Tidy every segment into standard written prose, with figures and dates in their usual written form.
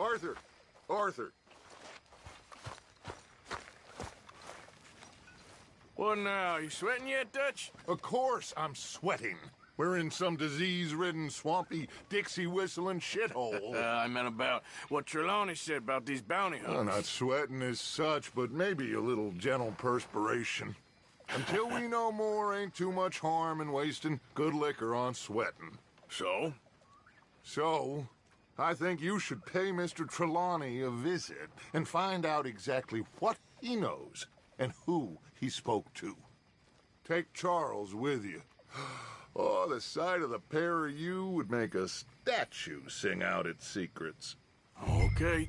Arthur! Arthur! What now? You sweating yet, Dutch? Of course I'm sweating. We're in some disease-ridden, swampy, Dixie-whistling shithole. I meant about what Trelawney said about these bounty hunters. Well, not sweating as such, but maybe a little gentle perspiration. Until we know more, ain't too much harm in wasting good liquor on sweating. So? So, I think you should pay Mr. Trelawney a visit and find out exactly what he knows and who he spoke to. Take Charles with you. Oh, the sight of the pair of you would make a statue sing out its secrets. Okay.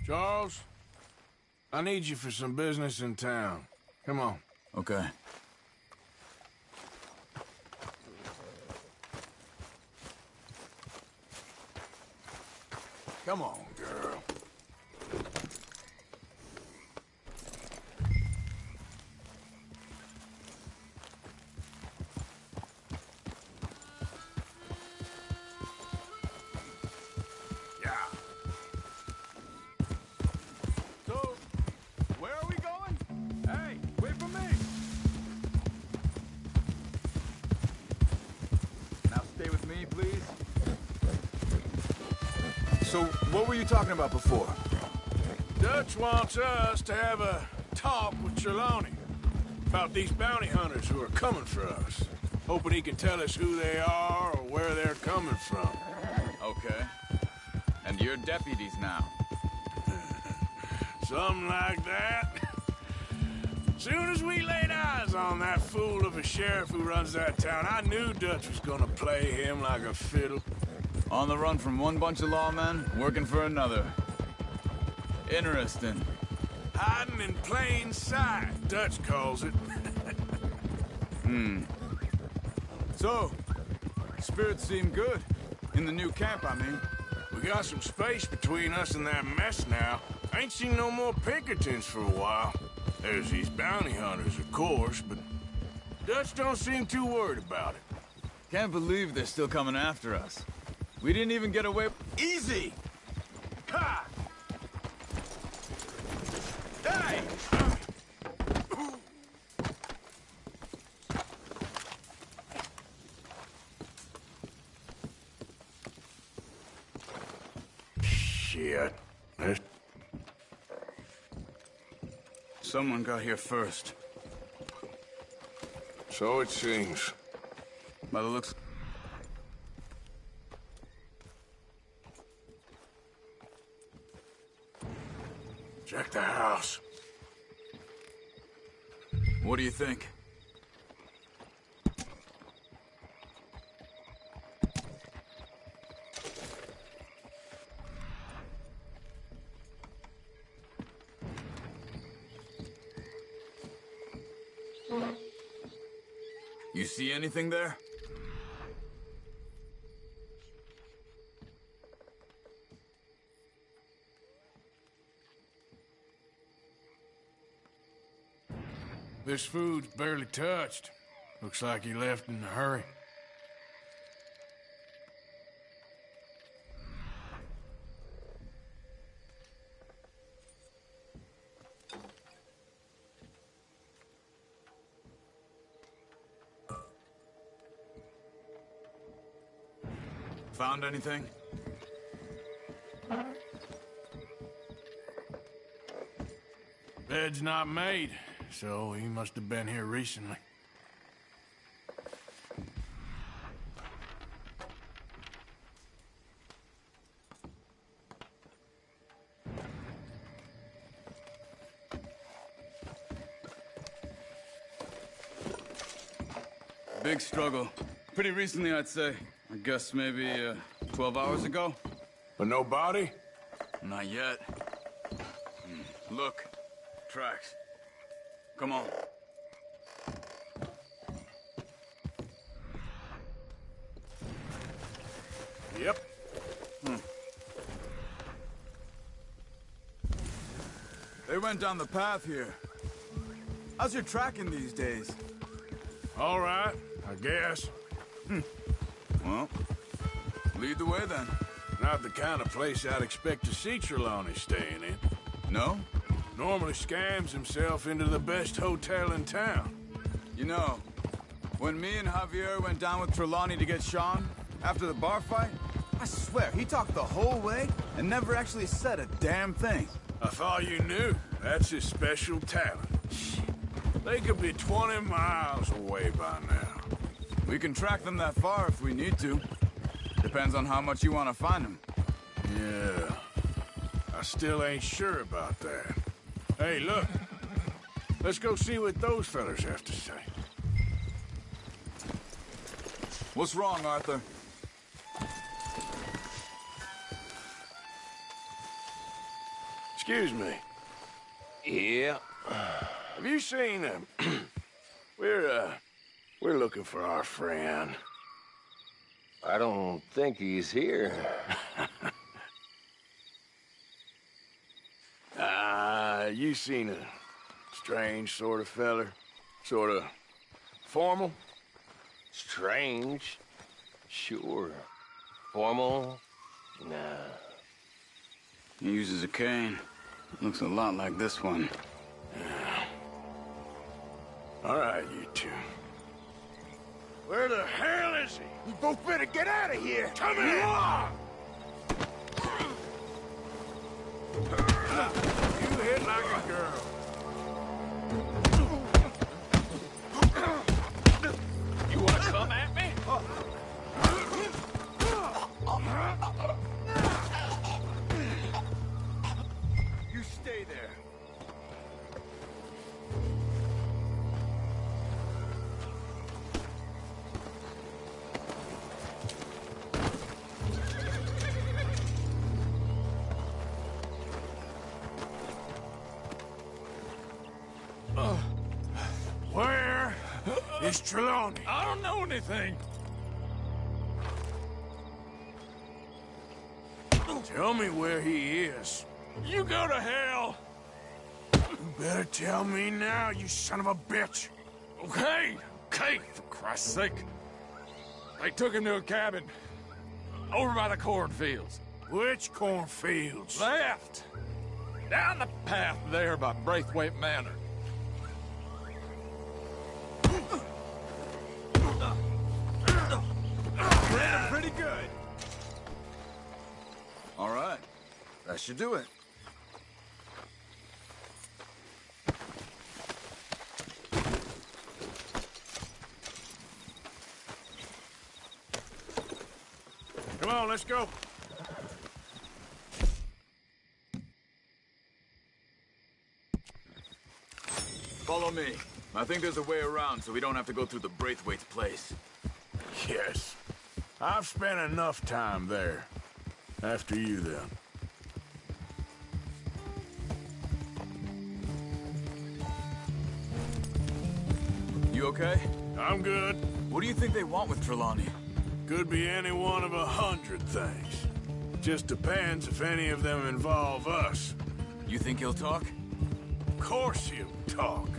Charles, I need you for some business in town. Come on. Okay. Come on, girl. Yeah. So, where are we going? Hey, wait for me. Now stay with me, please. So, what were you talking about before? Dutch wants us to have a talk with Trelawney about these bounty hunters who are coming for us. Hoping he can tell us who they are or where they're coming from. Okay. And you're deputies now. Something like that. Soon as we laid eyes on that fool of a sheriff who runs that town, I knew Dutch was gonna play him like a fiddle. On the run from one bunch of lawmen, working for another. Interesting. Hiding in plain sight, Dutch calls it. So, spirits seem good. In the new camp, I mean. We got some space between us and that mess now. I ain't seen no more Pinkertons for a while. There's these bounty hunters, of course, but Dutch don't seem too worried about it. Can't believe they're still coming after us. We didn't even get away. Easy! Ha! Hey! Shit. Someone got here first. So it seems. By the looks. Check the house. What do you think? You see anything there? This food's barely touched. Looks like he left in a hurry. Found anything? Bed's not made, so he must have been here recently. Big struggle. Pretty recently, I'd say. I guess maybe 12 hours ago? But no body? Not yet. Look. Tracks. Come on. Yep. They went down the path here. How's your tracking these days? All right, I guess. Well, lead the way then. Not the kind of place I'd expect to see Trelawney staying in. No? Normally scams himself into the best hotel in town. You know, when me and Javier went down with Trelawney to get Sean, after the bar fight, I swear, he talked the whole way and never actually said a damn thing. I thought you knew. That's his special talent. They could be 20 miles away by now. We can track them that far if we need to. Depends on how much you want to find them. Yeah. I still ain't sure about that. Hey, look. Let's go see what those fellas have to say. What's wrong, Arthur? Excuse me. Yeah. Have you seen him? We're looking for our friend. I don't think he's here. You seen a strange sort of feller? Sort of formal? Strange? Sure. Formal? Nah. He uses a cane. Looks a lot like this one. All right, you two. Where the hell is he? You both better get out of here! Come here! You hit like a girl. You wanna come at me? You stay there. Where is Trelawney? I don't know anything. Tell me where he is. You go to hell. You better tell me now, you son of a bitch. Okay, for Christ's sake. They took him to a cabin over by the cornfields. Which cornfields? Left. Down the path there by Braithwaite Manor. Pretty good. All right. That should do it. Come on, let's go. Follow me. I think there's a way around so we don't have to go through the Braithwaite's place. Yes. I've spent enough time there. After you, then. You okay? I'm good. What do you think they want with Trelawney? Could be any one of 100 things. Just depends if any of them involve us. You think he'll talk? Of course he'll talk.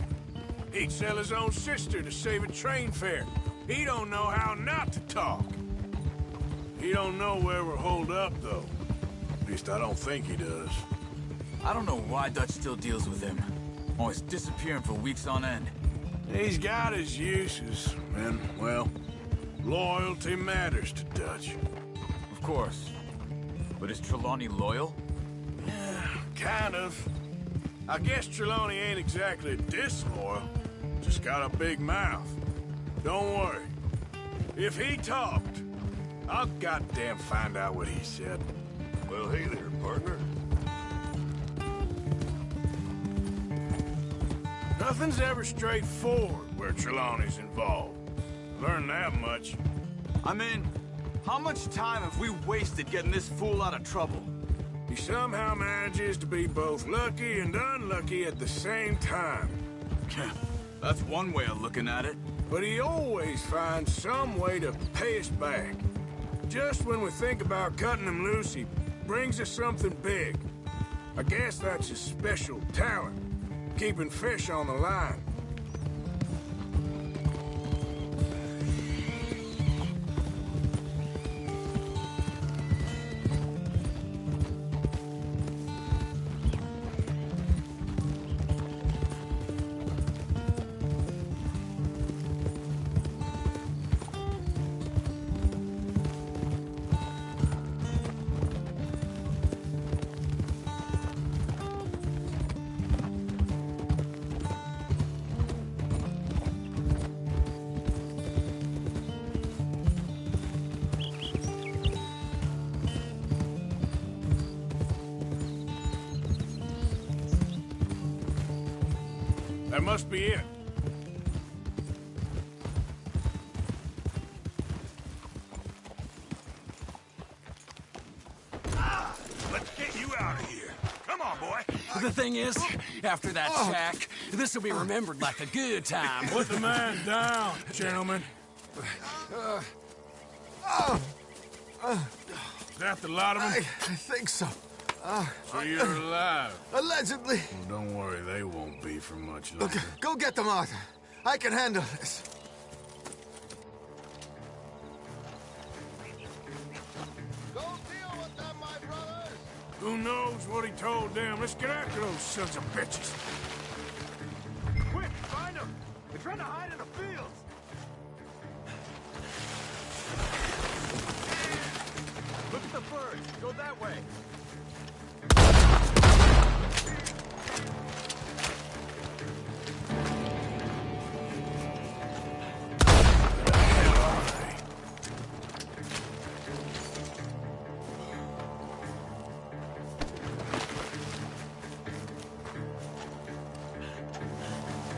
He'd sell his own sister to save a train fare. He don't know how not to talk. He don't know where we're holed up, though. At least I don't think he does. I don't know why Dutch still deals with him. Always disappearing for weeks on end. He's got his uses, and, well, loyalty matters to Dutch. Of course. But is Trelawney loyal? Kind of. I guess Trelawney ain't exactly disloyal. Just got a big mouth. Don't worry. If he talked, I'll goddamn find out what he said. Well, hey there, partner. Nothing's ever straightforward where Trelawney's involved. Learned that much. I mean, how much time have we wasted getting this fool out of trouble? He somehow manages to be both lucky and unlucky at the same time. That's one way of looking at it. But he always finds some way to pay us back. Just when we think about cutting him loose, he brings us something big. I guess that's his special talent, keeping fish on the line. That must be it. Let's get you out of here. Come on, boy. The thing is, after that shack, this will be remembered like a good time. Put the man down, gentlemen. Is that the lot of them? I think so. So you're alive. Allegedly. Well, don't worry, they won't be for much longer. Look, go get them, Arthur. I can handle this. Go deal with them, my brothers! Who knows what he told them? Let's get after those sons of bitches. Quick, find them. They're trying to hide in the fields. Look at the birds. Go that way.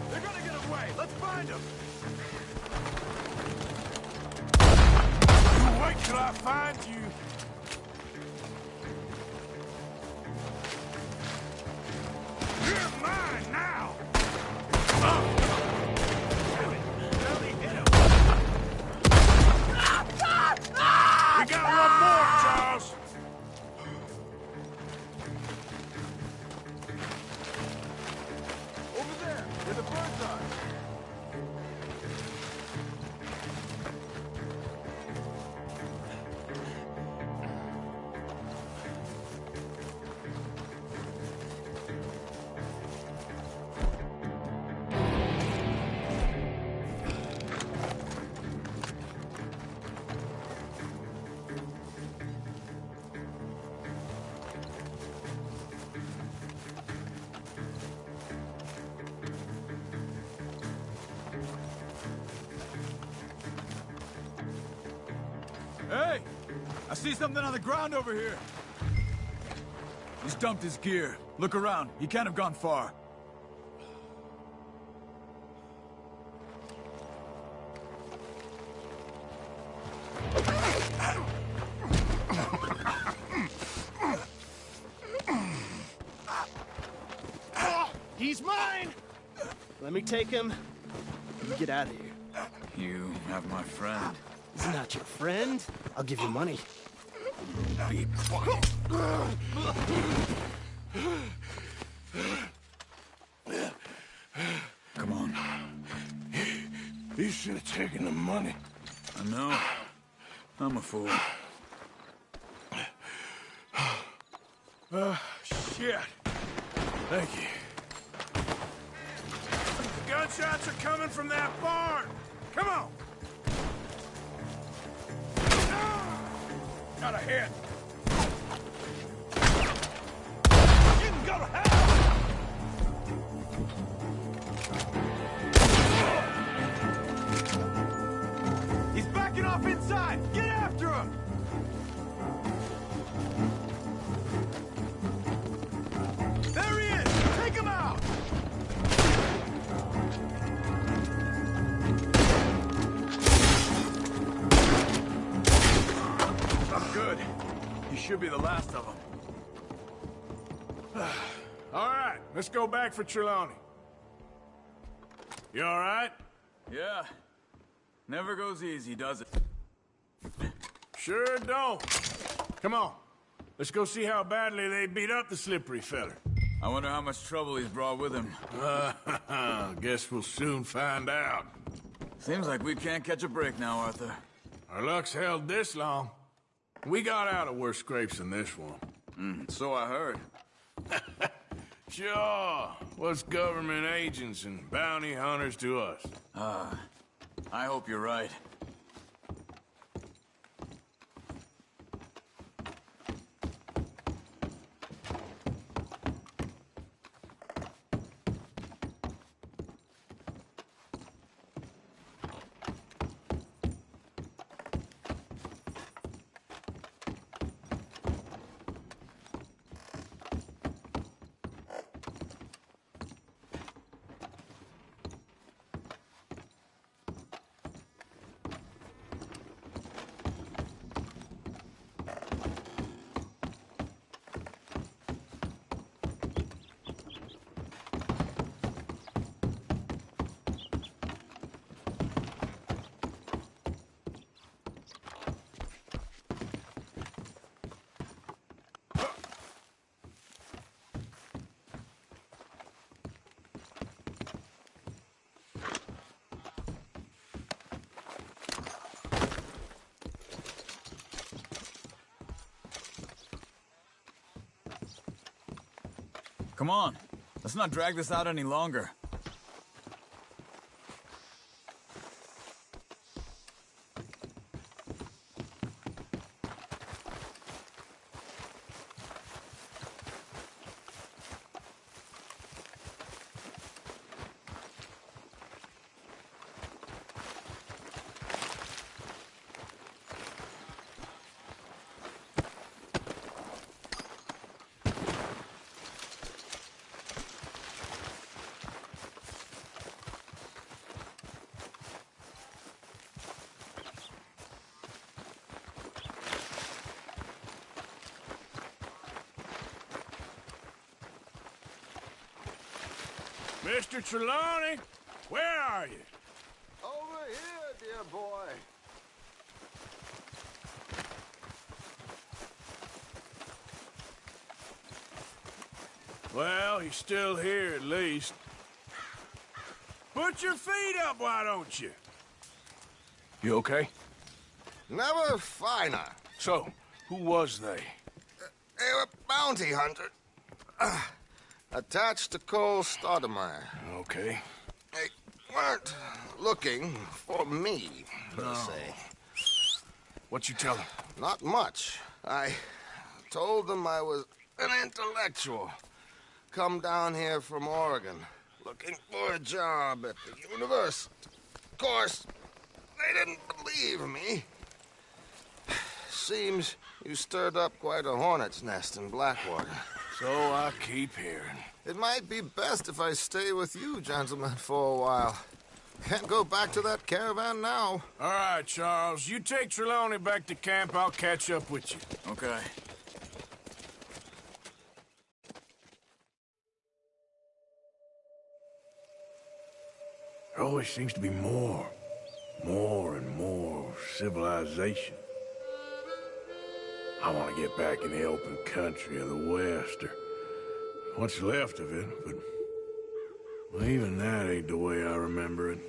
They're gonna get away. Let's find them. You wait till I find you. You're mine now! We got one more, Charles! Over there, where the birds are. Hey! I see something on the ground over here. He's dumped his gear. Look around. He can't have gone far. He's mine! Let me take him. You get out of here. You have my friend. He's not your friend. I'll give you money. Be quiet. Come on. You should have taken the money. I know. I'm a fool. Shit. Thank you. The gunshots are coming from that barn. Come on. Got a hit. You can go to hell. He's backing off inside. Get after him. There he is. Take him out. Good. You should be the last of them. All right, let's go back for Trelawney. You all right? Yeah. Never goes easy, does it? Sure don't. Come on. Let's go see how badly they beat up the slippery feller. I wonder how much trouble he's brought with him. Guess we'll soon find out. Seems like we can't catch a break now, Arthur. Our luck's held this long. We got out of worse scrapes than this one. So I heard. Sure. What's government agents and bounty hunters to us? I hope you're right. Come on. Let's not drag this out any longer. Mr. Trelawney, where are you? Over here, dear boy. Well, he's still here at least. Put your feet up, why don't you? You okay? Never finer. So, who was they? They were bounty hunters. Attached to Cole Stoudemire. Okay. They weren't looking for me, per se. What you tell them? Not much. I told them I was an intellectual. Come down here from Oregon, looking for a job at the university. Of course, they didn't believe me. Seems you stirred up quite a hornet's nest in Blackwater. So I keep hearing. It might be best if I stay with you, gentlemen, for a while. Can't go back to that caravan now. All right, Charles. You take Trelawney back to camp. I'll catch up with you. Okay. There always seems to be more and more civilization. I want to get back in the open country of the West, or what's left of it, but well, even that ain't the way I remember it.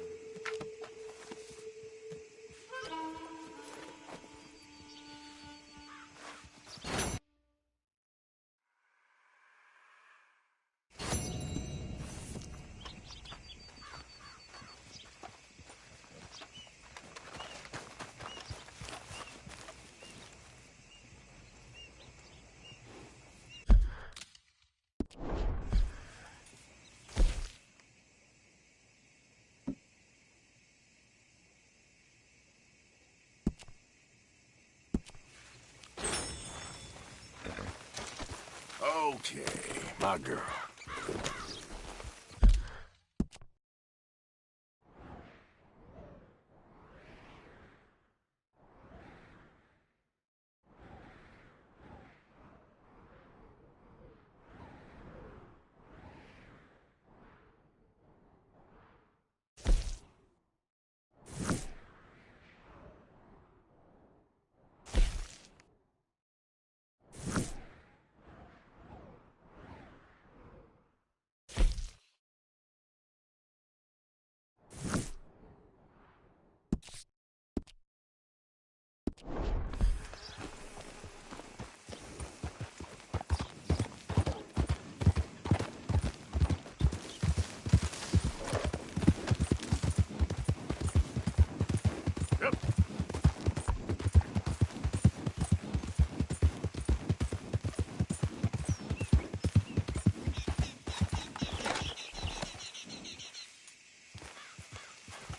Okay, my girl.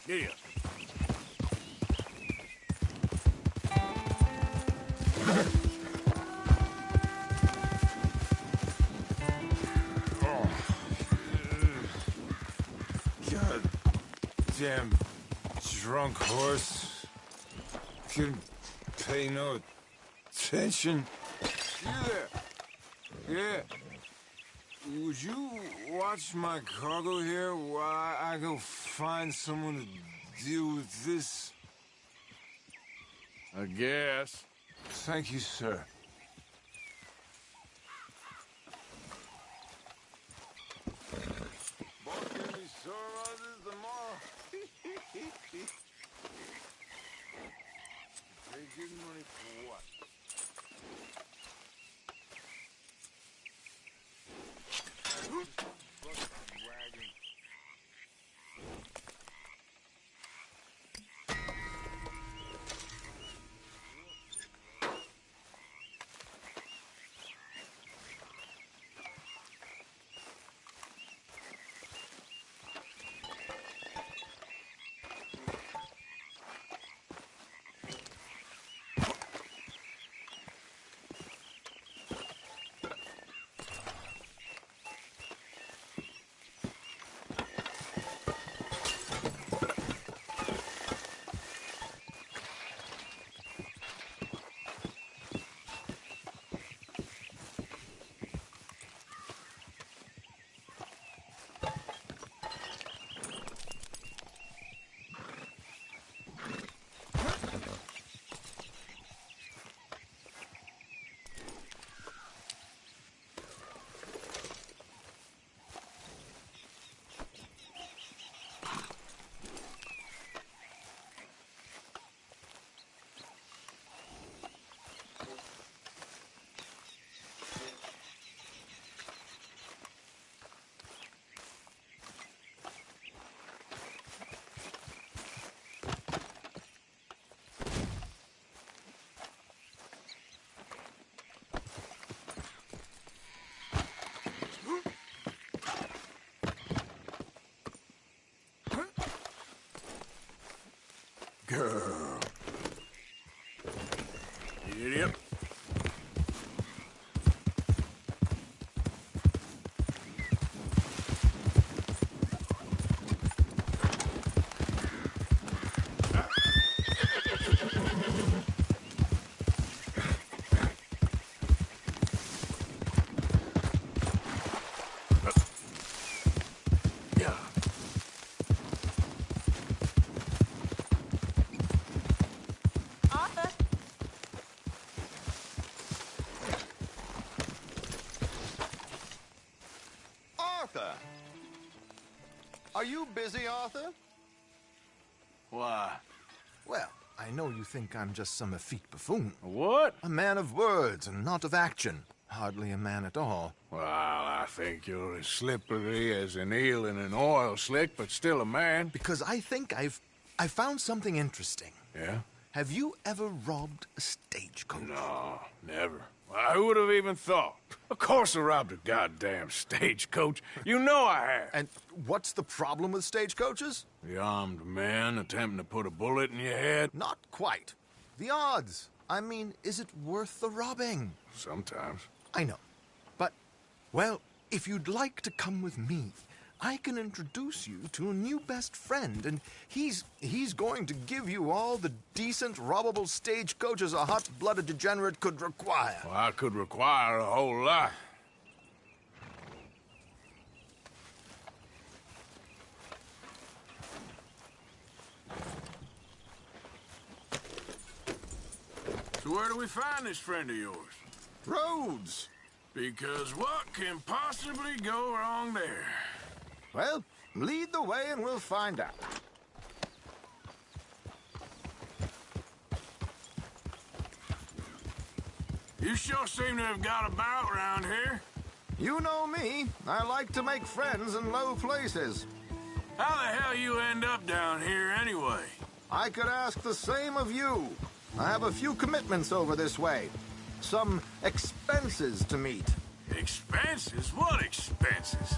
Yeah. God damn drunk horse. Couldn't pay no attention. You there? Yeah. Would you watch my cargo here while I go find someone to deal with this? I guess. Thank you, sir. Giddy up. Arthur! Are you busy, Arthur? Why? Well, I know you think I'm just some effete buffoon. What? A man of words and not of action. Hardly a man at all. Well, I think you're as slippery as an eel in an oil slick, but still a man. Because I think I found something interesting. Yeah? Have you ever robbed a stagecoach? No, never. Well, who would have even thought? Of course I robbed a goddamn stagecoach. You know I have. And what's the problem with stagecoaches? The armed man attempting to put a bullet in your head? Not quite. The odds. I mean, is it worth the robbing? Sometimes. I know. But, well, if you'd like to come with me, I can introduce you to a new best friend, and he's going to give you all the decent, robbable stagecoaches a hot-blooded degenerate could require. Well, I could require a whole lot. So where do we find this friend of yours? Roads. Because what can possibly go wrong there? Well, lead the way and we'll find out. You sure seem to have got about around here. You know me. I like to make friends in low places. How the hell you end up down here anyway? I could ask the same of you. I have a few commitments over this way. Some expenses to meet. Expenses? What expenses?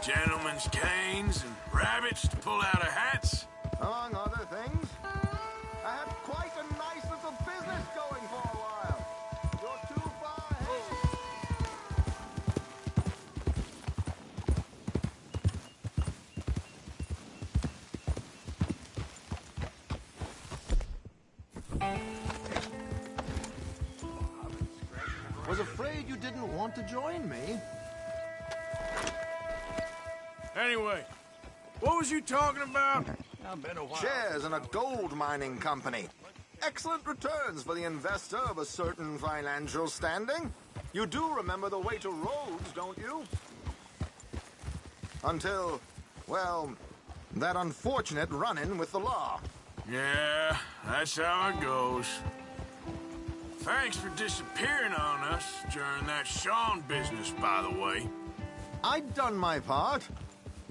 Gentlemen's canes and rabbits to pull out of hats? Among other things. I had quite a nice little business going for a while. You're too far ahead. Was afraid you didn't want to join me. Anyway, what was you talking about? Shares in a gold mining company. Excellent returns for the investor of a certain financial standing. You do remember the way to Rhodes, don't you? Until, well, that unfortunate run-in with the law. Yeah, that's how it goes. Thanks for disappearing on us during that Sean business, by the way. I'd done my part.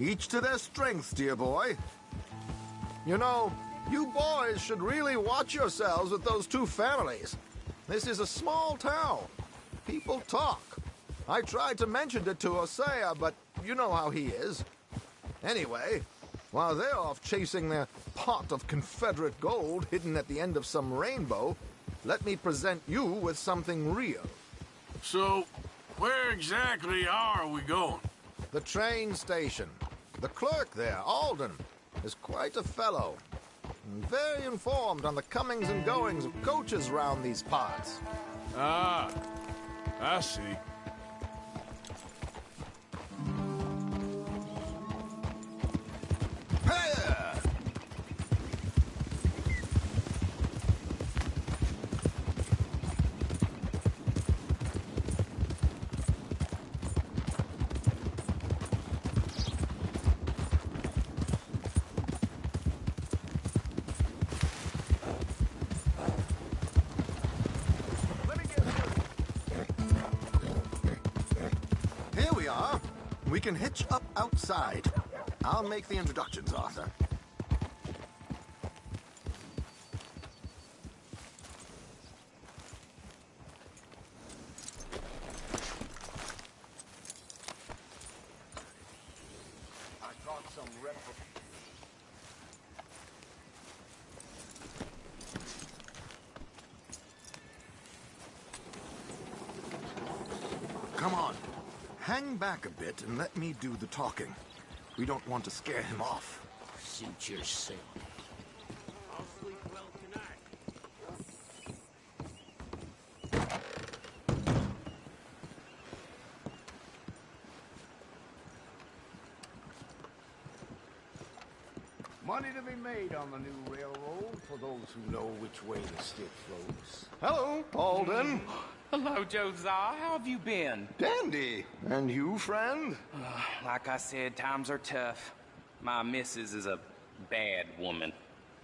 Each to their strengths, dear boy. You know, you boys should really watch yourselves with those two families. This is a small town. People talk. I tried to mention it to Hosea, but you know how he is. Anyway, while they're off chasing their pot of Confederate gold hidden at the end of some rainbow, let me present you with something real. So, where exactly are we going? The train station. The clerk there, Alden, is quite a fellow. And very informed on the comings and goings of coaches round these parts. Ah, I see. We can hitch up outside. I'll make the introductions, Arthur. I got some hang back a bit and let me do the talking. We don't want to scare him off. Suit yourself. I'll sleep well tonight. Money to be made on the new railroad for those who know which way the stick flows. Hello, Alden. Hello, Josiah. How have you been? Dandy. And you, friend? Like I said, times are tough. My missus is a bad woman.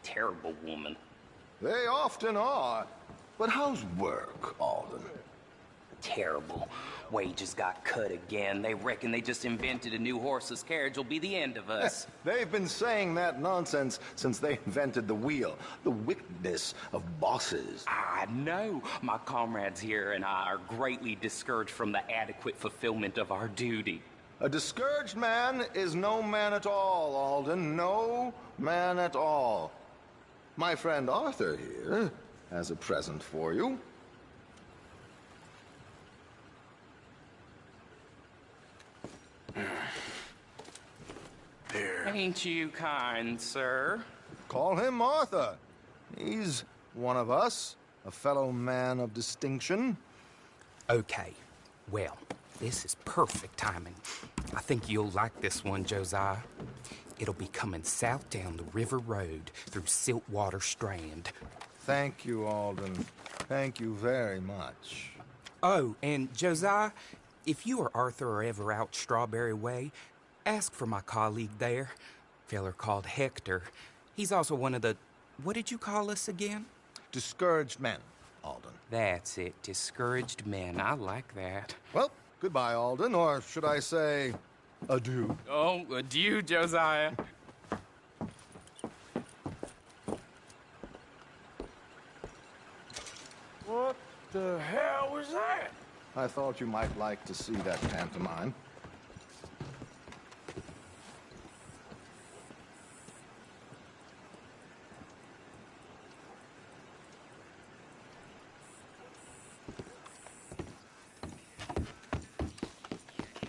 Terrible woman. They often are. But how's work, Alden? Terrible. Wages got cut again. They reckon they just invented a new horseless carriage will be the end of us. They've been saying that nonsense since they invented the wheel. The wickedness of bosses. I know. My comrades here and I are greatly discouraged from the adequate fulfillment of our duty. A discouraged man is no man at all, Alden. No man at all. My friend Arthur here has a present for you. Here. Ain't you kind, sir? Call him Arthur. He's one of us, a fellow man of distinction. Okay. Well, this is perfect timing. I think you'll like this one, Josiah. It'll be coming south down the river road through Siltwater Strand. Thank you, Alden. Thank you very much. Oh, and Josiah, if you or Arthur are ever out Strawberry Way, ask for my colleague there, feller called Hector. He's also one of the... What did you call us again? Discouraged men, Alden. That's it. Discouraged men. I like that. Well, goodbye, Alden, or should I say, adieu. Oh, adieu, Josiah. What the hell was that? I thought you might like to see that pantomime.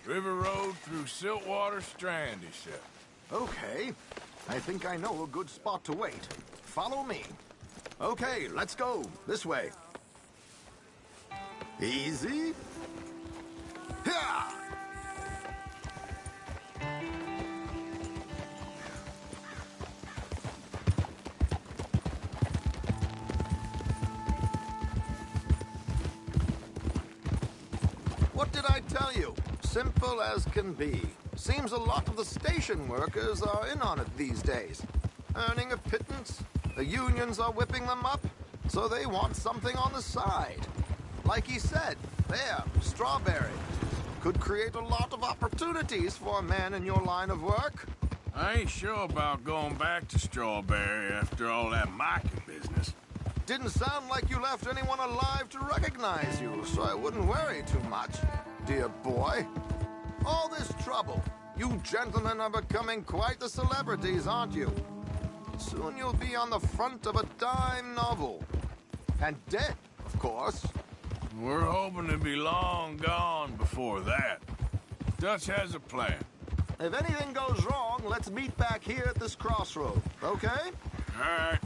River Road through Siltwater Strand, he said. Okay, I think I know a good spot to wait. Follow me. Okay, let's go. This way. Easy. Ha! What did I tell you? Simple as can be. Seems a lot of the station workers are in on it these days. Earning a pittance. The unions are whipping them up, so they want something on the side. Like he said, there, Strawberry. Could create a lot of opportunities for a man in your line of work. I ain't sure about going back to Strawberry after all that Micah business. Didn't sound like you left anyone alive to recognize you, so I wouldn't worry too much, dear boy. All this trouble. You gentlemen are becoming quite the celebrities, aren't you? Soon you'll be on the front of a dime novel. And dead, of course. We're hoping to be long gone before that. Dutch has a plan. If anything goes wrong, let's meet back here at this crossroad, okay? All right.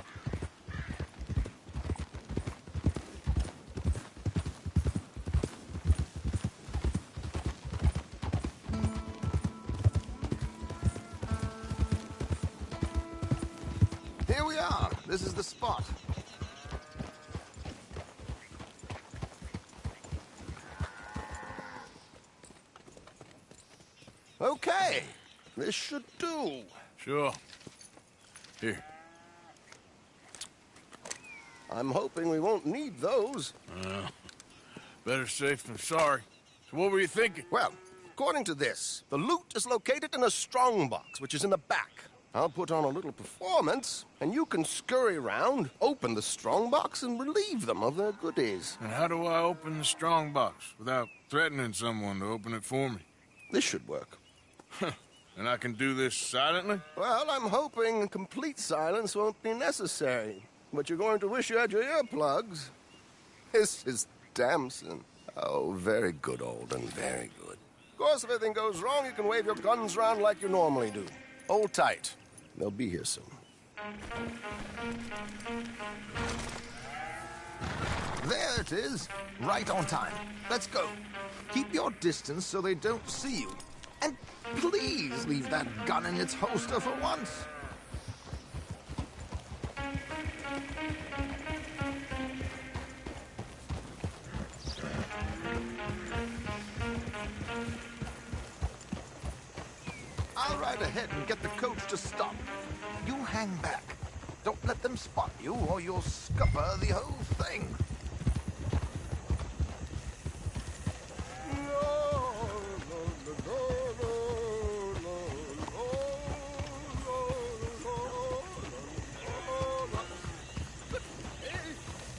Here we are. This is the spot. Okay. This should do. Sure. Here. I'm hoping we won't need those. Better safe than sorry. So what were you thinking? Well, according to this, the loot is located in a strongbox, which is in the back. I'll put on a little performance, and you can scurry around, open the strongbox, and relieve them of their goodies. And how do I open the strongbox without threatening someone to open it for me? This should work. And I can do this silently? Well, I'm hoping complete silence won't be necessary. But you're going to wish you had your earplugs. This is Damson. Oh, very good, Alden, very good. course, if anything goes wrong, you can wave your guns around like you normally do. Hold tight. They'll be here soon. There it is. Right on time. Let's go. Keep your distance so they don't see you. And please leave that gun in its holster for once. I'll ride ahead and get the coach to stop. You hang back. Don't let them spot you or you'll scupper the whole thing.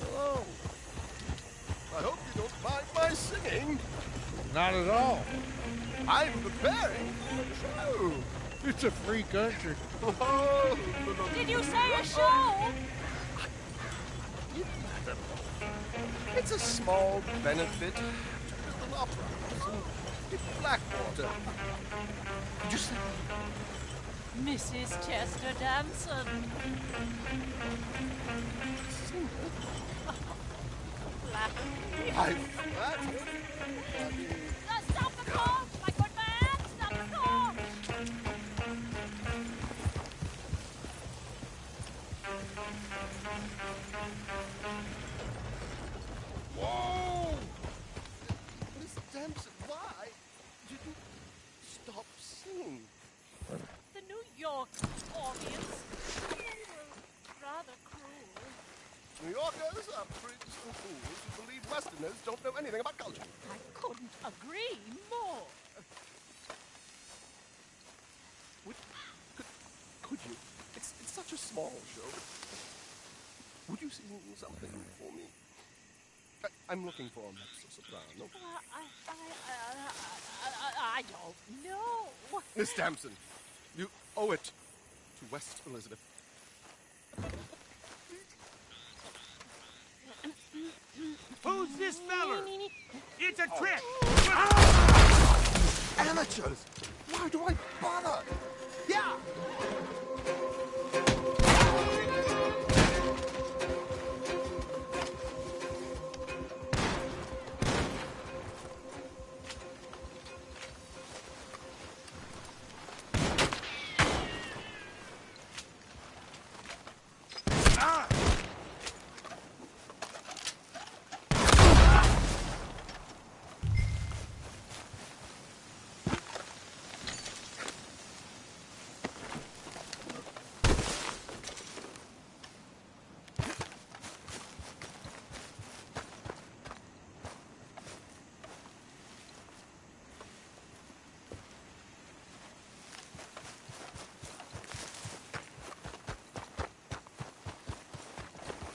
Hello. I hope you don't mind my singing. Not at all. I'm preparing for the show. It's a free country. Did you say a show? It's a small benefit to the opera in Blackwater. Did you say? Mrs. Chester Damson. I flattered. Stop the car! My good man! Stop the car! Whoa! Miss Damson, why did you stop singing? The New York audience, they were rather cruel. New Yorkers are prigs and fools who believe Westerners don't know anything about culture. I couldn't agree more. Could you? It's such a small show. Would you sing something for me? I'm looking for a mezzo-soprano. I don't know. Miss Damson, you owe it to West Elizabeth. Who's this feller? It's a trick! Amateurs! Why do I bother? Yeah!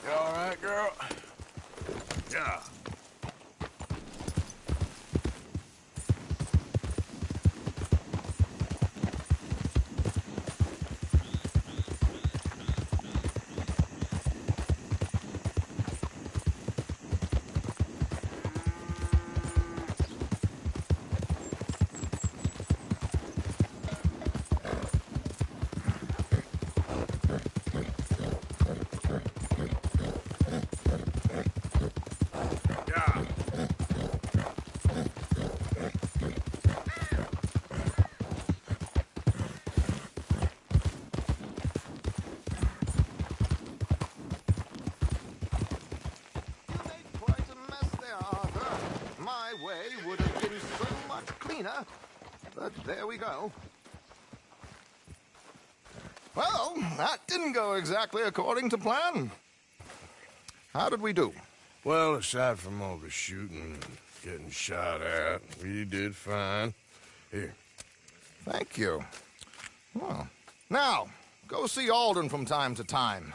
You all right, girl? Yeah. But there we go. Well, that didn't go exactly according to plan. How did we do? Well, aside from all the shooting and getting shot at, we did fine. Here. Thank you. Well, now, go see Alden from time to time.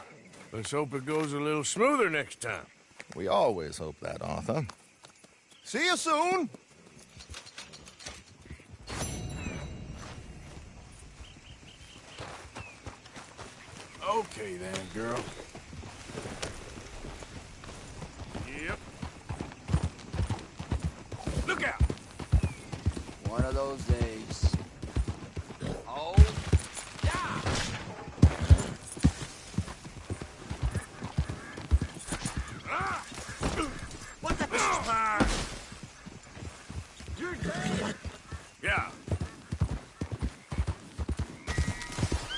Let's hope it goes a little smoother next time. We always hope that, Arthur. See you soon! Okay then, girl. Yep. Look out! Why One of those days. Oh, yeah! What the? This is mine. You're dead! Yeah.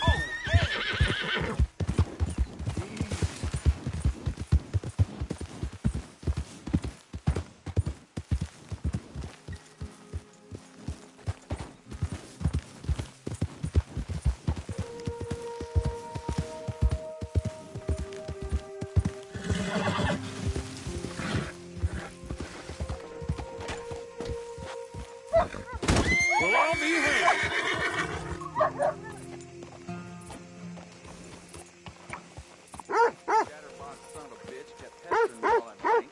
Oh, hey! Well, I'll be hanged. Chatterbox son of a bitch kept pestering me while I drank,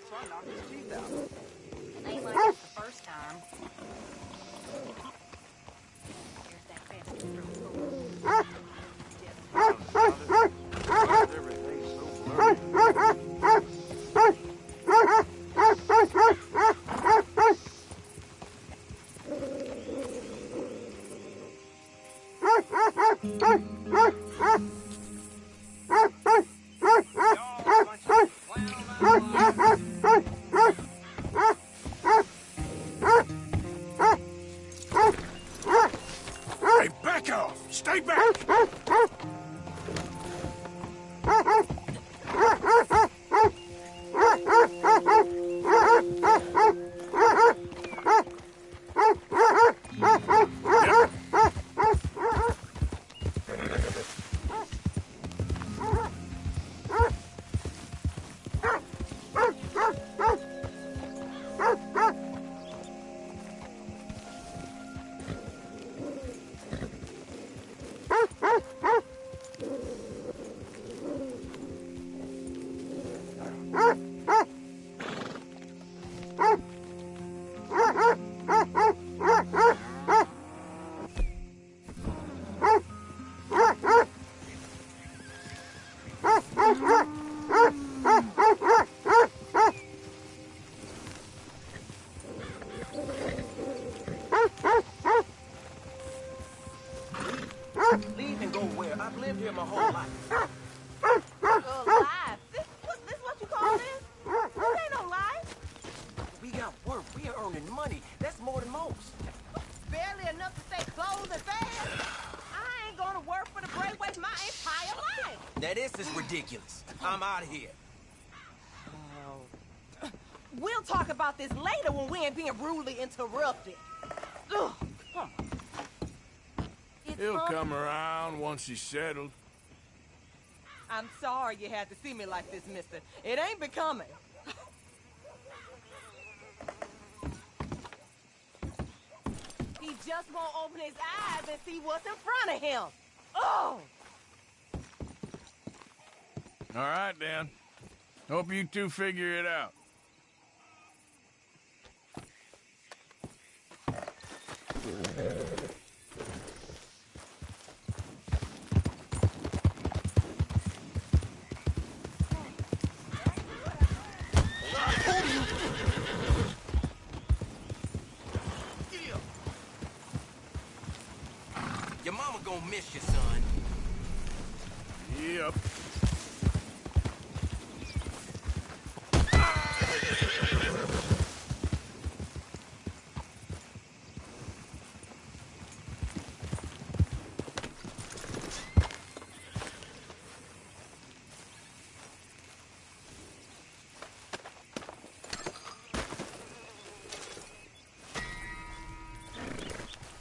so I knocked his teeth out. Ain't like this the first time. Here's that bastard Everything's so blurry. Hey, back off! Stay back! Leave and go where? I've lived here my whole life. Life? This what you call this? This ain't no life. We got work. We are earning money. That's more than most. Barely enough to stay clothes and fed. I ain't gonna work for the Braithwaites my entire life. Now this is ridiculous. I'm out of here. We'll talk about this later when we ain't being rudely interrupted. Ugh. He'll come around once he's settled. I'm sorry you had to see me like this, mister. It ain't becoming. He just won't open his eyes and see what's in front of him. Oh! All right, then. Hope you two figure it out. Your mama gonna miss you, son. Yep.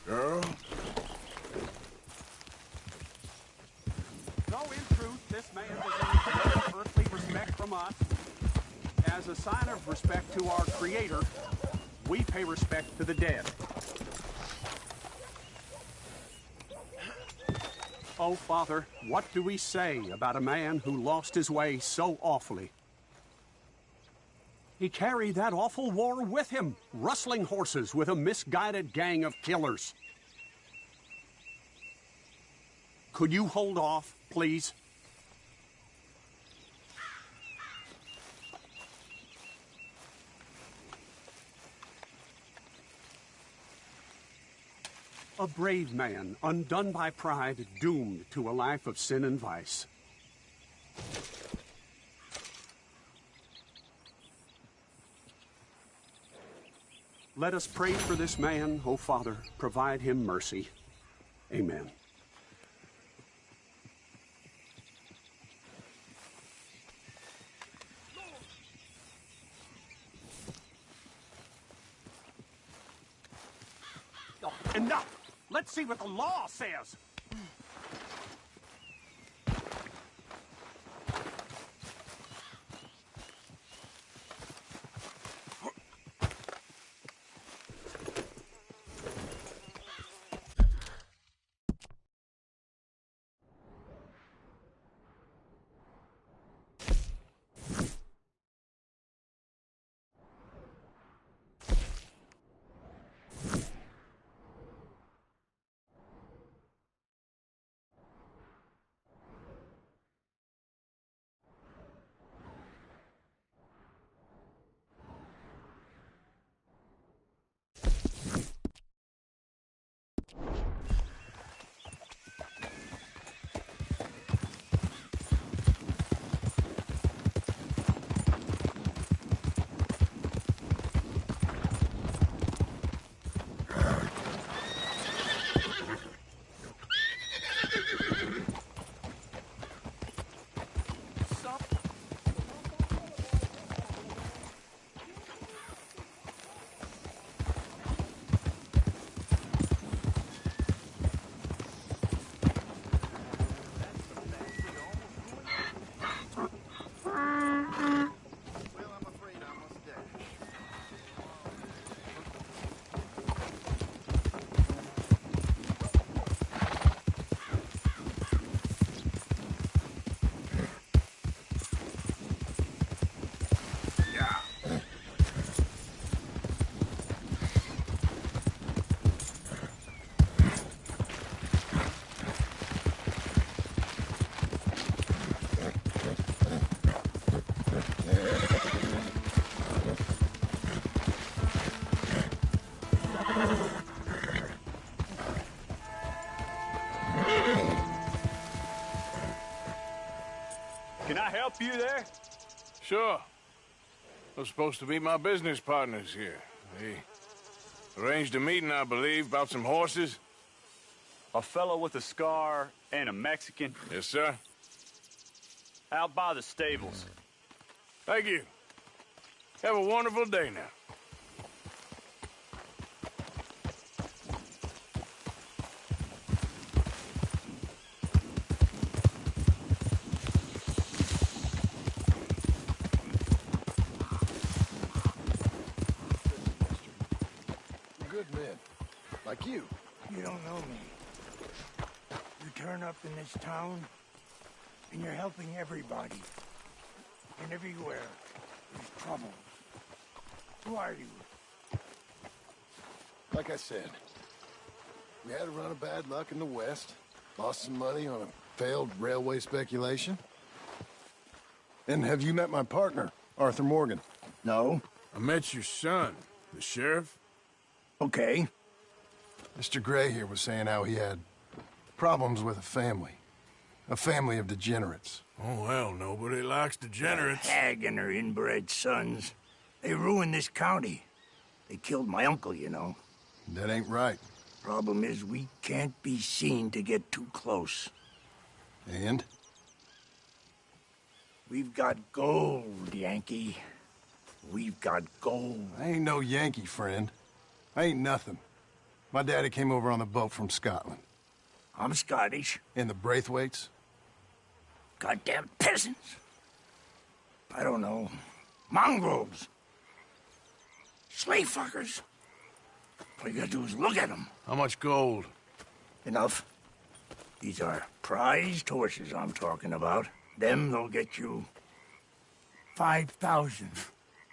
Girl? No, in truth, this man deserves no earthly respect from us. As a sign of respect to our Creator, we pay respect to the dead. Oh, Father, what do we say about a man who lost his way so awfully? He carried that awful war with him, rustling horses with a misguided gang of killers. Could you hold off, please? A brave man, undone by pride, doomed to a life of sin and vice. Let us pray for this man, O Father. Provide him mercy. Amen. Oh, enough! Let's see what the law says. Can I help you there? Sure. They're supposed to be my business partners here. They arranged a meeting, I believe, about some horses. A fellow with a scar and a Mexican? Yes, sir. Out by the stables. Thank you. Have a wonderful day now. Good men. Like you. You don't know me. You turn up in this town, and you're helping everybody. And everywhere, there's trouble. Who are you? Like I said, we had a run of bad luck in the West. Lost some money on a failed railway speculation. And have you met my partner, Arthur Morgan? No. I met your son, the sheriff. Okay. Mr. Gray here was saying how he had problems with a family of degenerates. Oh, well, nobody likes degenerates. That hag and her inbred sons. They ruined this county. They killed my uncle, you know. That ain't right. Problem is, we can't be seen to get too close. And? We've got gold, Yankee. We've got gold. I ain't no Yankee, friend. I ain't nothing. My daddy came over on the boat from Scotland. I'm Scottish. And the Braithwaites? Goddamn peasants. I don't know. Mongrels. Slave fuckers. All you gotta do is look at them. How much gold? Enough. These are prized horses I'm talking about. Them, they'll get you 5,000.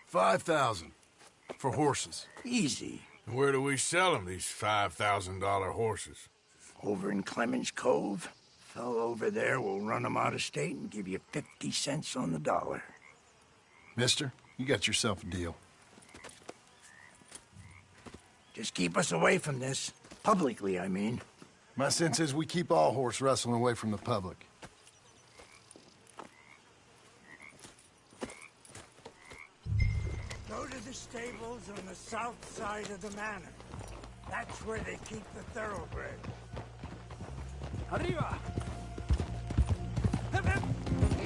5,000 for horses. Easy. And where do we sell them, these $5,000 horses? Over in Clemens Cove. Fellow over there will run them out of state and give you 50 cents on the dollar. Mister, you got yourself a deal. Just keep us away from this. Publicly, I mean. My sense is we keep all horse wrestling away from the public. Go to the stables on the south side of the manor. That's where they keep the thoroughbred. Arriba!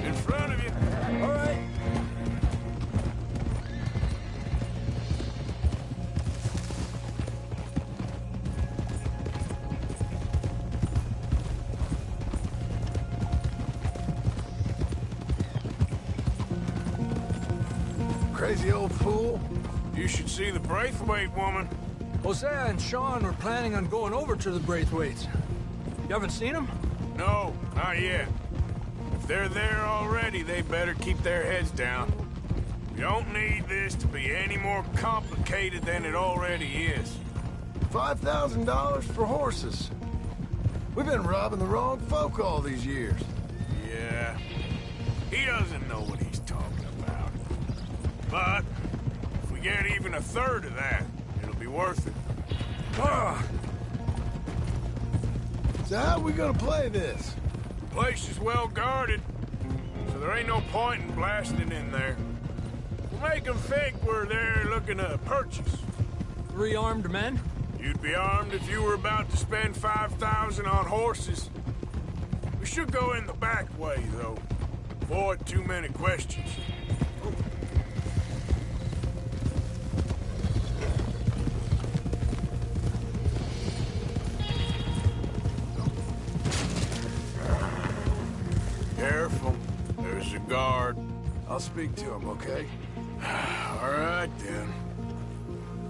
In front of you. All right. Crazy old fool. You should see the Braithwaite woman. Hosea and Sean were planning on going over to the Braithwaites. You haven't seen them? No, not yet. If they're there already, they better keep their heads down. We don't need this to be any more complicated than it already is. $5,000 for horses. We've been robbing the wrong folk all these years. Yeah, he doesn't know what he's talking about. But if we get even a third of that, it'll be worth it. So how are we gonna play this? The place is well guarded, so there ain't no point in blasting in there. We'll make them think we're there looking to purchase. 3 armed men? You'd be armed if you were about to spend 5,000 on horses. We should go in the back way, though. Avoid too many questions. Careful. There's a guard. I'll speak to him, okay? All right, then.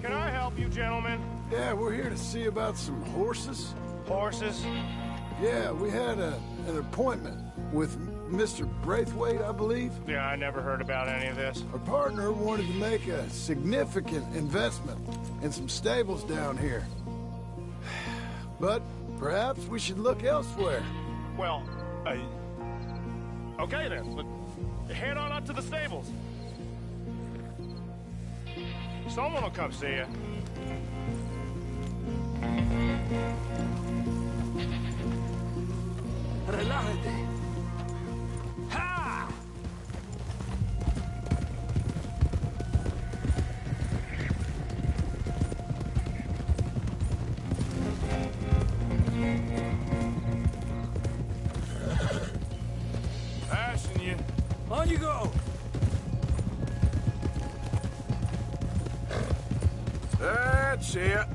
Can I help you, gentlemen? Yeah, we're here to see about some horses. Horses? Yeah, we had an appointment with Mr. Braithwaite, I believe. Yeah, I never heard about any of this. Our partner wanted to make a significant investment in some stables down here. But perhaps we should look elsewhere. Well, okay then. But head on up to the stables. Someone will come see you. Relájate. Ha! Passing you. On you go. That's it.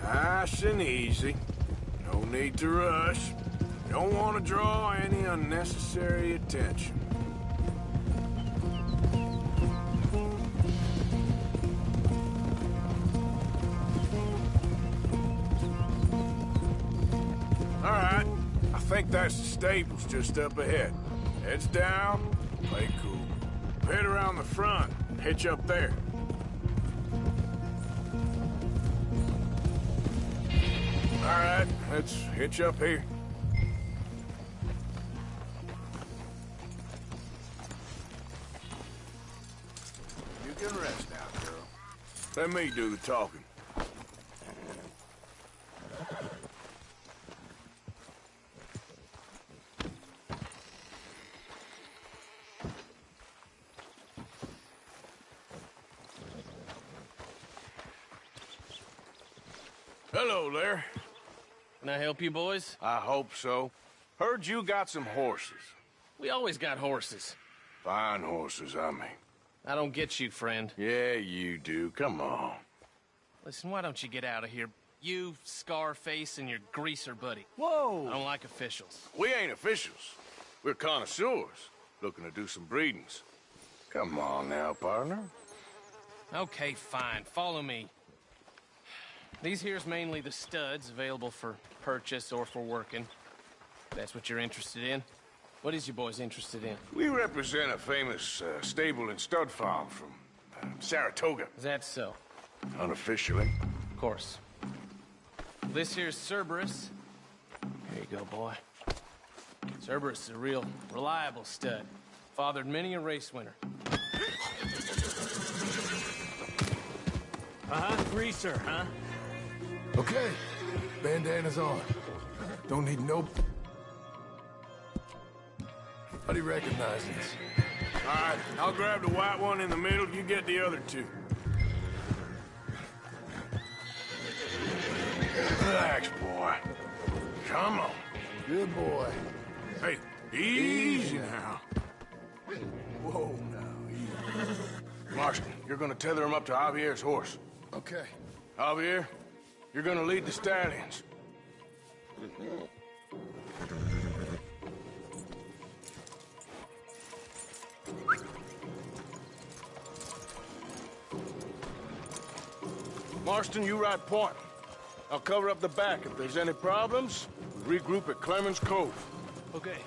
Nice and easy. No need to rush. Don't want to draw any unnecessary attention. All right. I think that's the stables just up ahead. Heads down, play cool. Head around the front, hitch up there. All right, let's hitch up here. You can rest now, girl. Let me do the talking. Hello there. Can I help you, boys? I hope so. Heard you got some horses. We always got horses. Fine horses, I mean. I don't get you, friend. Yeah, you do. Come on. Listen, why don't you get out of here? You, Scarface, and your greaser buddy. Whoa! I don't like officials. We ain't officials. We're connoisseurs, looking to do some breedings. Come on now, partner. Okay, fine. Follow me. These here's mainly the studs available for purchase or for working. If that's what you're interested in. What is you boys interested in? We represent a famous stable and stud farm from Saratoga. Is that so? Unofficially. Of course. This here's Cerberus. Here you go, boy. Cerberus is a real reliable stud. Fathered many a race winner. Greaser, huh? Okay, Bandana's on. Don't need no... How do you recognize this? All right, I'll grab the white one in the middle. You get the other two. Relax, boy. Come on. Good boy. Hey, easy now. Whoa, now, easy. Marston, you're gonna tether him up to Javier's horse. Okay. Javier, you're gonna lead the stallions. Marston, you ride point. I'll cover up the back. If there's any problems, we regroup at Clemens Cove. Okay.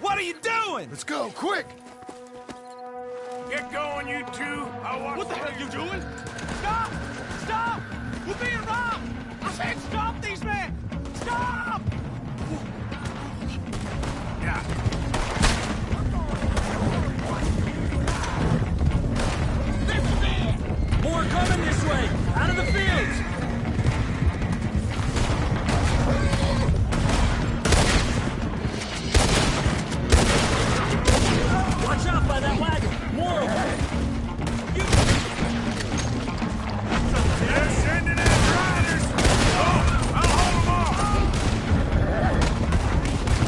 What are you doing? Let's go, quick! Get going, you two. I'll watch. What the hell are you doing? Stop! Stop! We're being robbed! I said stop these men! Stop! Yeah. More coming this way! Out of the fields! Watch out by that wagon! More of them! They're sending in riders! Oh, I'll hold them off!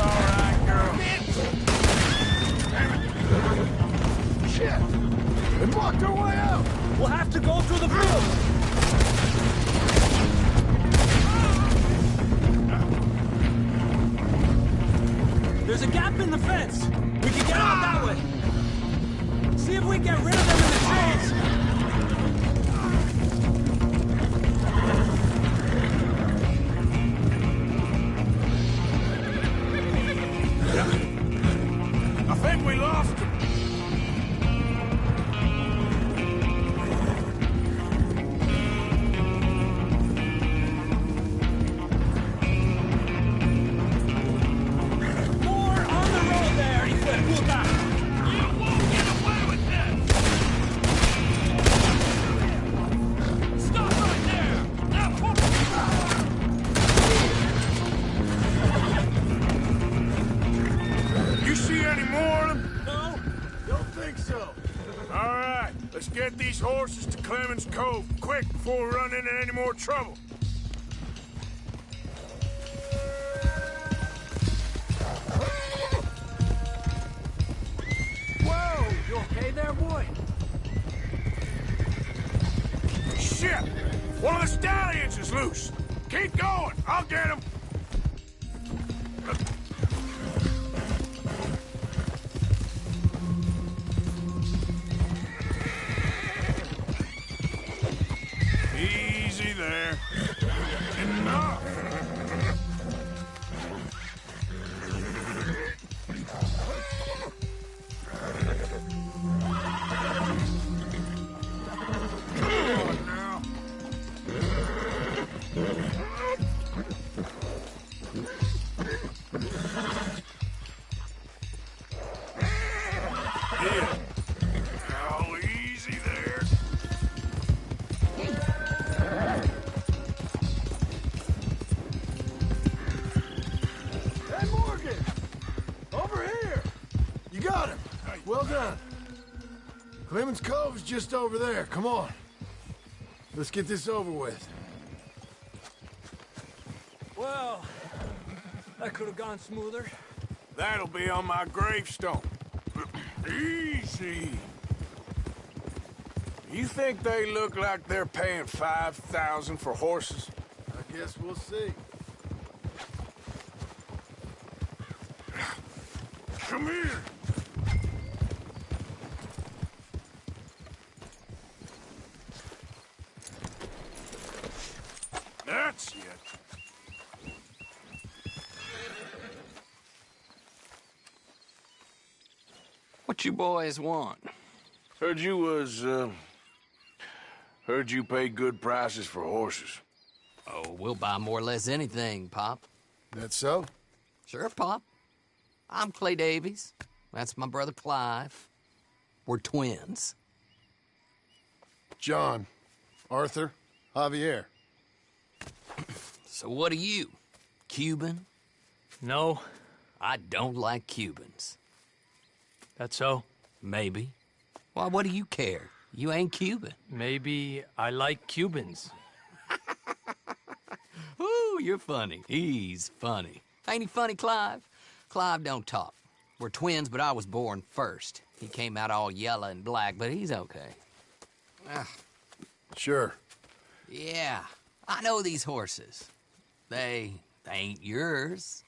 All right, girl. Damn it. Shit! They blocked our way out! We'll have to go through the fields! There's a gap in the fence! We can get out that way! See if we can get rid of them in the trees! I think we lost him. More on the road there, hijo de puta! You won't get away with this! Stop right there! Now pull! You see any more of them? No? Don't think so. All right, let's get these horses to Clemens Cove quick before we run into any more trouble. Whoa! You okay there, boy? Shit! One of the stallions is loose. Keep going. I'll get him. Easy there. Enough. Come on now. Yeah. Oh, easy there. Hey, Morgan! Over here! You got him! Well done. Clemens Cove's just over there. Come on. Let's get this over with. Well, that could have gone smoother. That'll be on my gravestone. Easy. You think they look like they're paying $5,000 for horses? I guess we'll see. Come here. That's it. What you boys want? Heard you paid good prices for horses. Oh, we'll buy more or less anything, Pop. That so? Sure, Pop. I'm Clay Davies. That's my brother Clive. We're twins. John, Arthur, Javier. So what are you? Cuban? No. I don't like Cubans. That so? Maybe. Why, what do you care? You ain't Cuban. Maybe I like Cubans. Ooh, you're funny. He's funny. Ain't he funny, Clive? Clive don't talk. We're twins, but I was born first. He came out all yellow and black, but he's okay. Sure. Yeah, I know these horses. They ain't yours,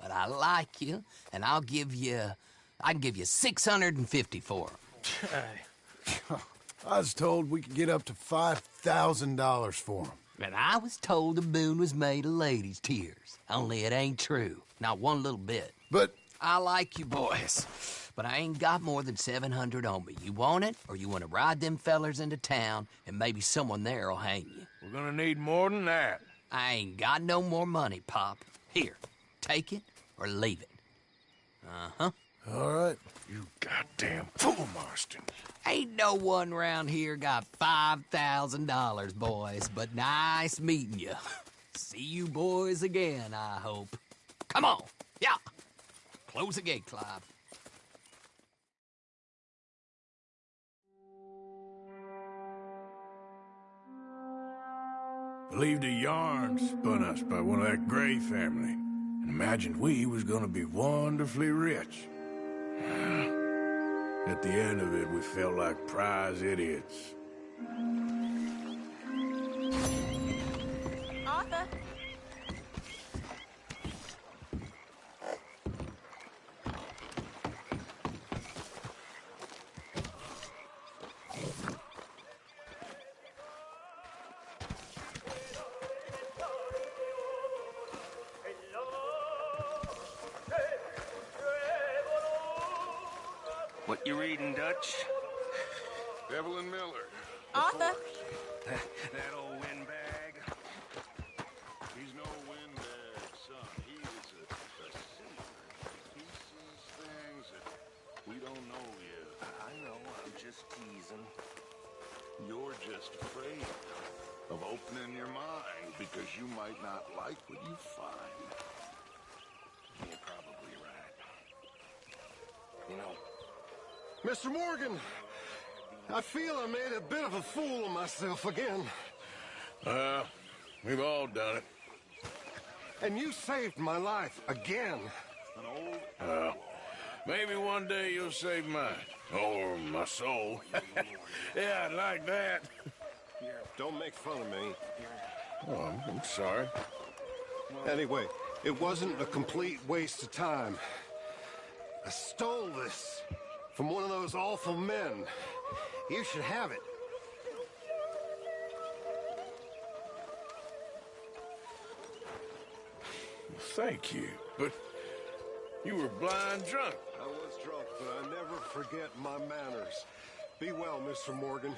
but I like you, and I can give you 650 for them. I was told we could get up to $5,000 for them. And I was told the moon was made of ladies' tears. Only it ain't true. Not one little bit. But I like you boys, but I ain't got more than 700 on me. You want it, or you want to ride them fellers into town, and maybe someone there'll hang you? We're gonna need more than that. I ain't got no more money, Pop. Here, take it or leave it. Uh-huh. All right. You goddamn fool, Marston. Ain't no one round here got $5,000, boys, but nice meeting you. See you boys again, I hope. Come on, yeah. Close the gate, Clive. Believed a yarn spun us by one of that Gray family, and imagined we was gonna be wonderfully rich. At the end of it, we felt like prize idiots. Arthur. What you reading, Dutch? Evelyn Miller. Arthur. That old windbag. He's no windbag, son. He is a seer. He sees things that we don't know yet. I know, I'm just teasing. You're just afraid of opening your mind because you might not like what you find. You're probably right. You know, Mr. Morgan, I feel I made a bit of a fool of myself again. We've all done it. And you saved my life again. Maybe one day you'll save mine. Or my soul. Yeah, I'd like that. Don't make fun of me. Oh, I'm sorry. Anyway, it wasn't a complete waste of time. I stole this from one of those awful men. You should have it. Thank you, but you were blind drunk. I was drunk, but I never forget my manners. Be well, Mr. Morgan.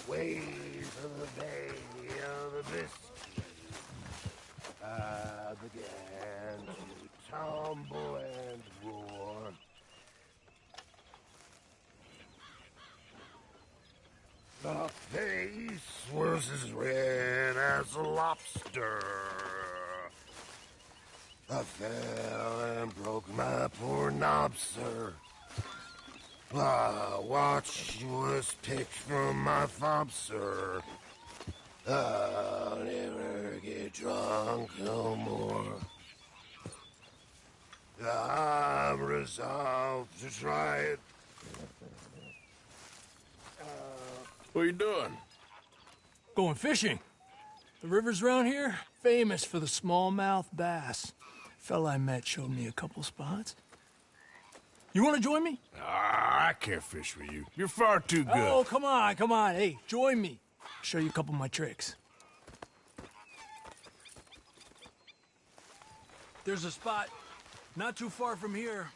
Waves of the bay of the Biscuit, I began to tumble and roar. The face was as red as a lobster. I fell and broke my poor knob, sir. Watch was picked from my fob, sir. I'll never get drunk no more. I'm resolved to try it. What are you doing? Going fishing. The rivers around here, famous for the smallmouth bass. Fella I met showed me a couple spots. You want to join me? I can't fish with you. You're far too good. Oh, come on, come on. Hey, join me. I'll show you a couple of my tricks. There's a spot not too far from here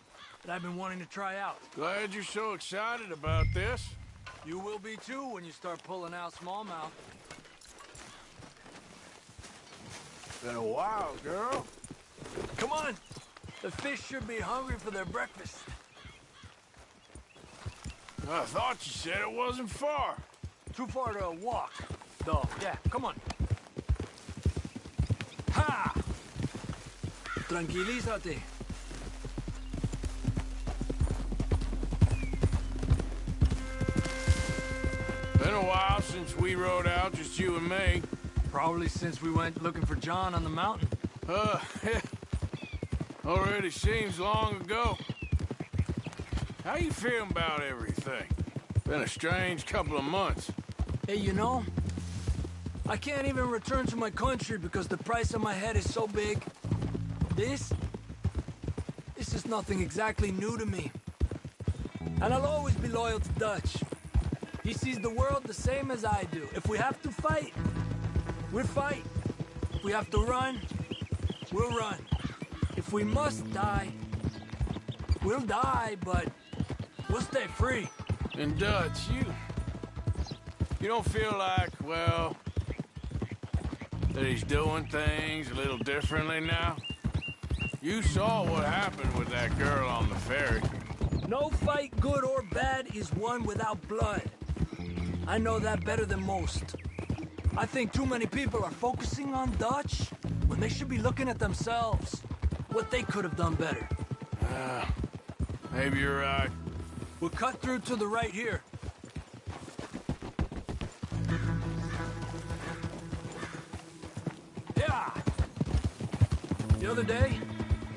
that I've been wanting to try out. Glad you're so excited about this. You will be too when you start pulling out smallmouth. Been a while, girl. Come on. The fish should be hungry for their breakfast. I thought you said it wasn't far. Too far to walk, though. Yeah, come on. Ha! Tranquilízate. Been a while since we rode out, just you and me. Probably since we went looking for John on the mountain. Already seems long ago. How you feeling about everything? Been a strange couple of months. Hey, you know, I can't even return to my country because the price on my head is so big. This is nothing exactly new to me. And I'll always be loyal to Dutch. He sees the world the same as I do. If we have to fight, we'll fight. If we have to run, we'll run. If we must die, we'll die, but we'll stay free. And Dutch, you don't feel like, well, that he's doing things a little differently now? You saw what happened with that girl on the ferry. No fight, good or bad, is won without blood. I know that better than most. I think too many people are focusing on Dutch when they should be looking at themselves. What they could have done better. Maybe you're right. We'll cut through to the right here. Yeah! The other day,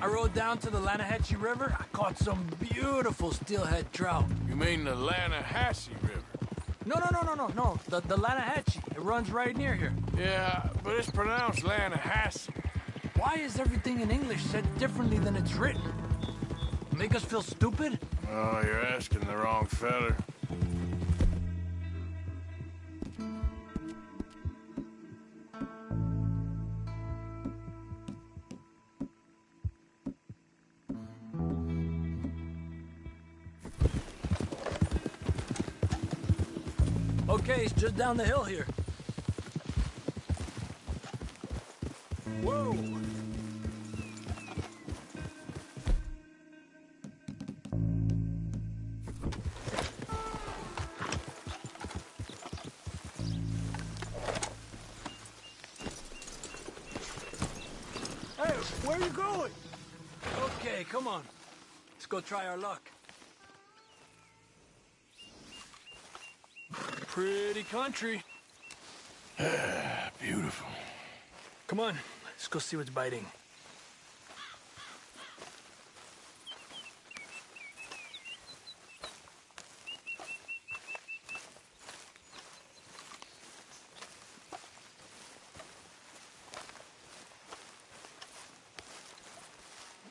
I rode down to the Lanahatchee River. I caught some beautiful steelhead trout. You mean the Lanahatchee River? No. The Lanahatchee. It runs right near here. Yeah, but it's pronounced Lanahatchee. Why is everything in English said differently than it's written? Make us feel stupid? Oh, you're asking the wrong feller. Okay, it's just down the hill here. Whoa! Hey, where are you going? Okay, come on. Let's go try our luck. Pretty country. Beautiful. Come on, let's go see what's biting.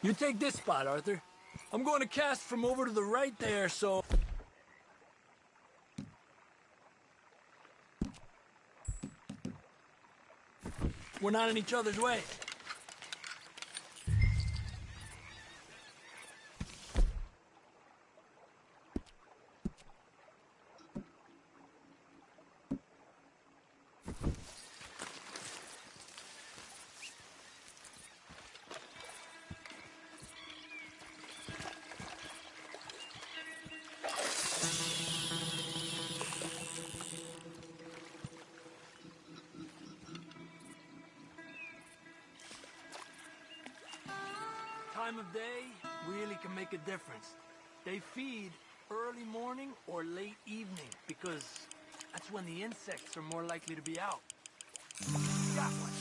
You take this spot, Arthur. I'm going to cast from over to the right there, so... we're not in each other's way. Time of day really can make a difference. They feed early morning or late evening, because that's when the insects are more likely to be out. Got one.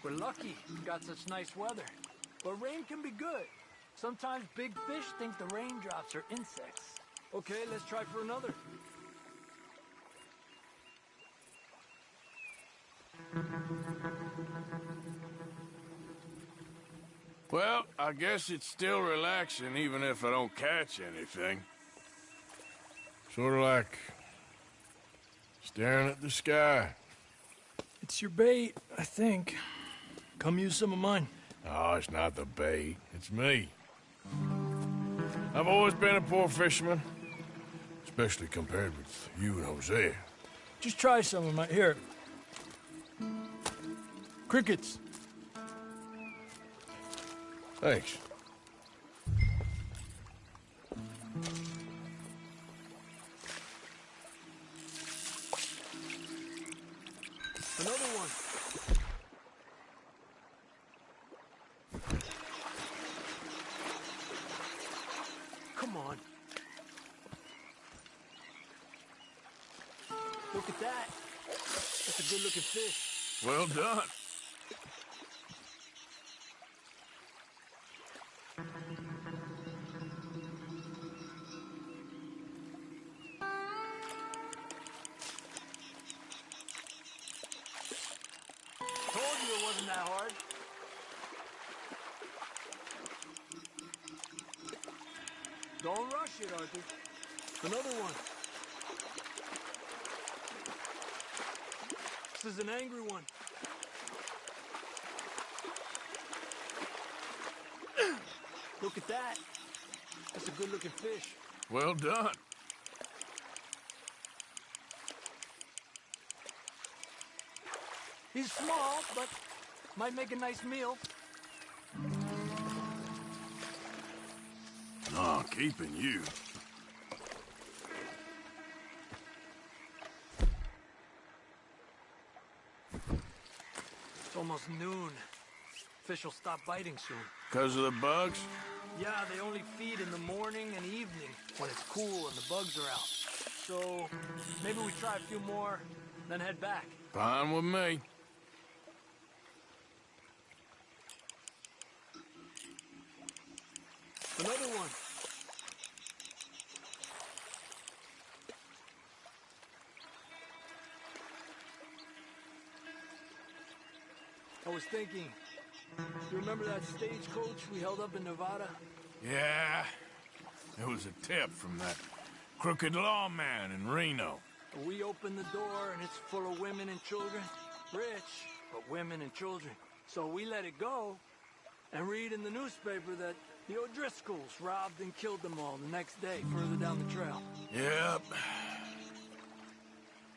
We're lucky we got such nice weather. But rain can be good. Sometimes big fish think the raindrops are insects. Okay, let's try for another. Well, I guess it's still relaxing even if I don't catch anything. Sort of like staring at the sky. It's your bait, I think. Come use some of mine. Oh, it's not the bait. It's me. I've always been a poor fisherman. Especially compared with you and Hosea. Just try some of my... Here. Crickets. Thanks. Another one. Come on. Look at that. That's a good-looking fish. Well done. Told you it wasn't that hard. Don't rush it, Arthur. Another one. This is an angry one. Look at that. That's a good-looking fish. Well done. He's small, but might make a nice meal. Oh, keeping you. It's almost noon. Fish will stop biting soon. 'Cause of the bugs? Yeah, they only feed in the morning and evening when it's cool and the bugs are out. So maybe we try a few more, then head back. Fine with me. Another one. I was thinking, you remember that stagecoach we held up in Nevada? Yeah. It was a tip from that crooked lawman in Reno. We opened the door and it's full of women and children. Rich, but women and children. So we let it go and read in the newspaper that the O'Driscolls robbed and killed them all the next day further down the trail. Yep.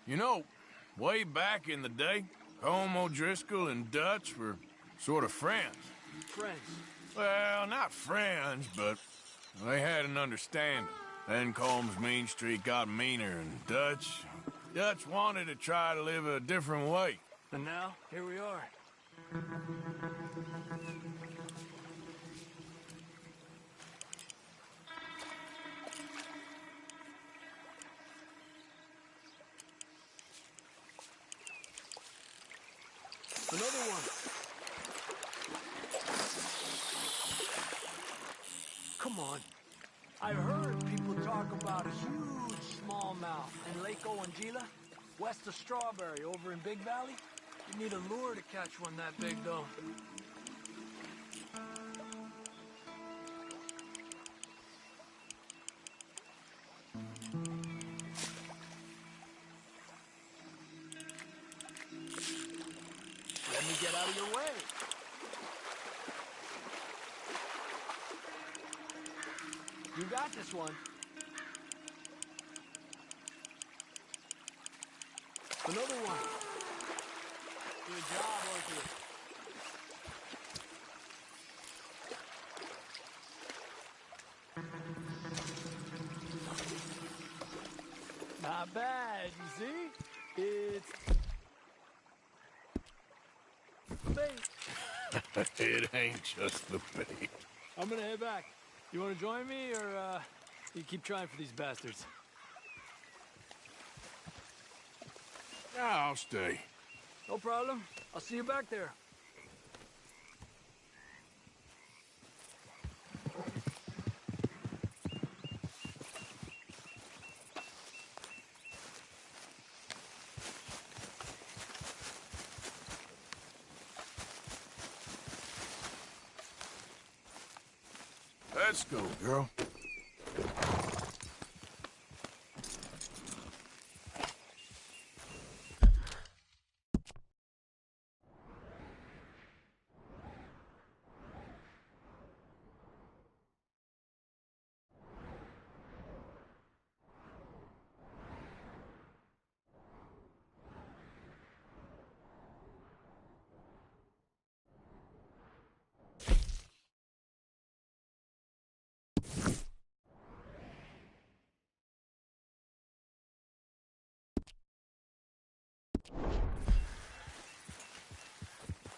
You know, way back in the day, Home O'Driscoll and Dutch were sort of friends. Friends? Well, not friends, but they had an understanding. Then Combs' mean streak got meaner, and Dutch wanted to try to live a different way. And now, here we are. Another one. Come on. I heard people talk about a huge smallmouth in Lake Owanjila, west of Strawberry, over in Big Valley. You need a lure to catch one that big, though. Let me get out of your way. You got this one. Another one. Good job, Arthur. Not bad, you see? It's... the bait. It ain't just the bait. I'm gonna head back. You wanna join me, or, you keep trying for these bastards? I'll stay. No problem. I'll see you back there. Let's go, girl.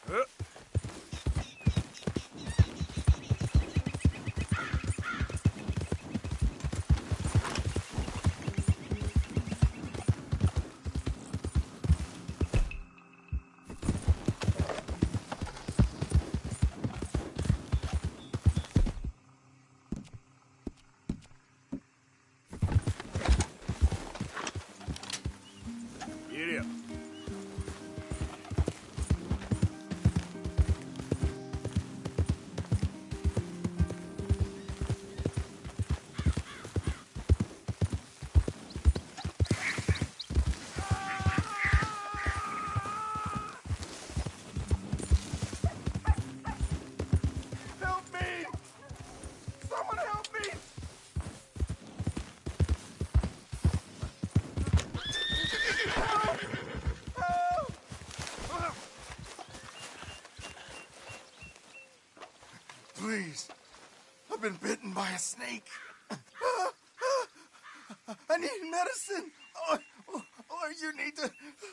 Get up. Help me! Someone help me! Help! Help! Please. I've been bitten by a snake. I need medicine. Or you need to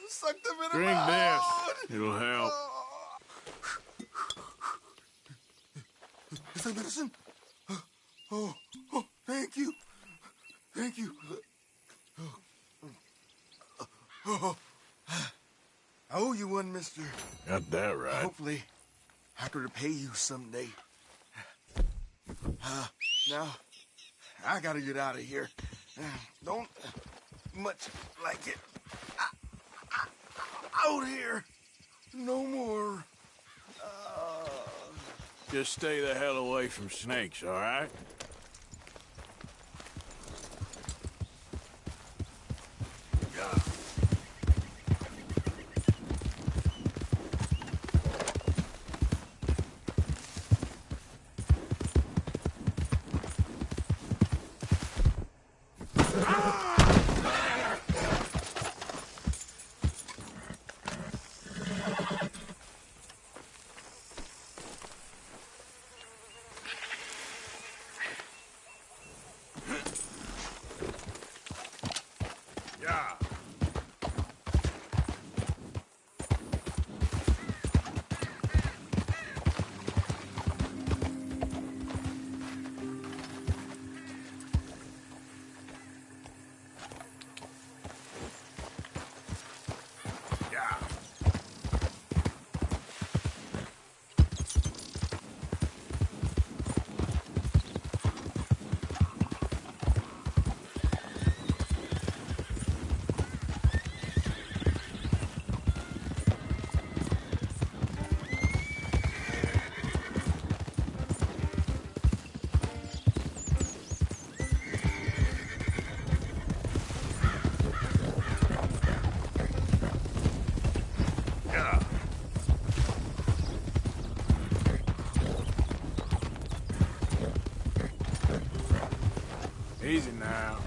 suck the venom Drink out. this. It'll help. Is that medicine? Oh, thank you. Thank you. Oh, I owe you one, mister. Got that right. Hopefully, I could repay you someday. Now, I gotta get out of here. Don't much like it. Out here. No more. Just stay the hell away from snakes, all right? Easy now.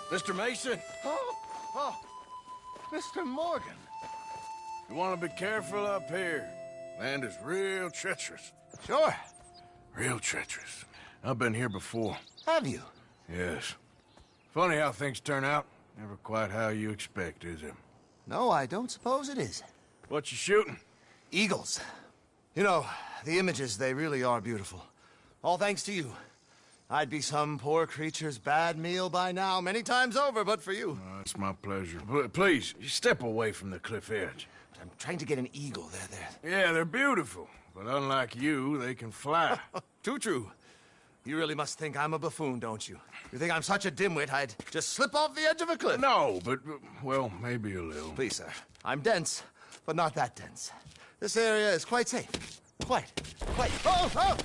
Mr. Mason? Oh, Mr. Morgan. You want to be careful up here. Land is real treacherous. Sure. Real treacherous. I've been here before. Have you? Yes. Funny how things turn out. Never quite how you expect, is it? No, I don't suppose it is. What you shooting? Eagles. You know, the images, they really are beautiful. All thanks to you. I'd be some poor creature's bad meal by now, many times over, but for you. It's my pleasure. Please, step away from the cliff edge. But I'm trying to get an eagle. Yeah, they're beautiful. But unlike you, they can fly. Too true. You really must think I'm a buffoon, don't you? You think I'm such a dimwit I'd just slip off the edge of a cliff? No, but, well, maybe a little. Please, sir. I'm dense, but not that dense. This area is quite safe. Quite. Oh!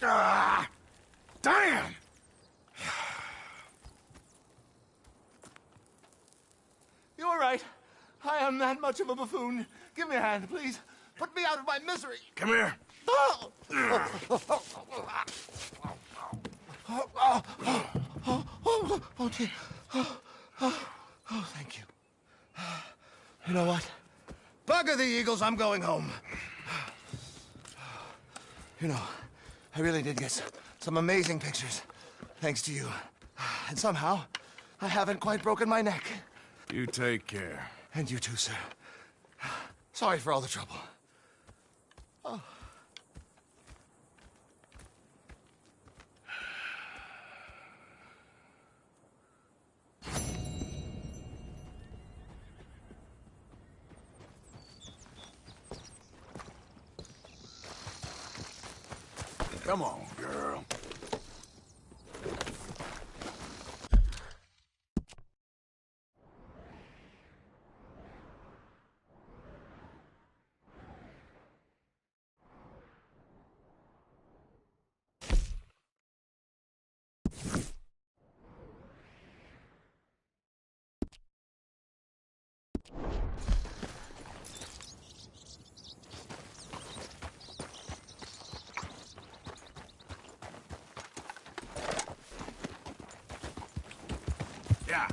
Ah! Damn! You're right. I am that much of a buffoon. Give me a hand, please. Put me out of my misery. Come here. Oh, dear. Oh, thank you. You know what? Bugger the eagles, I'm going home. You know, I really did get some amazing pictures, thanks to you. And somehow, I haven't quite broken my neck. You take care. And you too, sir. Sorry for all the trouble. Oh. Come on, girl. Yeah.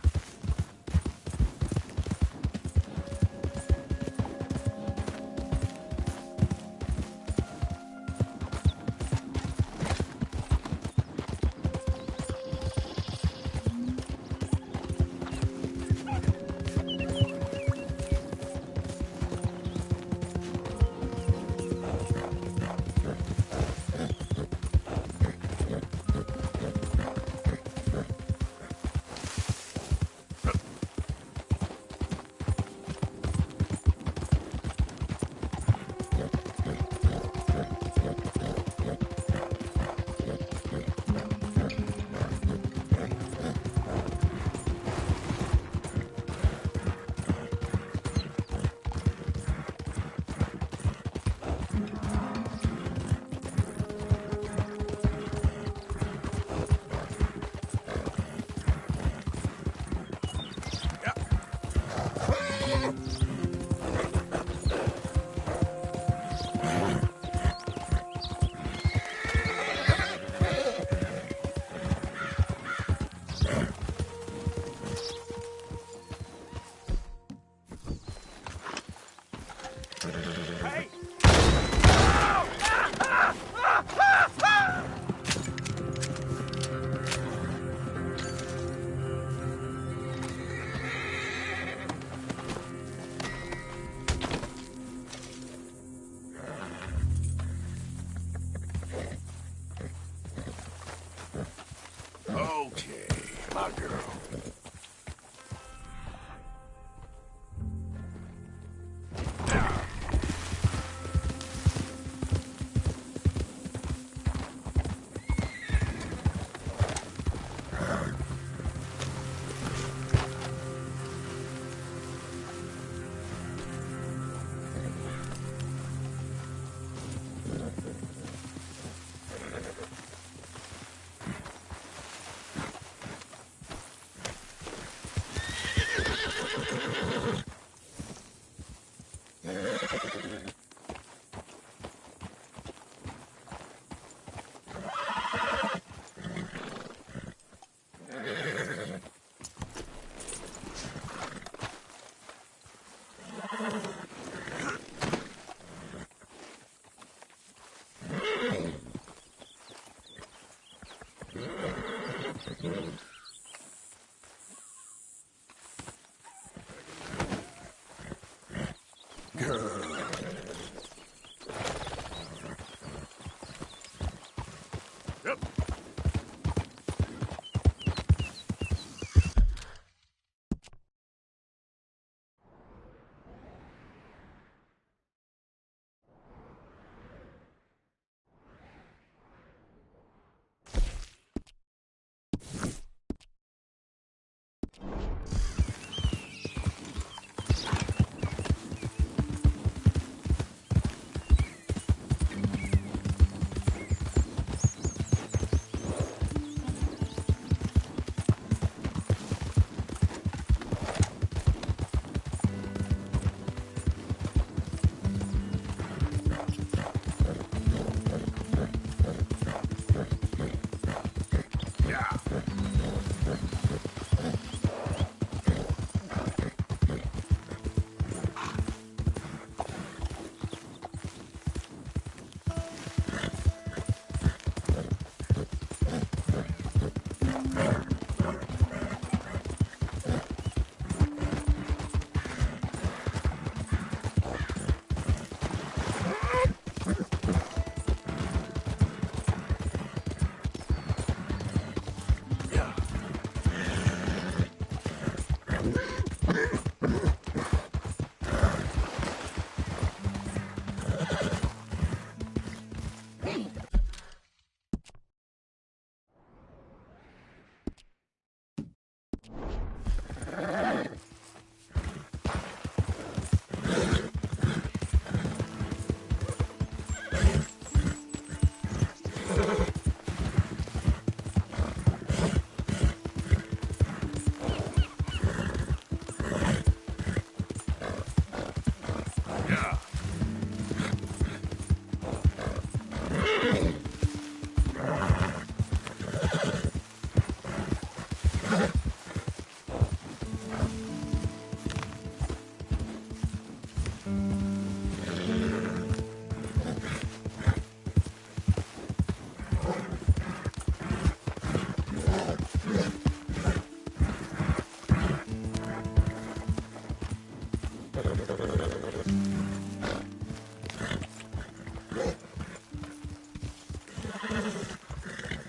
Okay, my girl. Yep.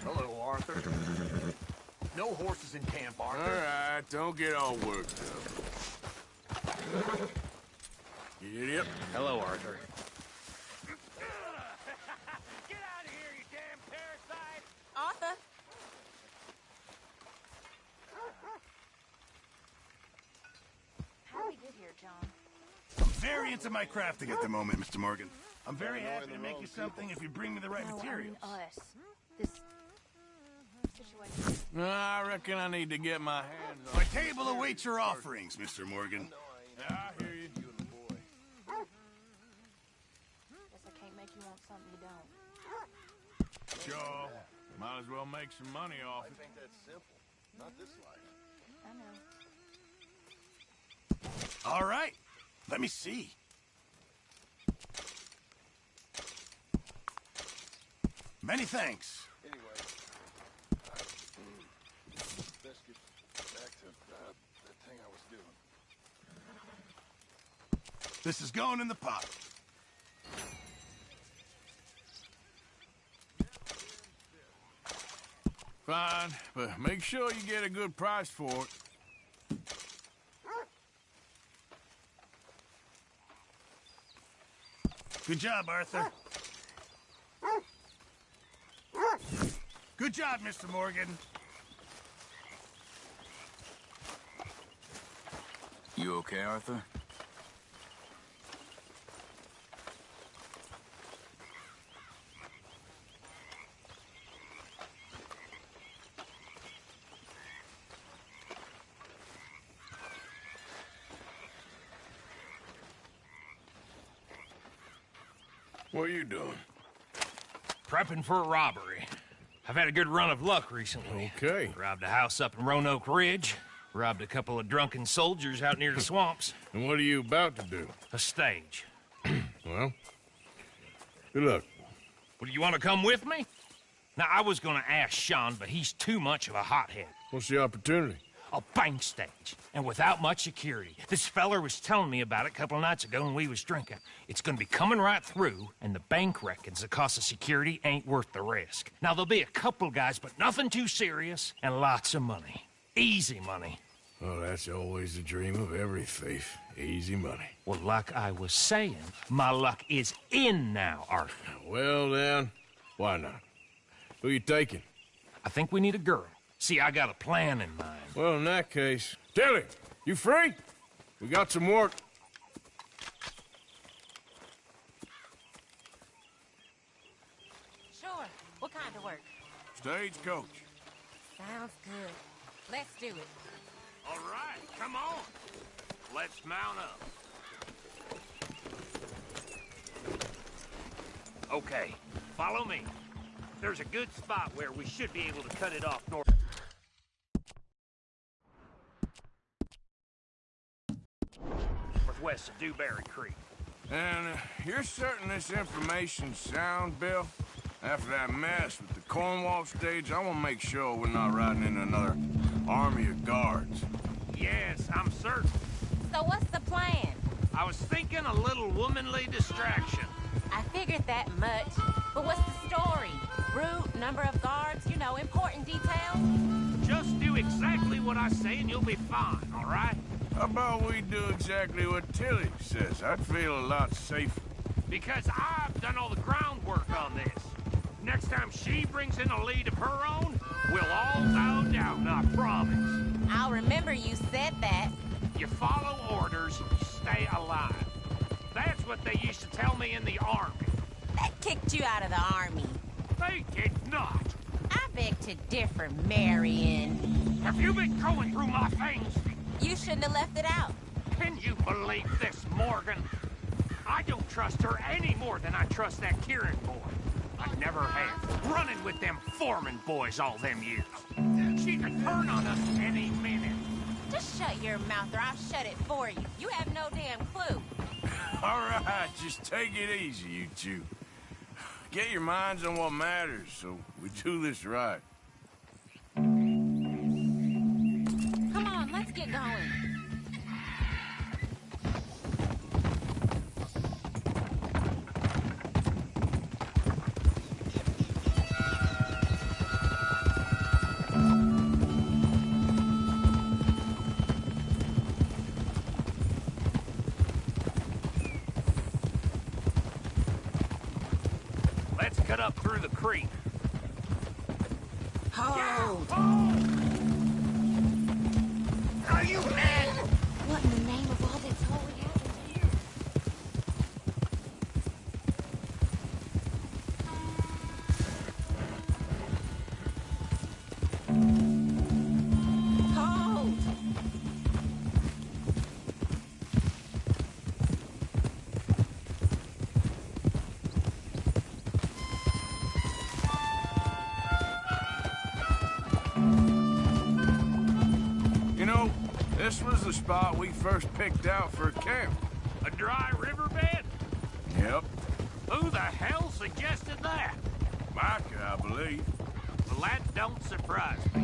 Hello, Arthur. No horses in camp, Arthur. All right, don't get all worked up. You idiot. Hello, Arthur. Arthur? How we get here, John? I'm very into my crafting at the moment, Mr. Morgan. I'm very happy to make you something if you bring me the right materials. I mean us. This situation. No, I reckon I need to get my hands on... My table awaits your offerings, Mr. Morgan. Yeah, I hear you. Guess I can't make you want something you don't. Sure. Might as well make some money off it. I think that's simple. Not this life. I know. All right. Let me see. Many thanks. Anyway, best get back to that thing I was doing. This is going in the pot. Fine, but make sure you get a good price for it. Good job, Arthur. Good job, Mr. Morgan. You okay, Arthur? What are you doing? Prepping for a robbery. I've had a good run of luck recently. Okay. Robbed a house up in Roanoke Ridge. Robbed a couple of drunken soldiers out near the swamps. And what are you about to do? A stage. Well, good luck. Well, do you want to come with me? Now, I was gonna ask Sean, but he's too much of a hothead. What's the opportunity? A bank stage, and without much security. This feller was telling me about it a couple of nights ago when we was drinking. It's gonna be coming right through, and the bank reckons the cost of security ain't worth the risk. Now, there'll be a couple guys, but nothing too serious, and lots of money. Easy money. Well, that's always the dream of every thief. Easy money. Well, like I was saying, my luck is in now, Arthur. Well, then, why not? Who you taking? I think we need a girl. See, I got a plan in mind. Well, in that case... Tilly, you free? We got some work. Sure. What kind of work? Stagecoach. Sounds good. Let's do it. All right, come on. Let's mount up. Okay, follow me. There's a good spot where we should be able to cut it off northwest of Dewberry Creek. And you're certain this information's sound, Bill? After that mess with the Cornwall stage, I want to make sure we're not riding into another army of guards. Yes, I'm certain. So what's the plan? I was thinking a little womanly distraction. I figured that much. But what's the story? Route, number of guards, you know, important details? Just do exactly what I say and you'll be fine, all right? How about we do exactly what Tilly says? I'd feel a lot safer. Because I've done all the groundwork on this. Next time she brings in a lead of her own, we'll all bow down, I promise. I'll remember you said that. You follow orders, you stay alive. That's what they used to tell me in the army. That kicked you out of the army. They did not. I beg to differ, Marion. Have you been going through my things? You shouldn't have left it out. Can you believe this, Morgan? I don't trust her any more than I trust that Kieran boy. I never have. Running with them foreman boys all them years. She could turn on us any minute. Just shut your mouth or I'll shut it for you. You have no damn clue. All right, just take it easy, you two. Get your minds on what matters so we do this right. Come on, let's get going. Let's cut up through the creek. Hold! Are you mad? What in the name of all that's holy happened here? Hold! You know, this was the spot we first picked out for a camp. A dry riverbed? Yep. Who the hell suggested that? Micah, I believe. Well, that don't surprise me.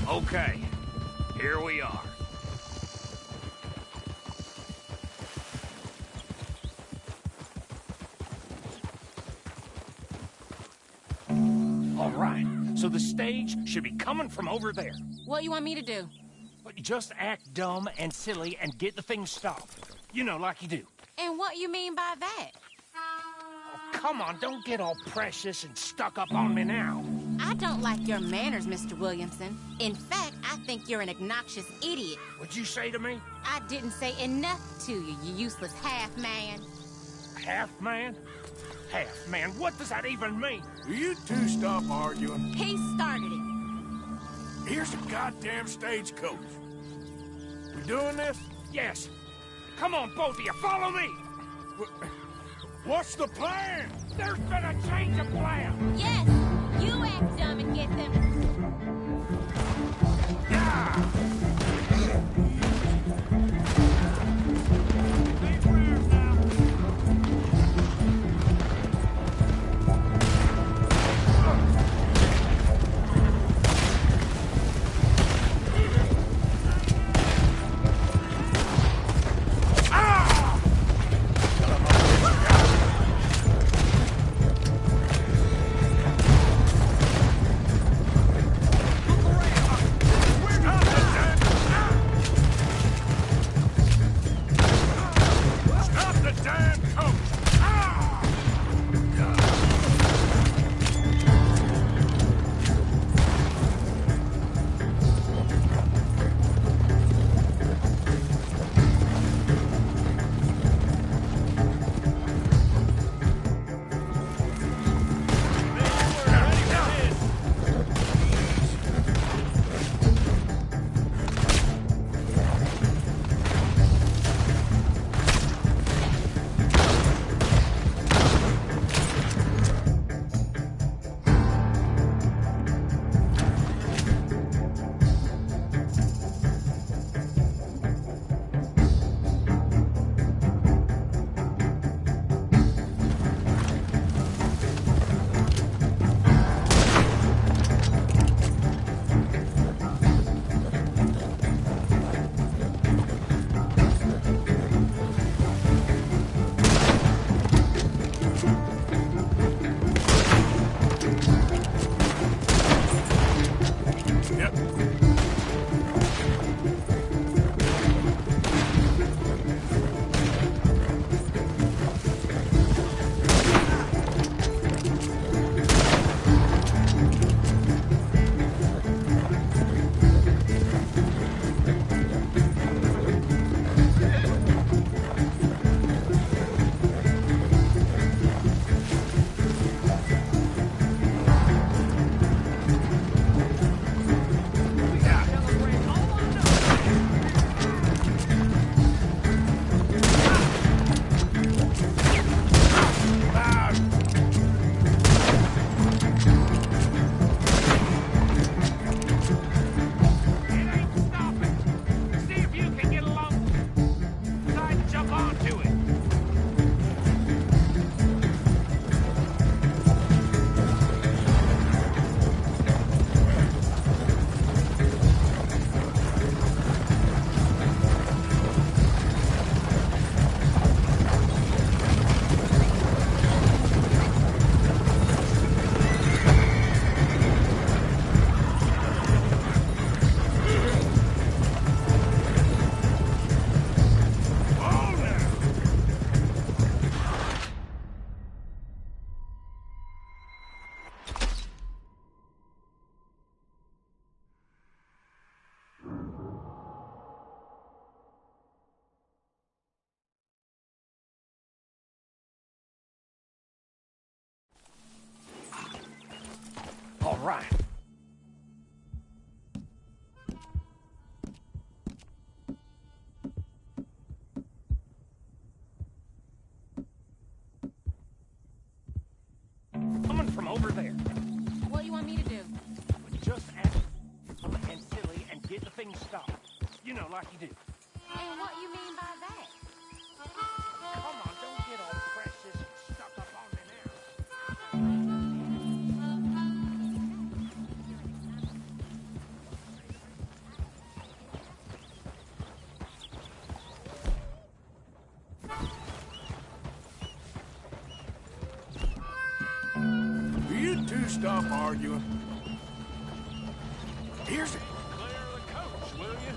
Okay, here we are. All right, so the stage should be coming from over there. What you want me to do? But just act dumb and silly and get the thing stopped. You know, like you do. And what you mean by that? Come on, don't get all precious and stuck up on me now. I don't like your manners, Mr. Williamson. In fact, I think you're an obnoxious idiot. What'd you say to me? I didn't say enough to you, you useless half-man. Half-man? half, man. What does that even mean? Will you two stop arguing? He started it. Here's a goddamn stagecoach. We doing this? Yes. Come on, both of you, follow me. What's the plan? There's been a change of plan. Yes, you act dumb and get them. All right. Coming from over there. What do you want me to do? Just act dumb and silly and get the thing stopped. You know, like you do. And what you mean by that? Come on, don't get all precious and stuck up on me now. Will you two stop arguing? Here's it. Clear the coach, will you?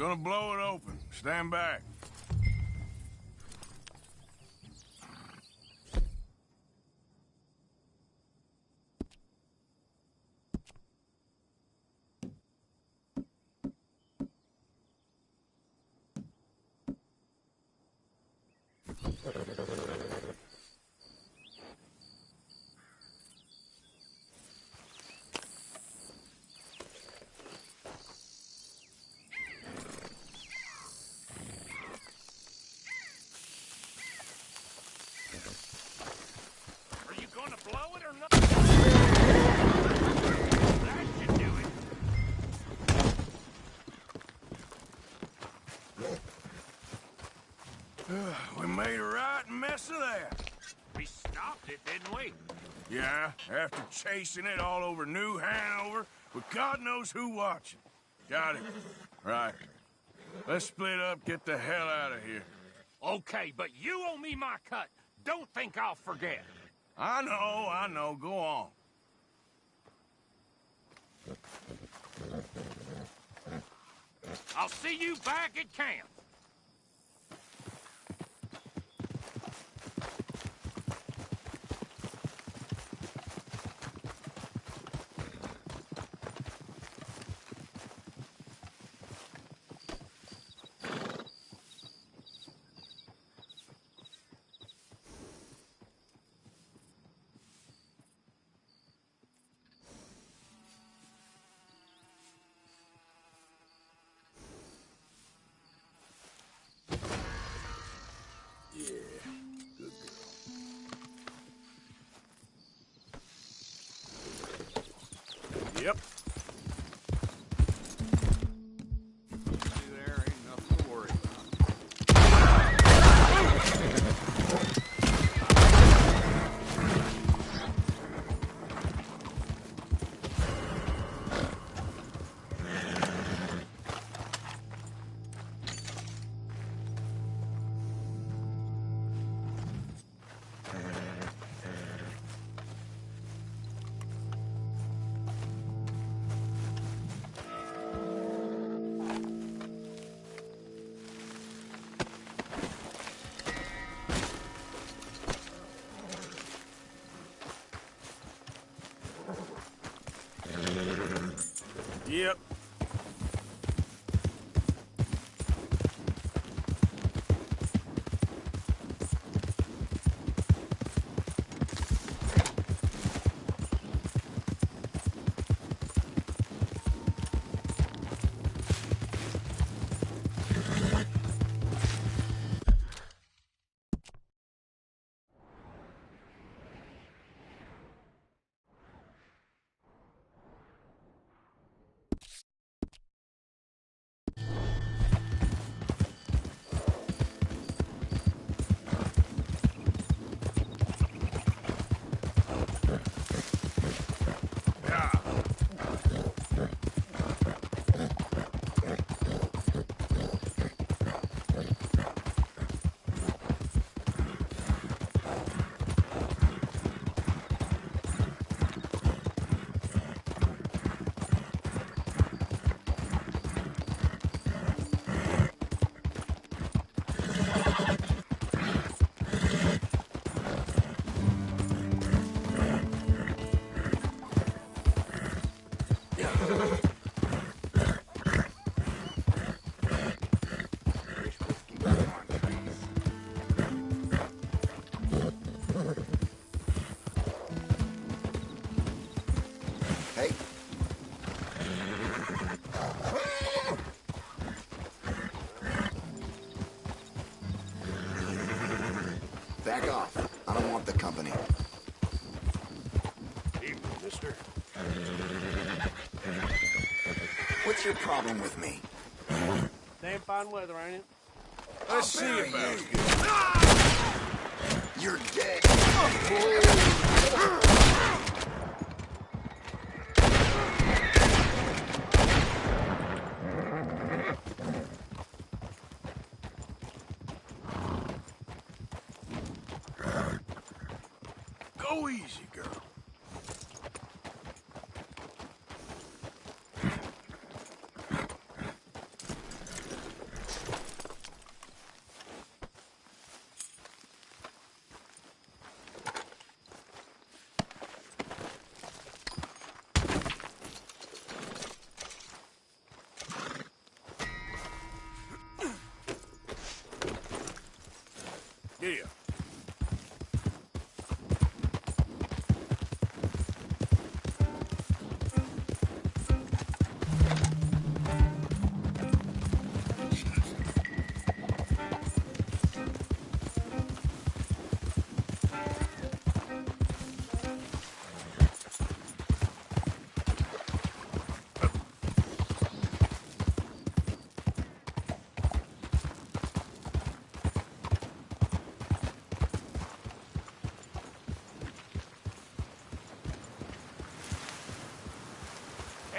gonna blow it open. Stand back. Are you gonna blow it or not? That should do it. We made a right mess of that. We stopped it, didn't we? Yeah, after chasing it all over New Hanover, with God knows who watching. Got it. Right. Let's split up, get the hell out of here. Okay, but you owe me my cut. Don't think I'll forget. I know. Go on. I'll see you back at camp. Yep. There ain't nothing to worry about. Yep. Back off. I don't want the company. Evening, mister. What's your problem with me? Damn fine weather, ain't it? Let's see about it. You're dead. Go easy, girl.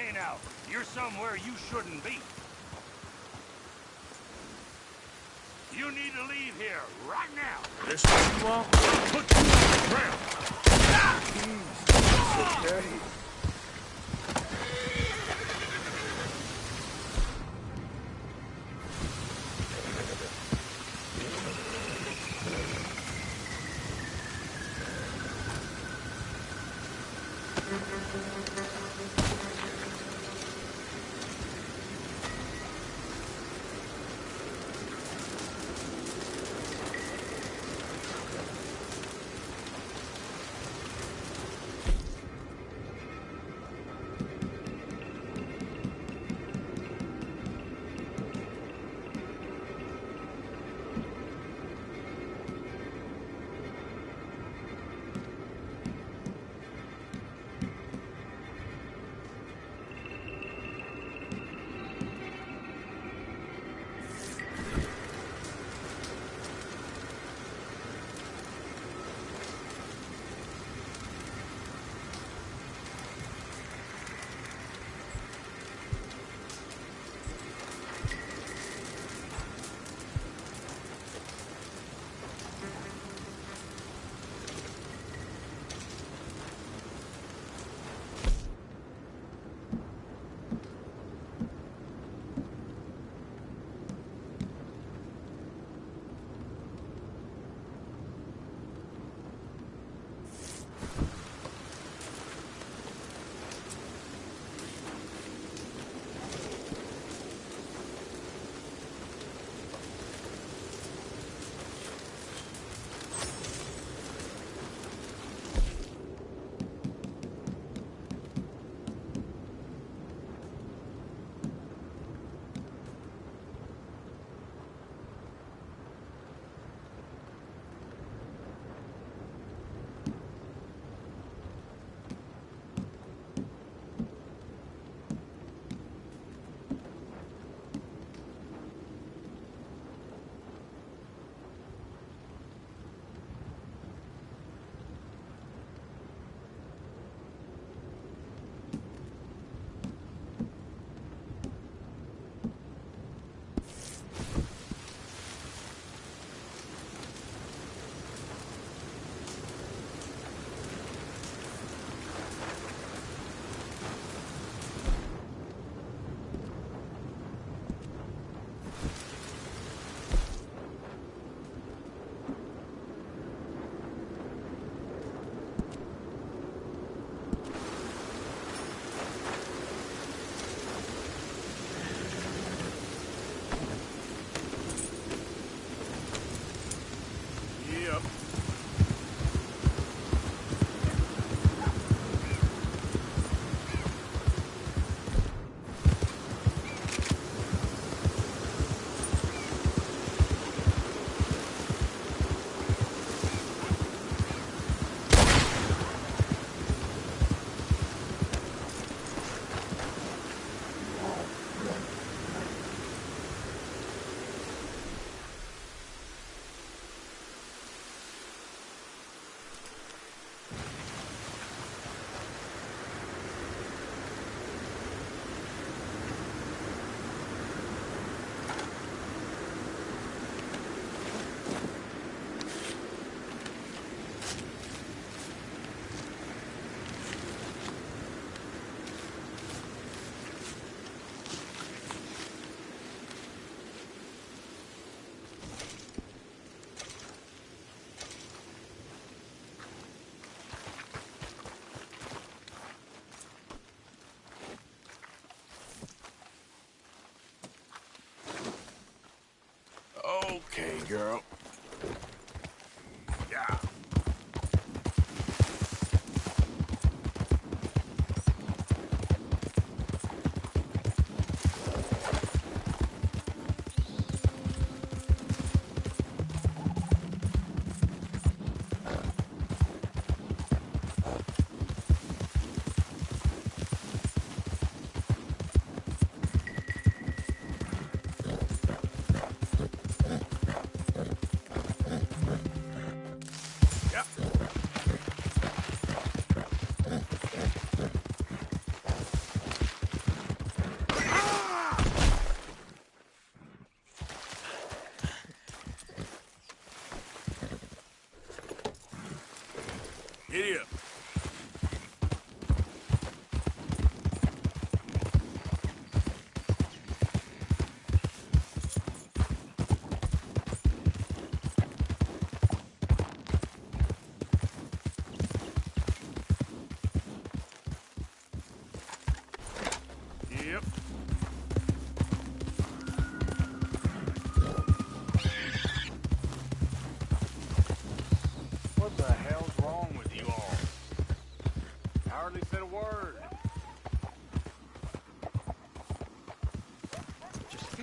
Hey now, you're somewhere you shouldn't be. You need to leave here right now. This what you want? Put you on the ground. It's okay. Okay, girl. Yeah.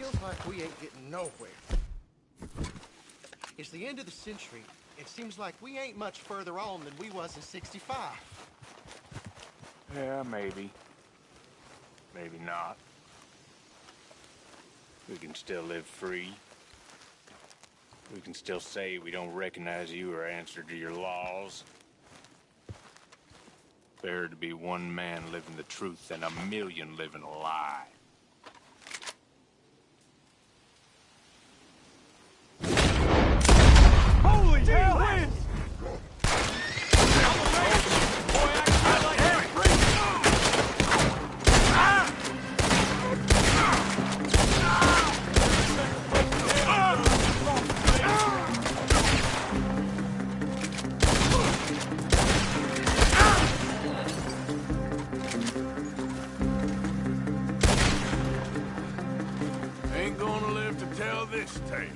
feels like we ain't getting nowhere. It's the end of the century. It seems like we ain't much further on than we was in '65. Yeah, maybe. Maybe not. We can still live free. We can still say we don't recognize you or answer to your laws. Better to be one man living the truth than a million living a lie. Holy hell, Liz! Ain't gonna live to tell this tale.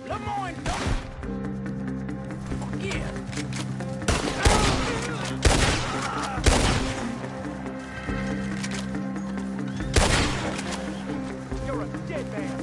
Lemoyne, don't... Forget. You're a dead man.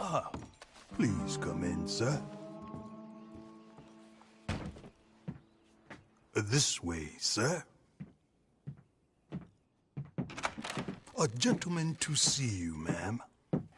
Oh, please come in, sir. This way, sir. A gentleman to see you, ma'am.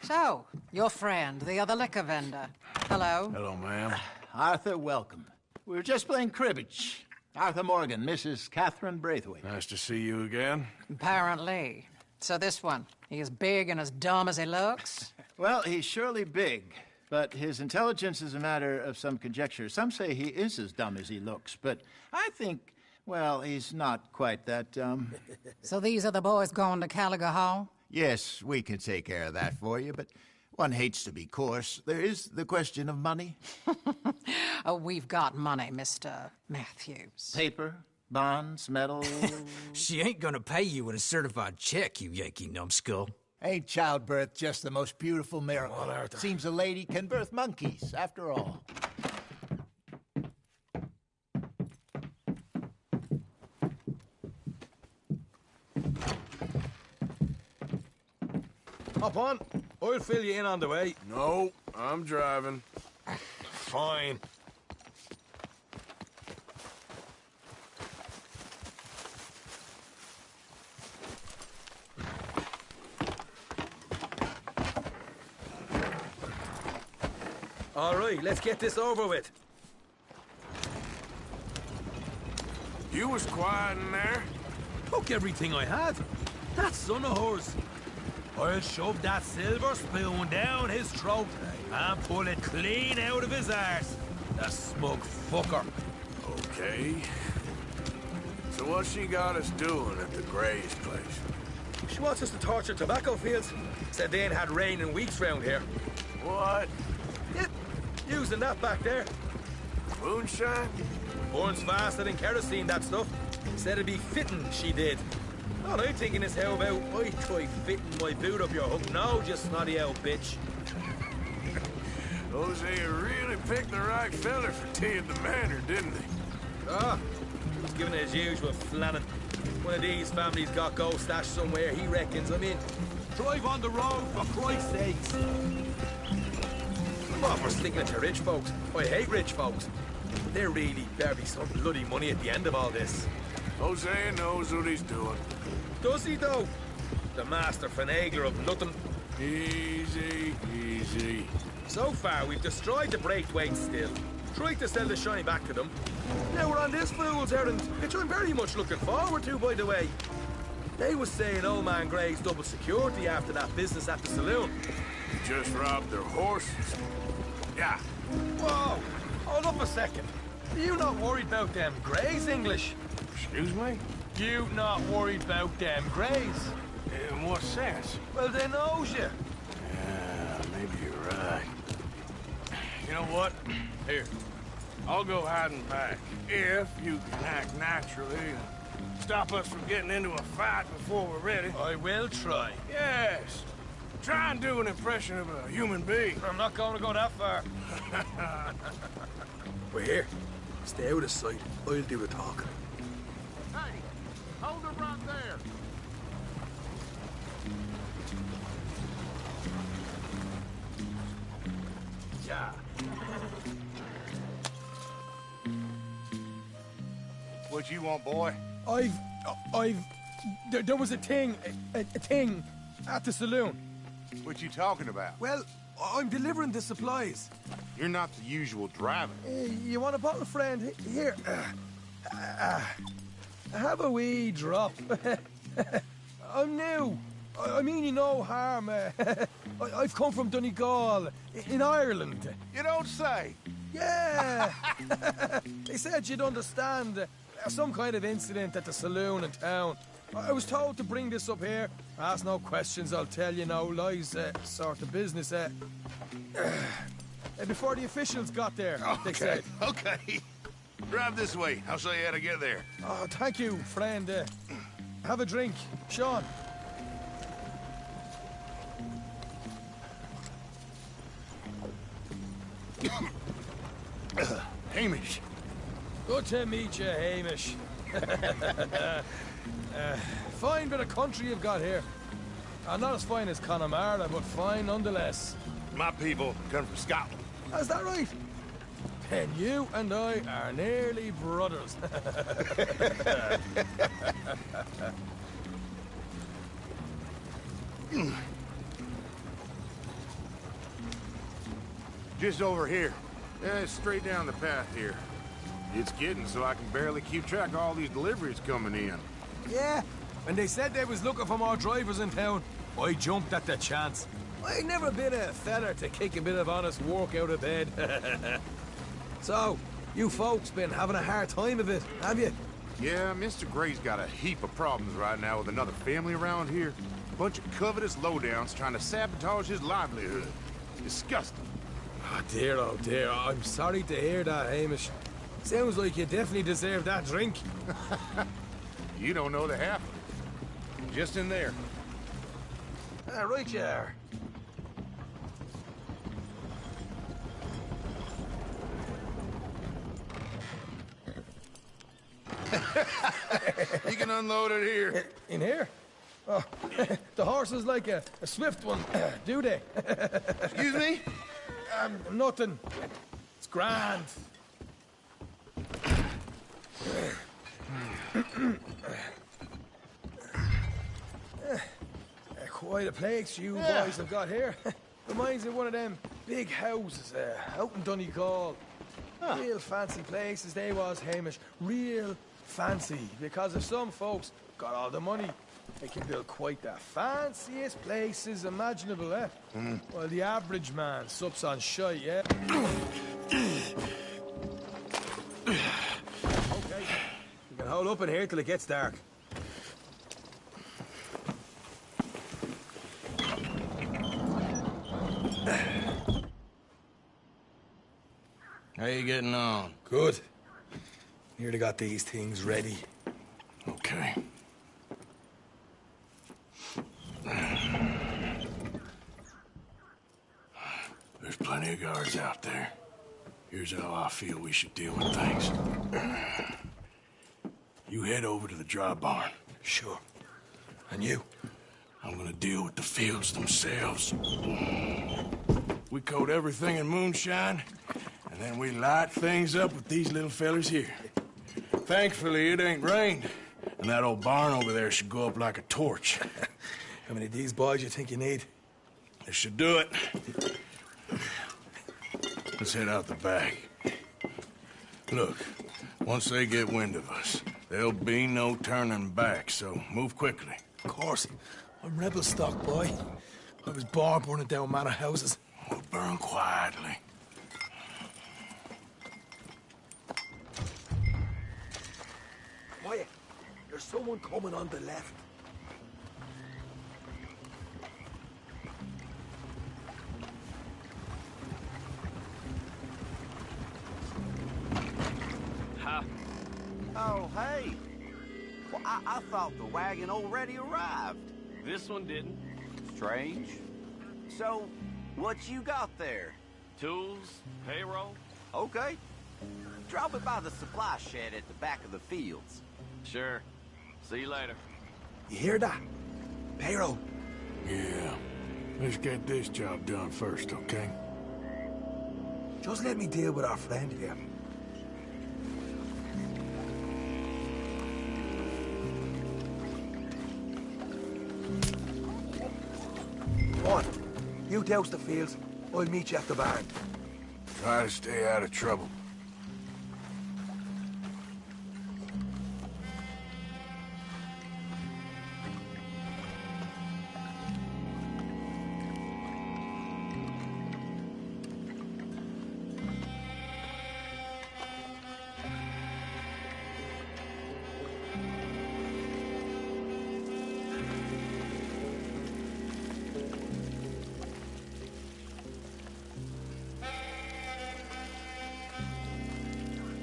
So, your friend, the other liquor vendor. Hello. Hello, ma'am. Arthur, welcome. We were just playing cribbage. Arthur Morgan, Mrs. Catherine Braithwaite. Nice to see you again. Apparently. So this one, he is big and as dumb as he looks? Well, he's surely big, but his intelligence is a matter of some conjecture. Some say he is as dumb as he looks, but I think, well, he's not quite that dumb. So these are the boys going to Caliga Hall? Yes, we can take care of that for you, but one hates to be coarse. There is the question of money. Oh, we've got money, Mr. Matthews. Paper, bonds, metal. She ain't gonna pay you with a certified check, you Yankee numbskull. Ain't childbirth just the most beautiful miracle? Seems a lady can birth monkeys, after all. Hop on. I'll fill you in on the way. No, I'm driving. Fine. All right, let's get this over with. You was quiet in there. Took everything I had. That son of hers. I'll shove that silver spoon down his throat and pull it clean out of his arse. The smug fucker. Okay. So what she got us doing at the Gray's place? She wants us to torture tobacco fields. Said they ain't had rain in weeks round here. What? Yep, using that back there. Moonshine? Burns faster than kerosene, that stuff. Said it'd be fitting, she did. All I'm thinking is how about I try fitting my boot up your hook now, you snotty old bitch. Hosea really picked the right fella for tea at the manor, didn't he? Ah, he's giving it his usual flannin'. One of these families got gold stashed somewhere, he reckons. I mean, drive on the road, for Christ's sakes. What for sticking it to rich folks? I hate rich folks. There really better be some bloody money at the end of all this. Hosea knows what he's doing. Does he, though? The master finagler of nothing. Easy, easy. So far, we've destroyed the Braithwaite still. Tried to sell the shine back to them. Now we're on this fool's errand, which I'm very much looking forward to, by the way. They was saying old man Gray's double security after that business at the saloon. Just robbed their horses. Yeah. Whoa! Hold up a second. Are you not worried about them Grays, English? Excuse me? You not worried about them Grays? In what sense? Well, they knows you. Yeah, maybe you're right. You know what? Here, I'll go hiding back. If you can act naturally and stop us from getting into a fight before we're ready. I will try. Yes. Try and do an impression of a human being. I'm not going to go that far. We're here. Stay out of sight. I'll do the talking. Hey, hold her right there. Yeah. What you want, boy? There was a thing at the saloon. What you talking about? Well, I'm delivering the supplies. You're not the usual driver. You want a bottle, friend? Here. Have a wee drop. I'm new. I mean you no harm. I've come from Donegal, in Ireland. You don't say. Yeah. They said you'd understand. Some kind of incident at the saloon in town. I was told to bring this up here. Ask no questions, I'll tell you no lies, sort of business. Before the officials got there, they said. Okay. Drive this way. I'll show you how to get there. Oh, thank you, friend. Have a drink. Sean. Hamish. Good to meet you, Hamish. Fine bit of country you've got here. Not as fine as Connemara, but fine nonetheless. My people come from Scotland. Is that right? Then you and I are nearly brothers. Just over here. Yeah, it's straight down the path here. It's getting so I can barely keep track of all these deliveries coming in. Yeah, when they said they was looking for more drivers in town, I jumped at the chance. I never been a feller to kick a bit of honest work out of bed. So, you folks been having a hard time of it, have you? Yeah, Mr. Gray's got a heap of problems right now with another family around here. Bunch of covetous lowdowns trying to sabotage his livelihood. Disgusting. Oh dear, I'm sorry to hear that, Hamish. Sounds like you definitely deserve that drink. You don't know the half of it. Just in there. Right you are. You can unload it here. In here? Oh, the horse is like a swift one, do they? Excuse me? Nothing. It's grand. Quite a place you boys have got here. Reminds me of one of them big houses out in Donegal. Real fancy places they was, Hamish. Real fancy. Because if some folks got all the money, they can build quite the fanciest places imaginable, eh? While the average man sups on shite, yeah? Okay, you can hold up in here till it gets dark. How you getting on? Good. Nearly got these things ready. Okay. There's plenty of guards out there. Here's how I feel we should deal with things. You head over to the dry barn. Sure. And you? I'm gonna deal with the fields themselves. We coat everything in moonshine, and then we light things up with these little fellers here. Thankfully, it ain't rained, and that old barn over there should go up like a torch. How many of these boys you think you need? This should do it. Let's head out the back. Look, once they get wind of us, there'll be no turning back, so move quickly. Of course. I'm rebel stock, boy. I was born burning down manor houses. We'll burn quietly. Quiet. There's someone coming on the left. Oh, hey. Well, I thought the wagon already arrived. This one didn't. Strange. So, what you got there? Tools, payroll. Okay. Drop it by the supply shed at the back of the fields. Sure. See you later. You hear that? Payroll. Yeah. Let's get this job done first, okay? Just let me deal with our friend here. Come on. You douse the fields. I'll meet you at the barn. Try to stay out of trouble.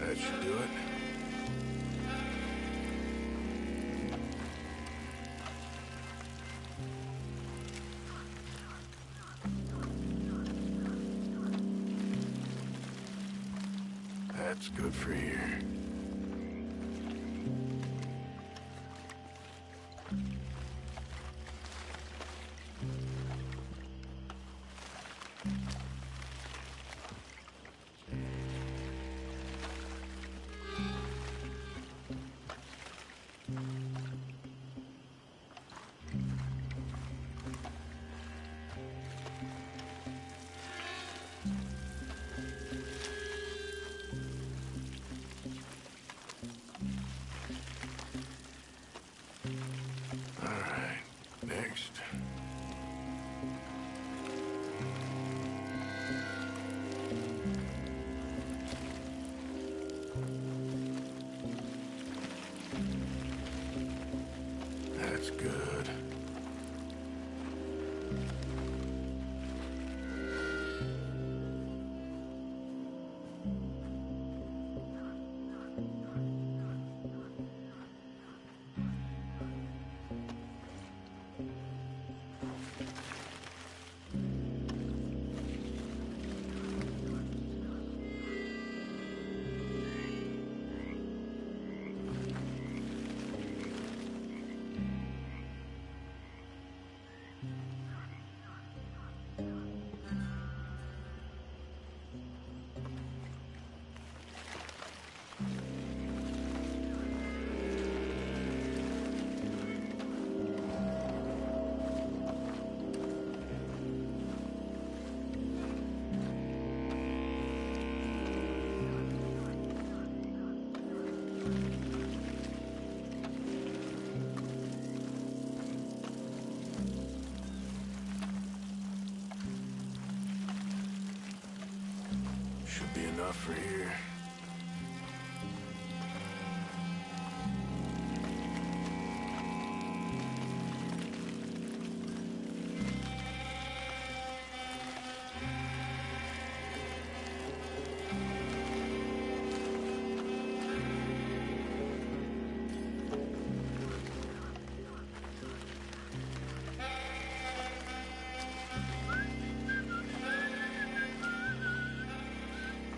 That should do it. That's good for here. That's good. Should be enough for here.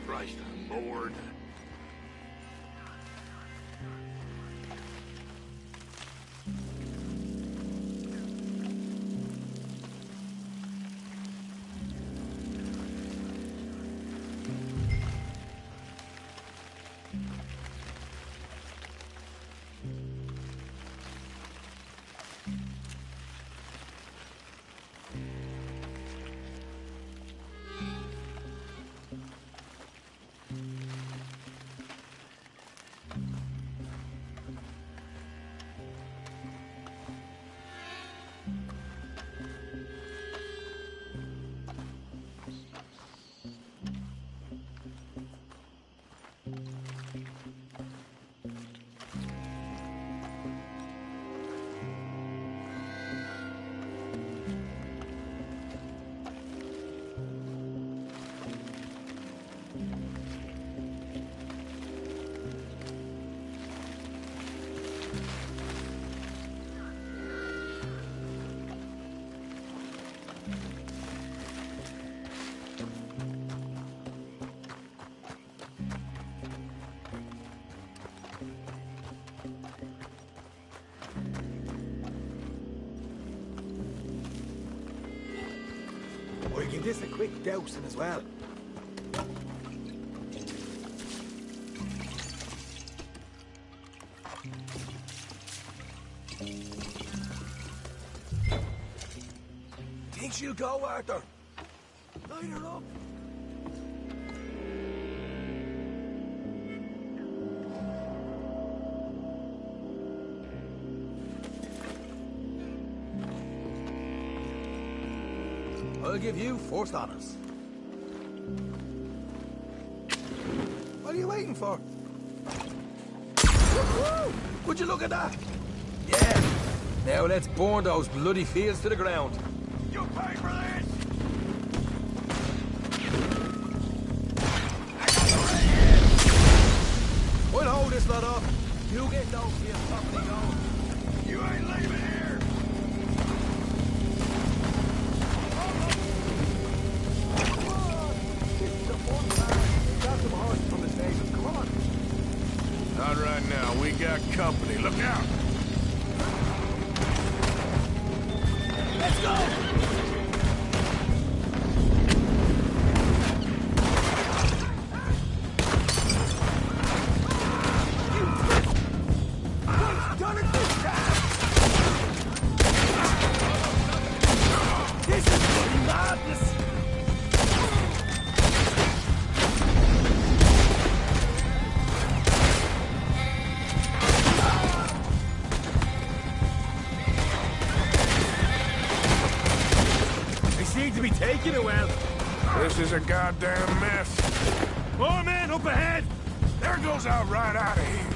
Christ, I'm bored. Or you give this a quick dousing as well. Think she'll go, Arthur? Light her up. I'll give you first honors. What are you waiting for? Woo-hoo! Would you look at that? Yeah. Now let's burn those bloody fields to the ground. You pay for this! I'll hold this lot up. You get those fields properly going. You ain't leaving here! Not right now. We got company. Look out! Let's go! What's done it this time? This is bloody madness! To be taken well. This is a goddamn mess. More men up ahead! There goes out right out of here.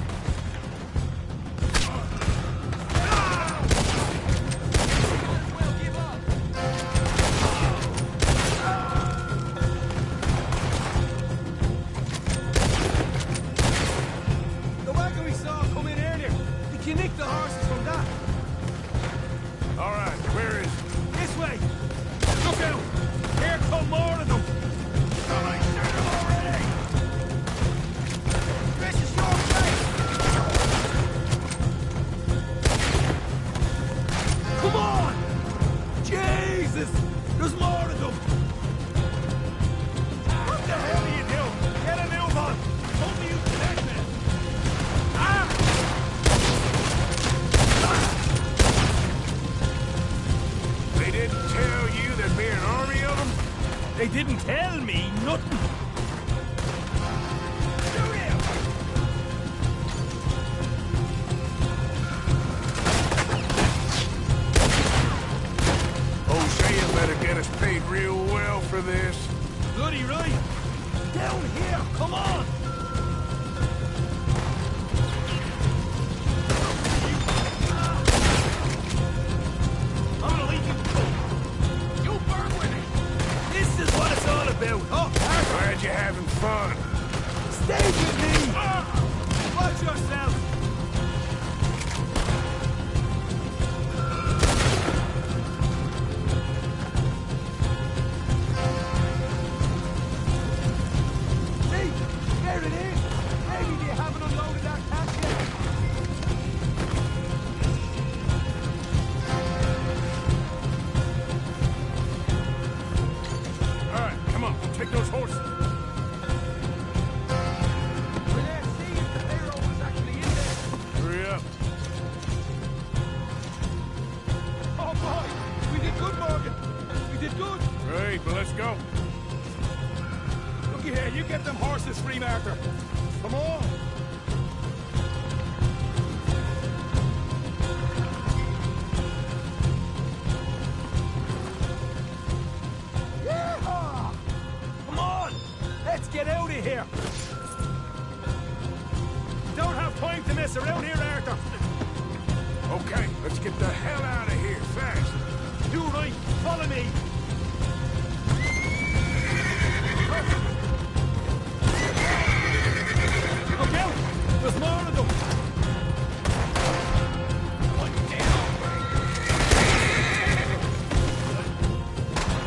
didn't tell me nothing. Hosea better get us paid real well for this. Bloody right. Down here, come on. I'm gonna leave you go. You burn with it. This is what it's all about. Oh, Glad you're having fun. stay with me. Watch yourself. See, there it is. Maybe they haven't unloaded that cash yet. All right, come on, take those horses. Hurry up. Oh boy, we did good, Morgan. We did good. Great, but let's go. Looky here, you get them horses free, Martha. Come on. Yeehaw! Come on, let's get out of here. Don't have time to mess around here, Arthur. Okay, let's get the hell out of here, fast. You right, follow me. Look out! There's more of them! One down!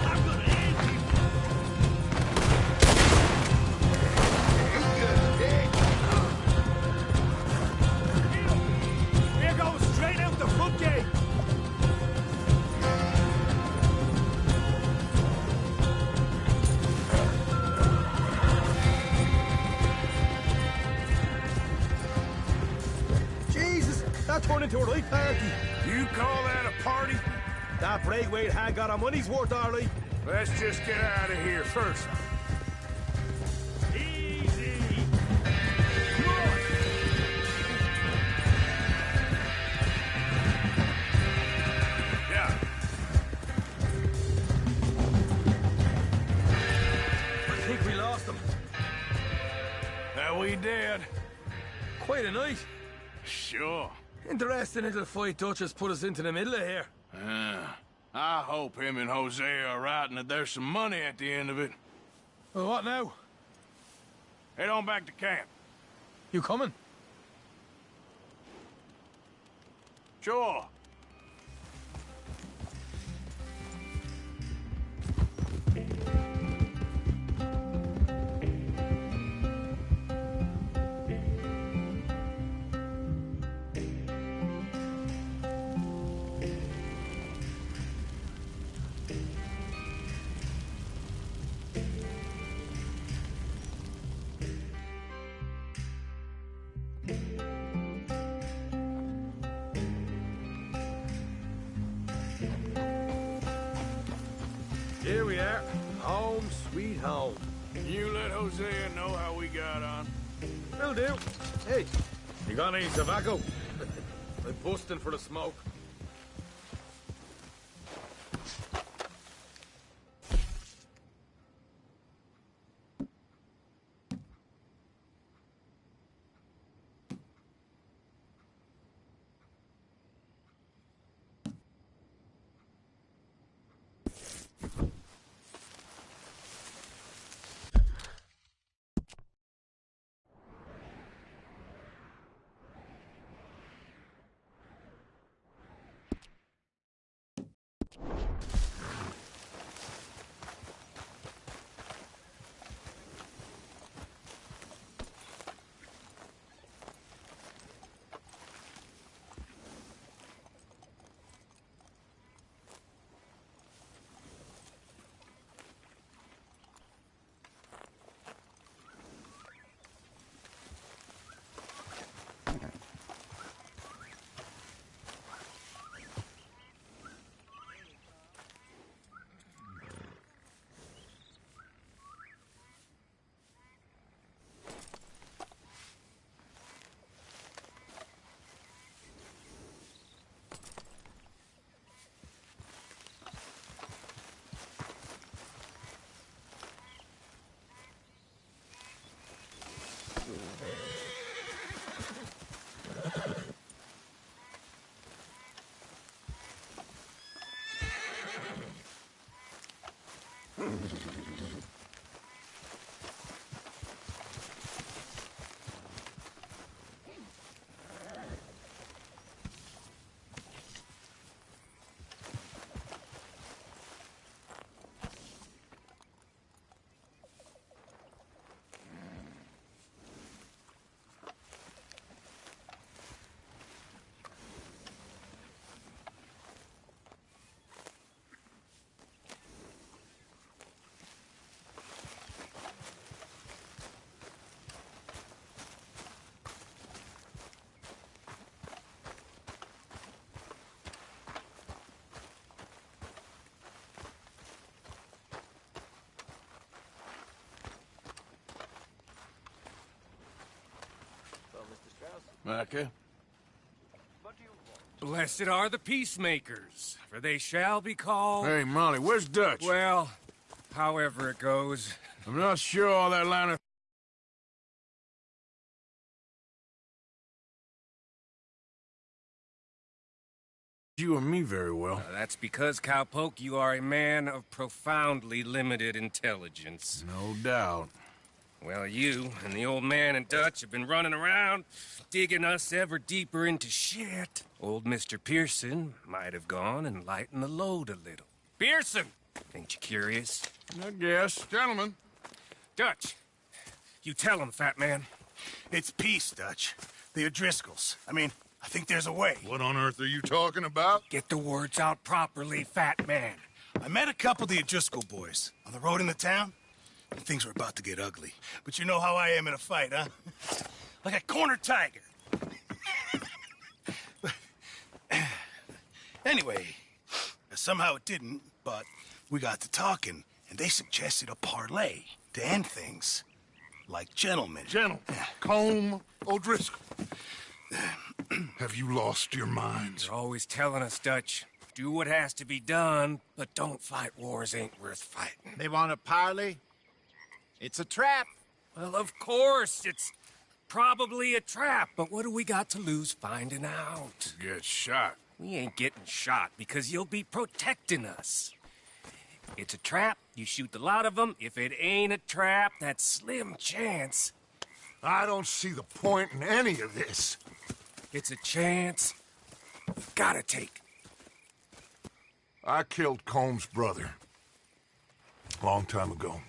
I'm gonna end you! Here goes straight out the front gate! Jesus, that turned into a right party. You call that a party? That Braithwaite had got our money's worth, all right. Let's just get out of here first. Easy. Come on. Yeah. I think we lost them. That we did. Quite a night. Sure. Interesting little fight Dutch has put us into the middle of here. I hope him and Hosea are right and that there's some money at the end of it. Well, what now? Head on back to camp. You coming? Sure. Here we are. Home sweet home. You let Hosea know how we got on. Will do. Hey, you got any tobacco? I'm busting for the smoke. Micah? Blessed are the peacemakers, for they shall be called... Hey, Molly, where's Dutch? Well, however it goes. I'm not sure all that line of... you and me very well. That's because, Cowpoke, you are a man of profoundly limited intelligence. No doubt. Well, you and the old man and Dutch have been running around, digging us ever deeper into shit. Old Mr. Pearson might have gone and lightened the load a little. Pearson! Ain't you curious? I guess. Gentlemen. Dutch, you tell him, fat man. It's peace, Dutch. The O'Driscolls. I mean, I think there's a way. What on earth are you talking about? Get the words out properly, fat man. I met a couple of the O'Driscoll boys on the road into town. Things were about to get ugly. But you know how I am in a fight, huh? Like a cornered tiger. Anyway, somehow it didn't, but we got to talking, and they suggested a parlay to end things. Like gentlemen. Combe O'Driscoll. Have you lost your minds? You're always telling us, Dutch. Do what has to be done, but don't fight wars ain't worth fighting. They want a parley? It's a trap. Well, of course, it's probably a trap, but what do we got to lose finding out? Get shot. We ain't getting shot because you'll be protecting us. It's a trap, you shoot the lot of them. If it ain't a trap, that's slim chance. I don't see the point in any of this. It's a chance you gotta take. I killed Combs' brother. Long time ago.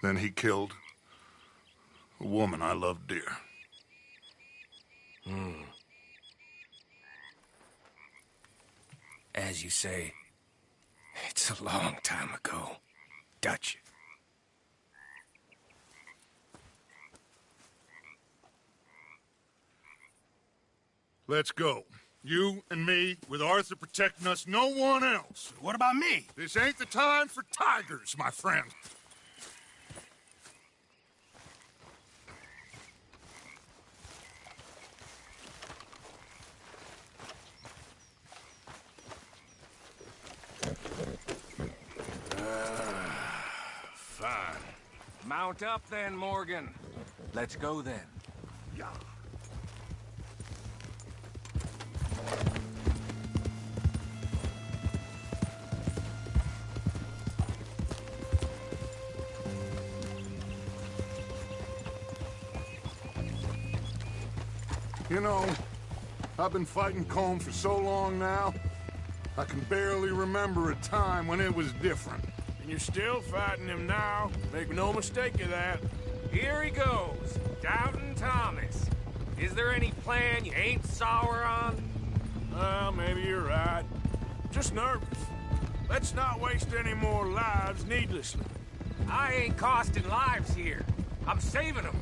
Then he killed a woman I loved dear. As you say, it's a long time ago, Dutch. Let's go. You and me, with Arthur protecting us, no one else. What about me? This ain't the time for tigers, my friend. Fine. Mount up then, Morgan. Let's go then. Yeah. You know, I've been fighting Combe for so long now, I can barely remember a time when it was different. And you're still fighting him now. Make no mistake of that. Here he goes, Doubting Thomas. Is there any plan you ain't sour on? Well, maybe you're right. Just nervous. Let's not waste any more lives needlessly. I ain't costing lives here. I'm saving them.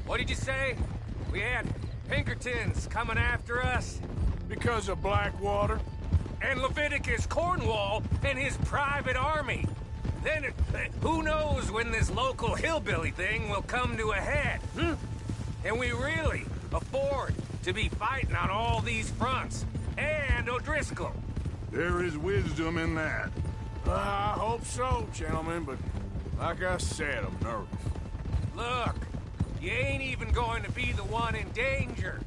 What did you say? We had Pinkertons coming after us? Because of Blackwater? And Leviticus Cornwall and his private army. Then, who knows when this local hillbilly thing will come to a head, And we really afford to be fighting on all these fronts. And O'Driscoll. There is wisdom in that. I hope so, gentlemen, but like I said, I'm nervous. Look, you ain't even going to be the one in danger.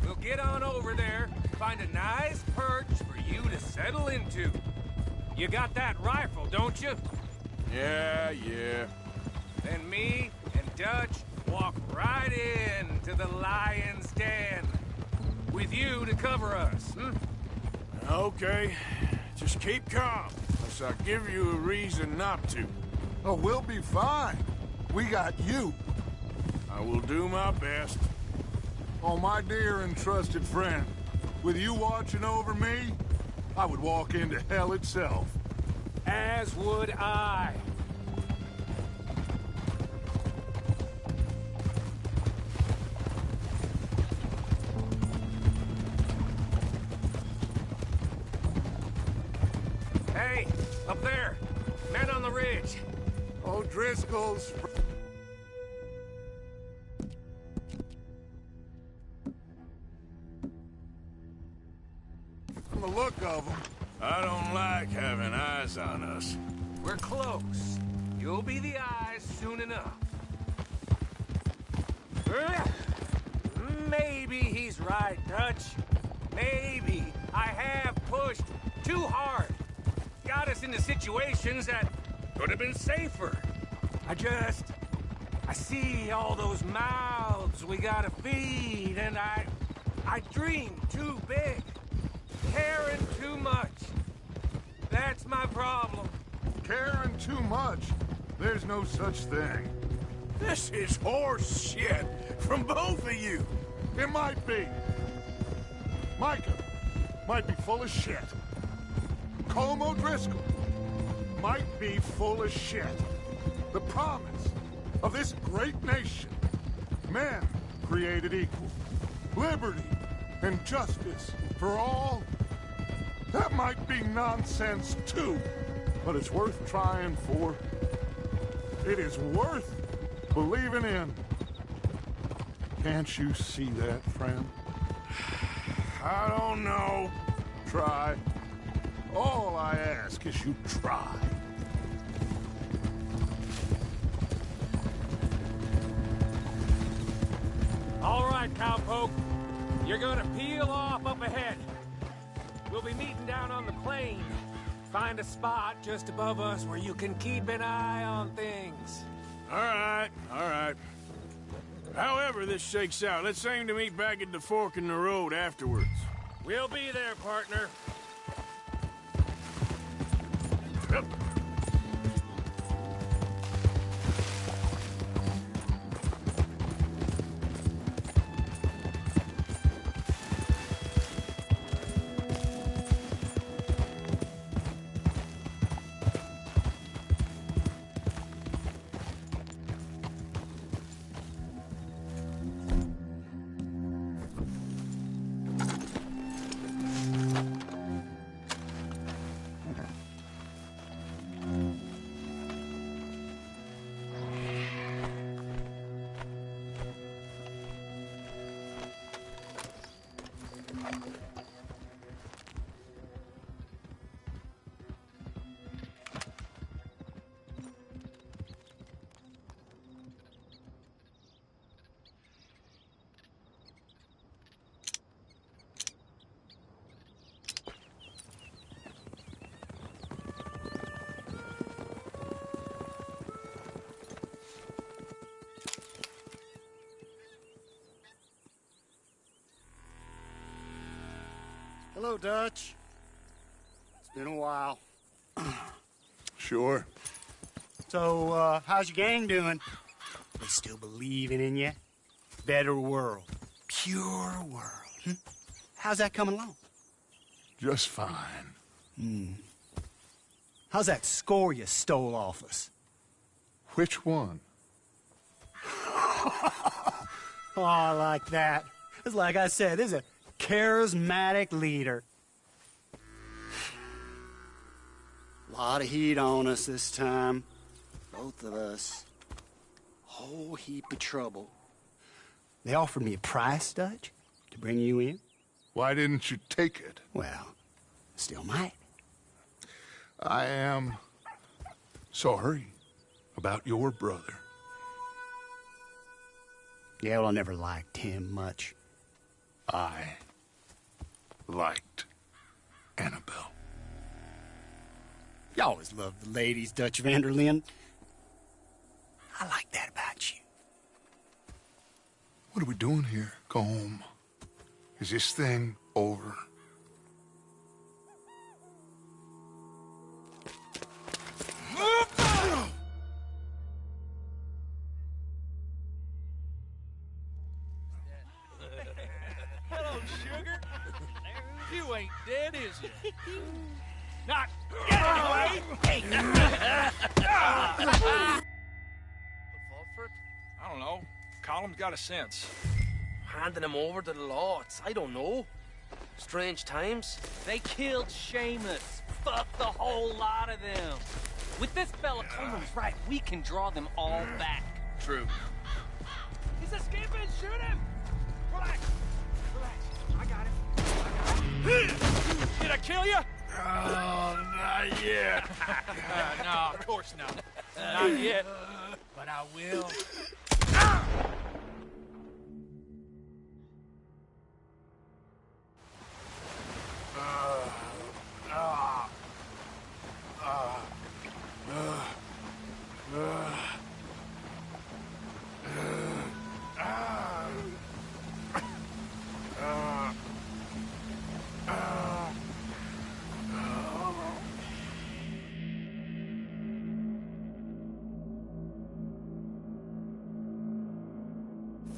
We'll get on over there, find a nice perch for you to settle into. You got that rifle, don't you? Yeah. Then me and Dutch walk right in to the lion's den. With you to cover us, Okay. Just keep calm, unless I give you a reason not to. Oh, we'll be fine. We got you. I will do my best. Oh, my dear and trusted friend, with you watching over me, I would walk into hell itself. As would I. Hey, up there! Men on the ridge! O'Driscoll's... From the look of them. I don't like having eyes on us. We're close. You'll be the eyes soon enough. Maybe he's right, Dutch. Maybe I have pushed too hard. Got us into situations that could have been safer. I see all those mouths we gotta feed, and I dream too big. Caring too much. That's my problem. Caring too much? There's no such thing. This is horse shit from both of you. It might be. Micah might be full of shit. Colm O'Driscoll might be full of shit. The promise of this great nation. Men created equal. Liberty and justice for all. That might be nonsense too, but it's worth trying for. It is worth believing in. Can't you see that, friend? I don't know. Try. All I ask is you try. All right, cowpoke. You're gonna peel off up ahead. We'll be meeting down on the plain. Find a spot just above us where you can keep an eye on things. All right. However this shakes out, let's aim to meet back at the fork in the road afterwards. We'll be there, partner. Yep. Hello, Dutch. It's been a while. Sure. So, how's your gang doing? They still believing in you? Better world. Pure world. How's that coming along? Just fine. How's that score you stole off us? Which one? Oh, I like that. It's like I said, this is a charismatic leader. A lot of heat on us this time. Both of us. Whole heap of trouble. They offered me a price, Dutch, to bring you in. Why didn't you take it? Well, still might. I am sorry about your brother. Yeah, well, I never liked him much. I liked Annabelle. You always loved the ladies, Dutch Vanderlyn. I like that about you. What are we doing here? Go home. Is this thing over? Hello, sugar. You ain't dead, is you? Not yet, anyway. I don't know. Column's got a sense. Handing him over to the law, I don't know. Strange times. They killed Seamus. Fuck the whole lot of them. With this fella Coleman's right, we can draw them all back. True. He's escaping. Shoot him. Relax. I got him. Did I kill you? Oh, not yet. No, of course not. Not yet. But I will.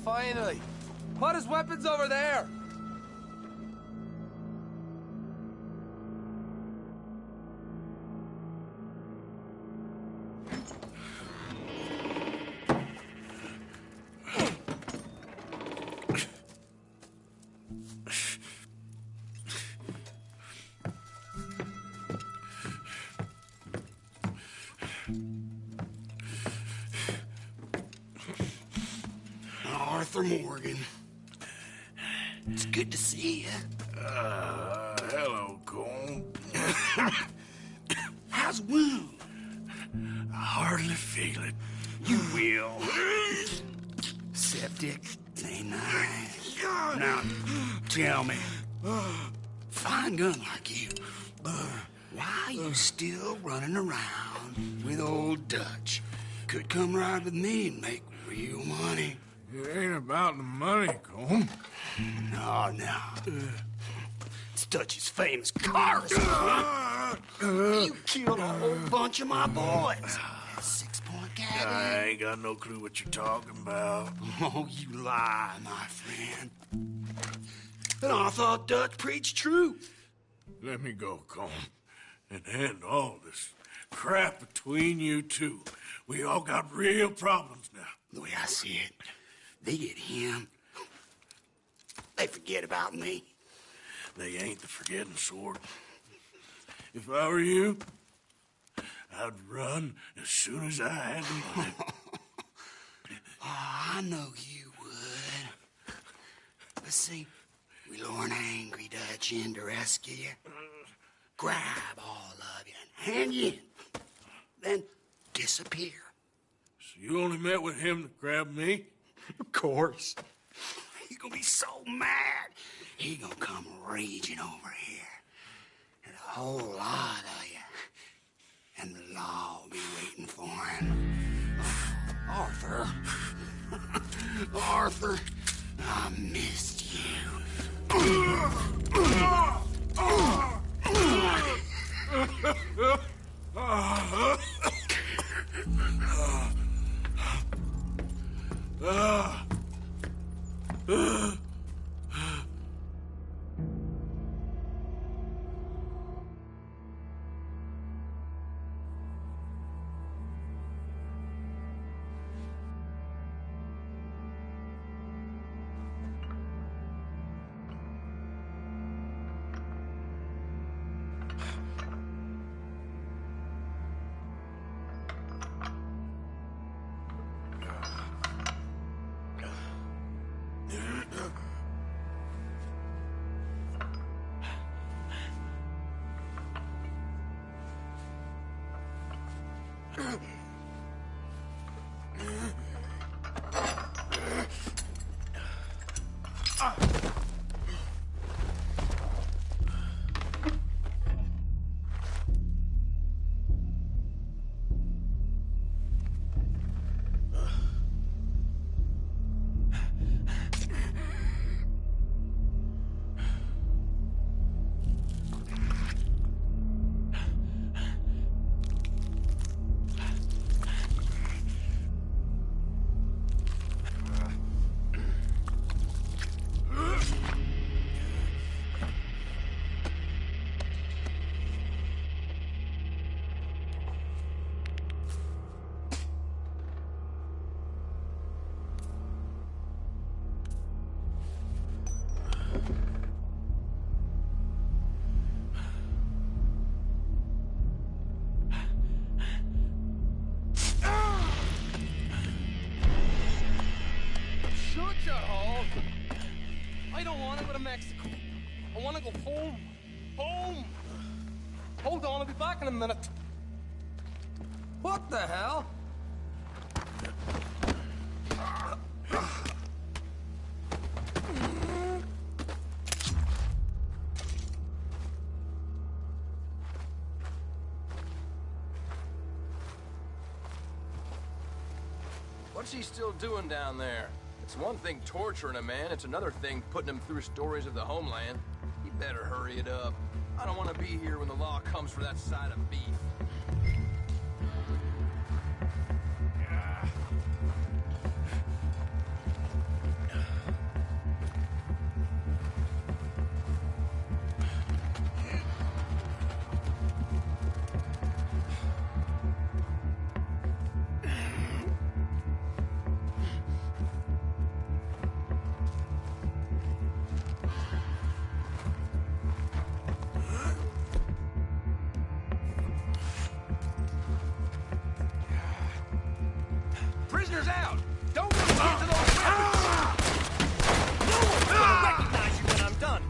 Finally! Put his weapons over there! Arthur Morgan. It's good to see you. Hello, Cole. How's the wound? I hardly feel it. You will. Septic ain't nice. Now, tell me, fine gun like you, why you still running around with old Dutch? Could come ride with me and make real money. It ain't about the money, Cole. No. It's Dutch's famous car. You killed a whole bunch of my boys. That 6-point gag. I ain't got no clue what you're talking about. Oh, you lie, my friend. And I thought Dutch preached truth. Let me go, Cole, and end all this crap between you two. We all got real problems now. The way I see it, they get him. They forget about me. They ain't the forgetting sort. If I were you, I'd run as soon as I had the money. I know you would. But see, we lure an angry Dutch in to rescue you. Grab all of you and hand you in. Then disappear. So you only met with him to grab me? Of course. He's gonna be so mad. He gonna come raging over here. And a whole lot of you. And the law will be waiting for him. Arthur. Arthur, I missed you. don't want to go to Mexico. I want to go home. Home! Hold on, I'll be back in a minute. What the hell? What's he still doing down there? It's one thing torturing a man, it's another thing putting him through stories of the homeland. He better hurry it up. I don't want to be here when the law comes for that side of beef. Prisoners out! Don't get into those weapons! No one's gonna recognize you when I'm done!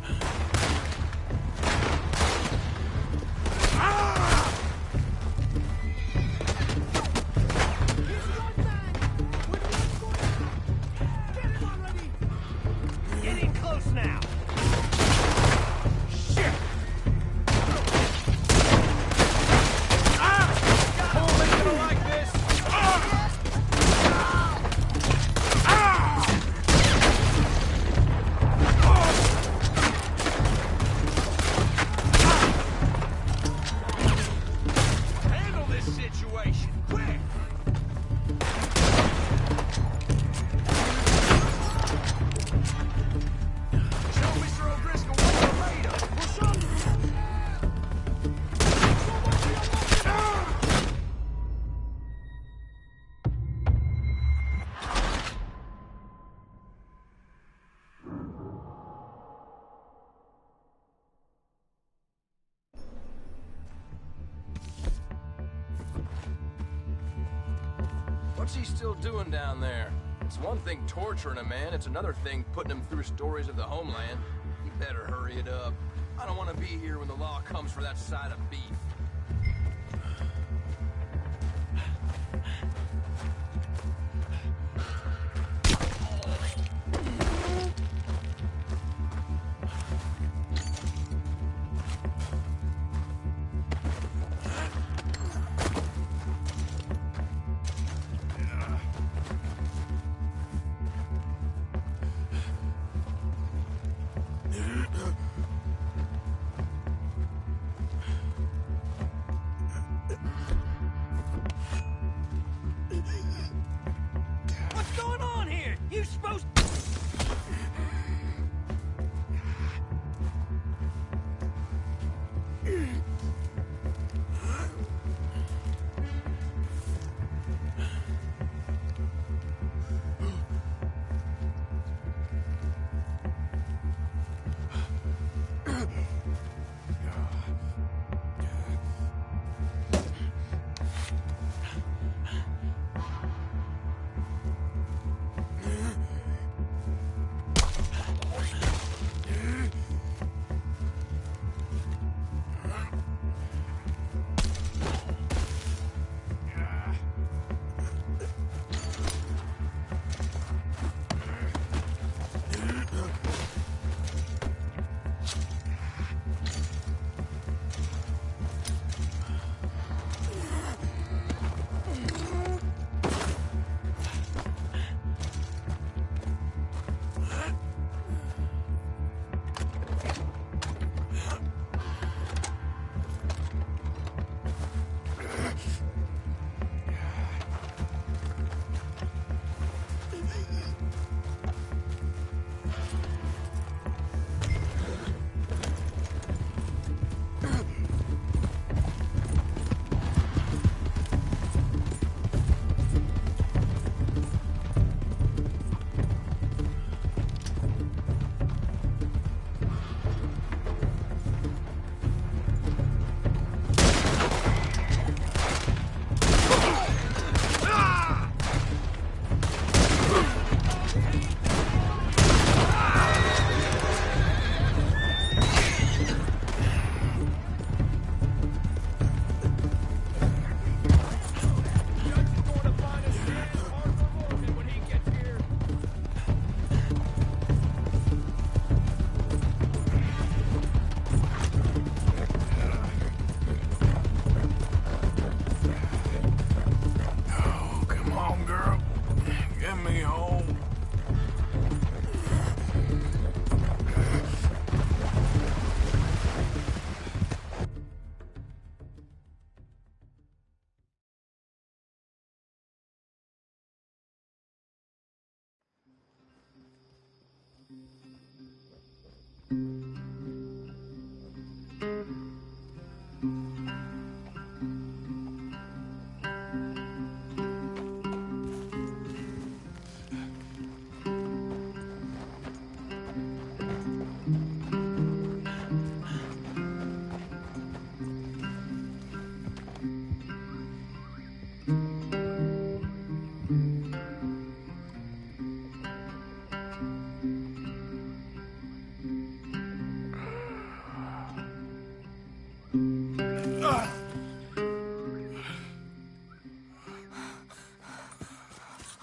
Get in close now! Shit! Coleman's gonna like this! Handle this situation, quick! Show Mr. O'Driscoll what you're made of. We'll show him. What's he still doing down there? It's one thing torturing a man, it's another thing putting him through stories of the homeland. He better hurry it up. I don't want to be here when the law comes for that side of beef.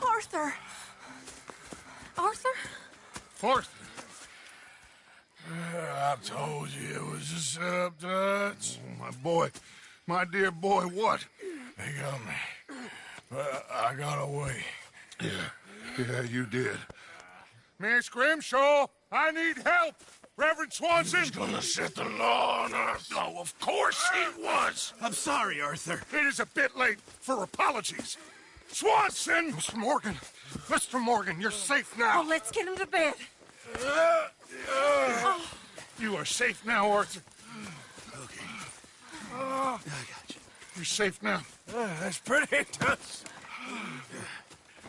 Arthur! Arthur? Arthur! I told you it was a setup, Dutch. My boy, my dear boy, what? They got me. I got away. Yeah, you did. Miss Grimshaw, I need help! Reverend Swanson! He's gonna set the law on us. Oh, of course he was! I'm sorry, Arthur. It is a bit late for apologies. Swanson! Mr. Morgan, you're safe now. Oh, let's get him to bed. You are safe now, Arthur. Okay. I got you. You're safe now. That's pretty, Dutch.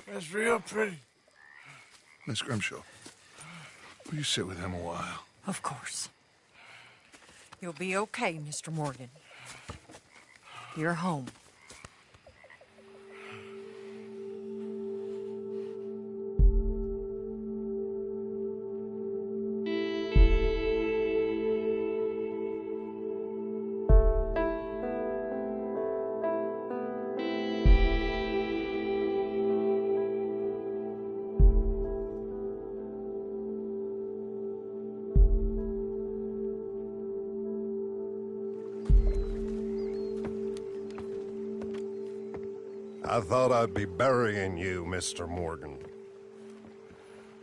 That's real pretty. Miss Grimshaw, will you sit with him a while? Of course. You'll be okay, Mr. Morgan. You're home. I thought I'd be burying you, Mr. Morgan.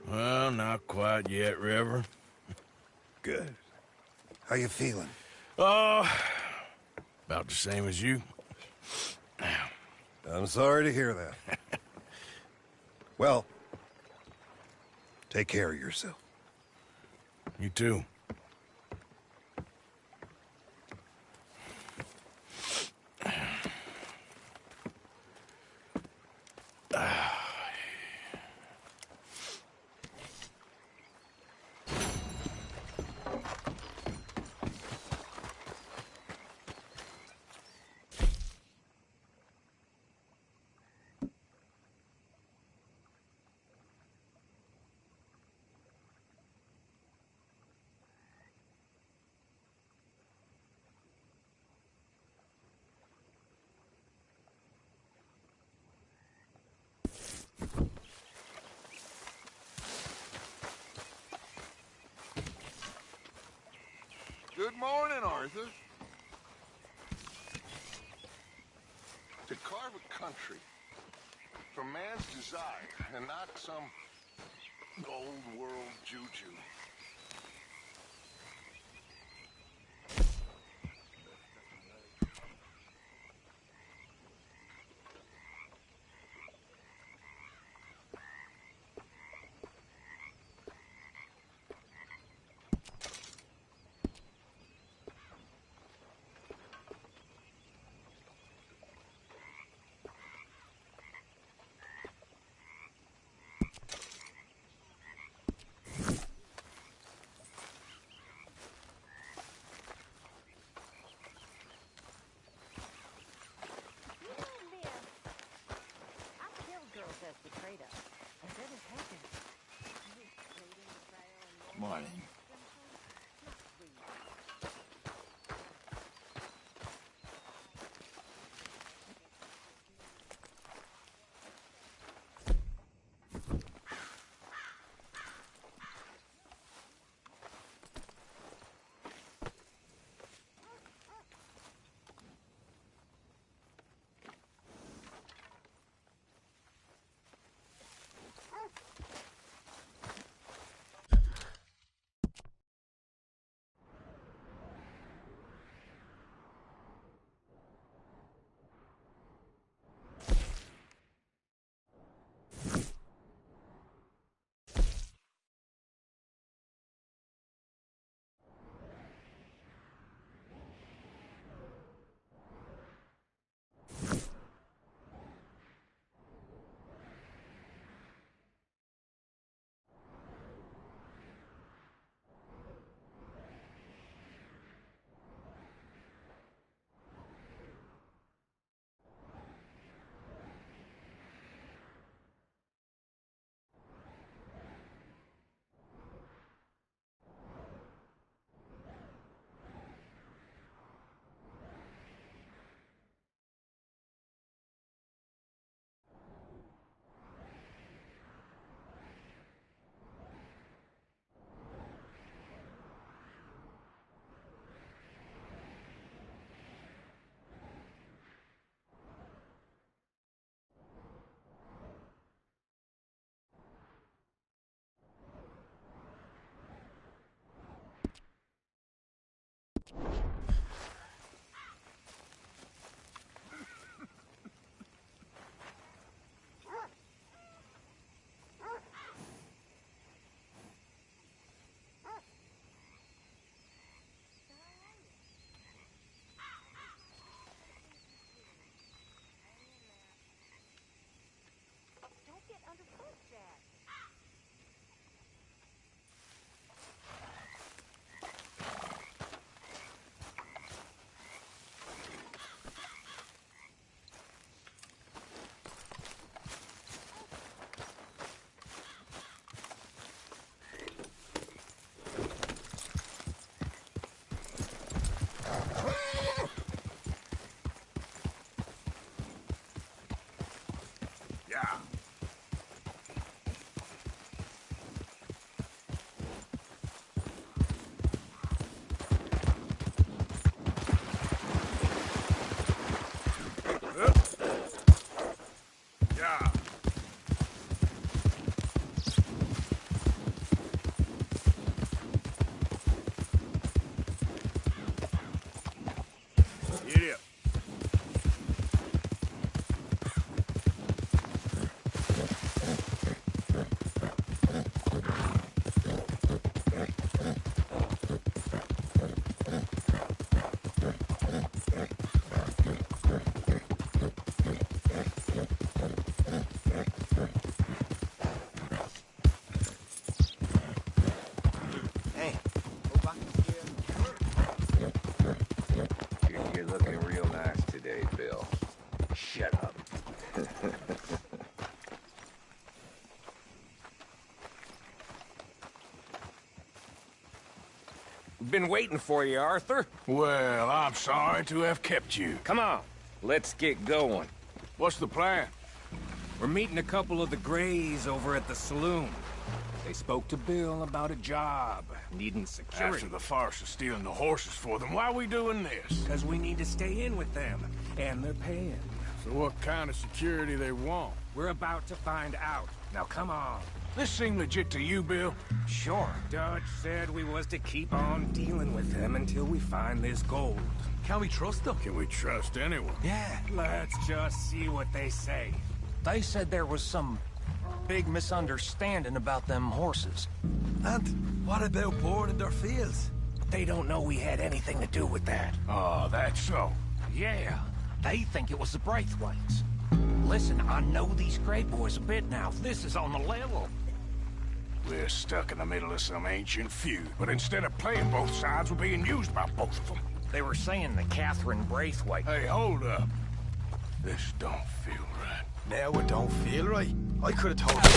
Well, not quite yet, Reverend. Good. How you feeling? About the same as you. I'm sorry to hear that. Well, take care of yourself. You too. Good morning, Arthur. To carve a country from man's desire and not some old world juju. Morning. We've been waiting for you, Arthur. Well, I'm sorry to have kept you. Come on, let's get going. What's the plan? We're meeting a couple of the Greys over at the saloon. They spoke to Bill about a job, needing security. After the farce of stealing the horses for them, why are we doing this? Because we need to stay in with them, and they're paying. So what kind of security they want? We're about to find out. Now come on. This seem legit to you, Bill? Sure. Dutch said we was to keep on dealing with them until we find this gold. Can we trust them? Can we trust anyone? Yeah. Let's just see what they say. They said there was some big misunderstanding about them horses. And what about boarding their fields? They don't know we had anything to do with that. Oh, that's so. Yeah, they think it was the Braithwaites. Listen, I know these Grey boys a bit now. This is on the level. We're stuck in the middle of some ancient feud, but instead of playing both sides, we're being used by both of them. They were saying that Catherine Braithwaite... Hey, hold up. This don't feel right. Now it don't feel right. I could have told you.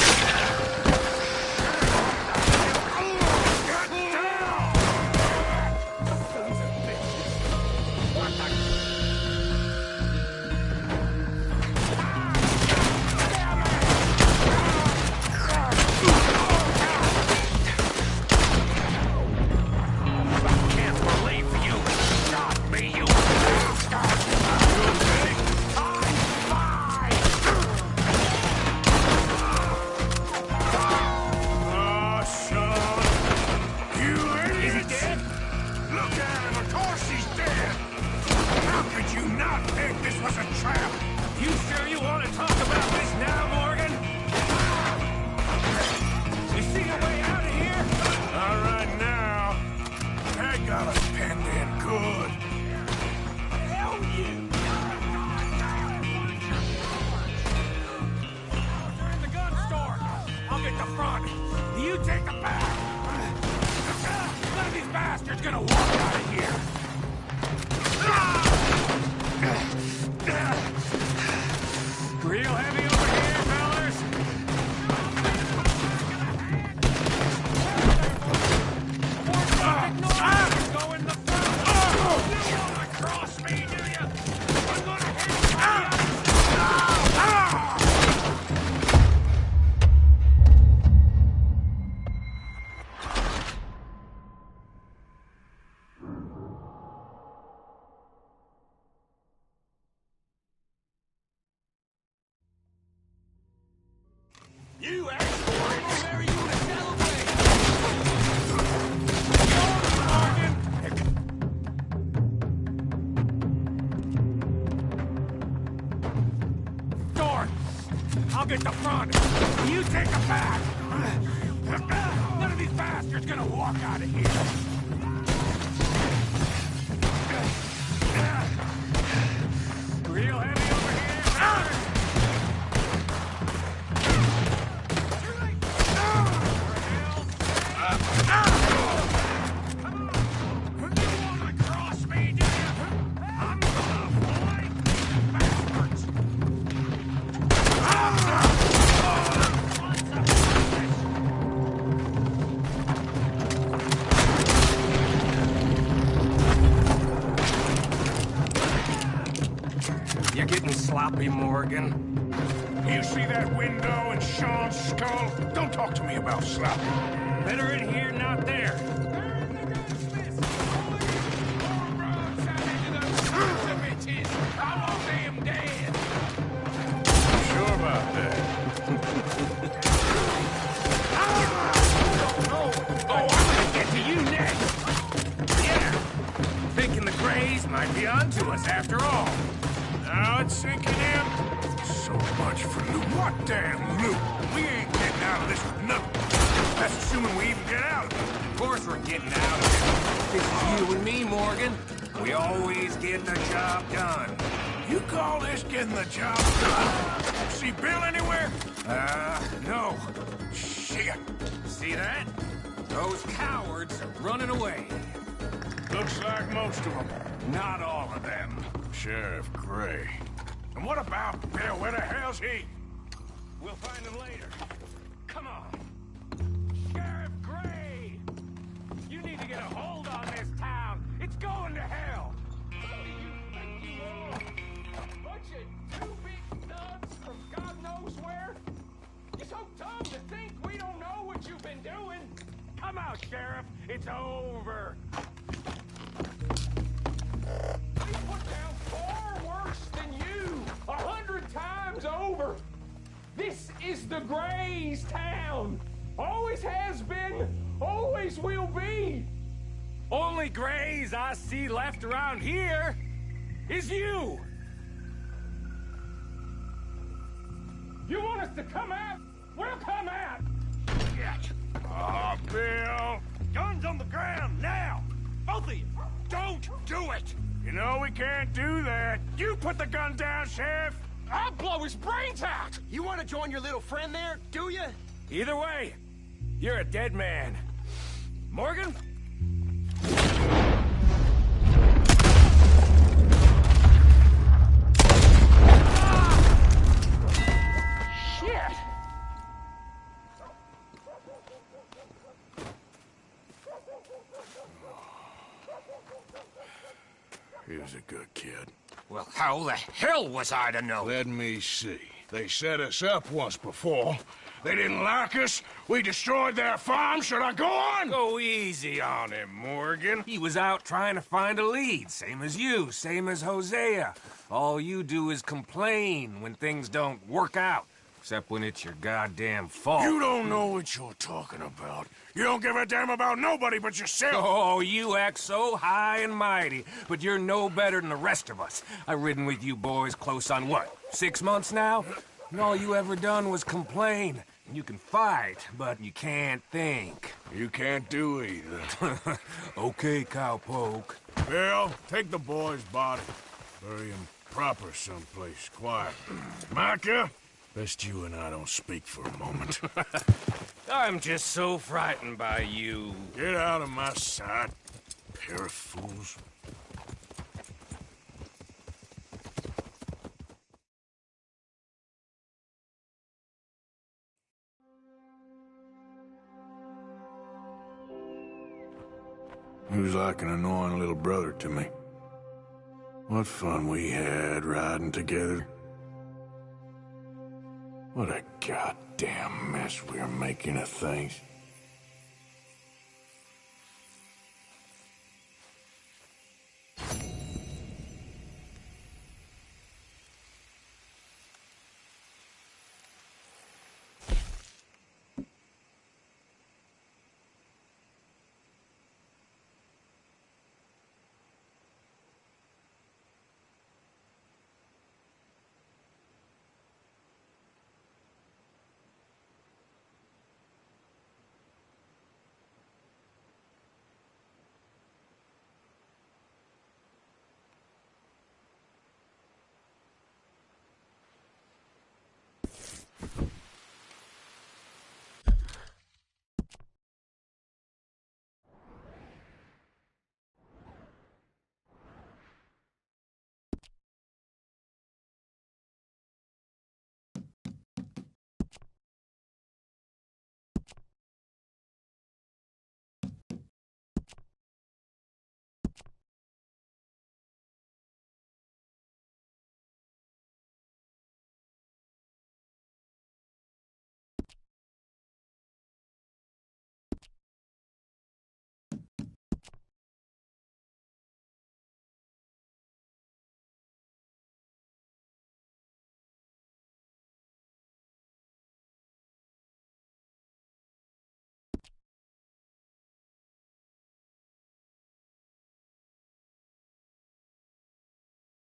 You asked for it! Where are you to celebrate? Door! I'll get the front. You take the back. None of these bastards gonna walk out of here. Real heavy over here. You're getting sloppy, Morgan. You see that window in Sean's skull? Don't talk to me about slap. Better in here, not there. I want them dead. Sure about that. Oh, I'm gonna get to you next. Yeah. Thinking the Greys might be onto us after all. Now it's sinking in. So much for loot. What damn loot? We ain't getting out of this with nothing. That's assuming we even get out of it. Of course we're getting out of it. This is you and me, Morgan. We always get the job done. You call this getting the job done? See Bill anywhere? No. Shit. See that? Those cowards are running away. Looks like most of them. Not all of them. Sheriff Gray. And what about Bill? Where the hell's he? We'll find him later. Come on. Sheriff Gray! You need to get a hold on this so dumb to think we don't know what you've been doing. Come out, Sheriff. It's over. We put down far worse than you, 100 times over. This is the Grays town. Always has been, always will be. Only Grays I see left around here is you. You want us to come out? We'll come out. Shit. Oh, Bill. Guns on the ground, now. Both of you. Don't do it. You know we can't do that. You put the gun down, Sheriff. I'll blow his brains out. You want to join your little friend there, do you? Either way, you're a dead man. Morgan? Shit! He was a good kid. Well, how the hell was I to know? Let me see. They set us up once before. They didn't like us. We destroyed their farm. Should I go on? Go easy on him, Morgan. He was out trying to find a lead. Same as you, same as Hosea. All you do is complain when things don't work out. Except when it's your goddamn fault. You don't know what you're talking about. You don't give a damn about nobody but yourself. Oh, you act so high and mighty, but you're no better than the rest of us. I've ridden with you boys close on what, 6 months now? And all you ever done was complain. You can fight, but you can't think. You can't do either. Okay, cowpoke. Bill, take the boy's body. Bury him proper someplace quiet. Micah, best you and I don't speak for a moment. I'm just so frightened by you. Get out of my sight, pair of fools. He was like an annoying little brother to me. What fun we had riding together. What a goddamn mess we're making of things.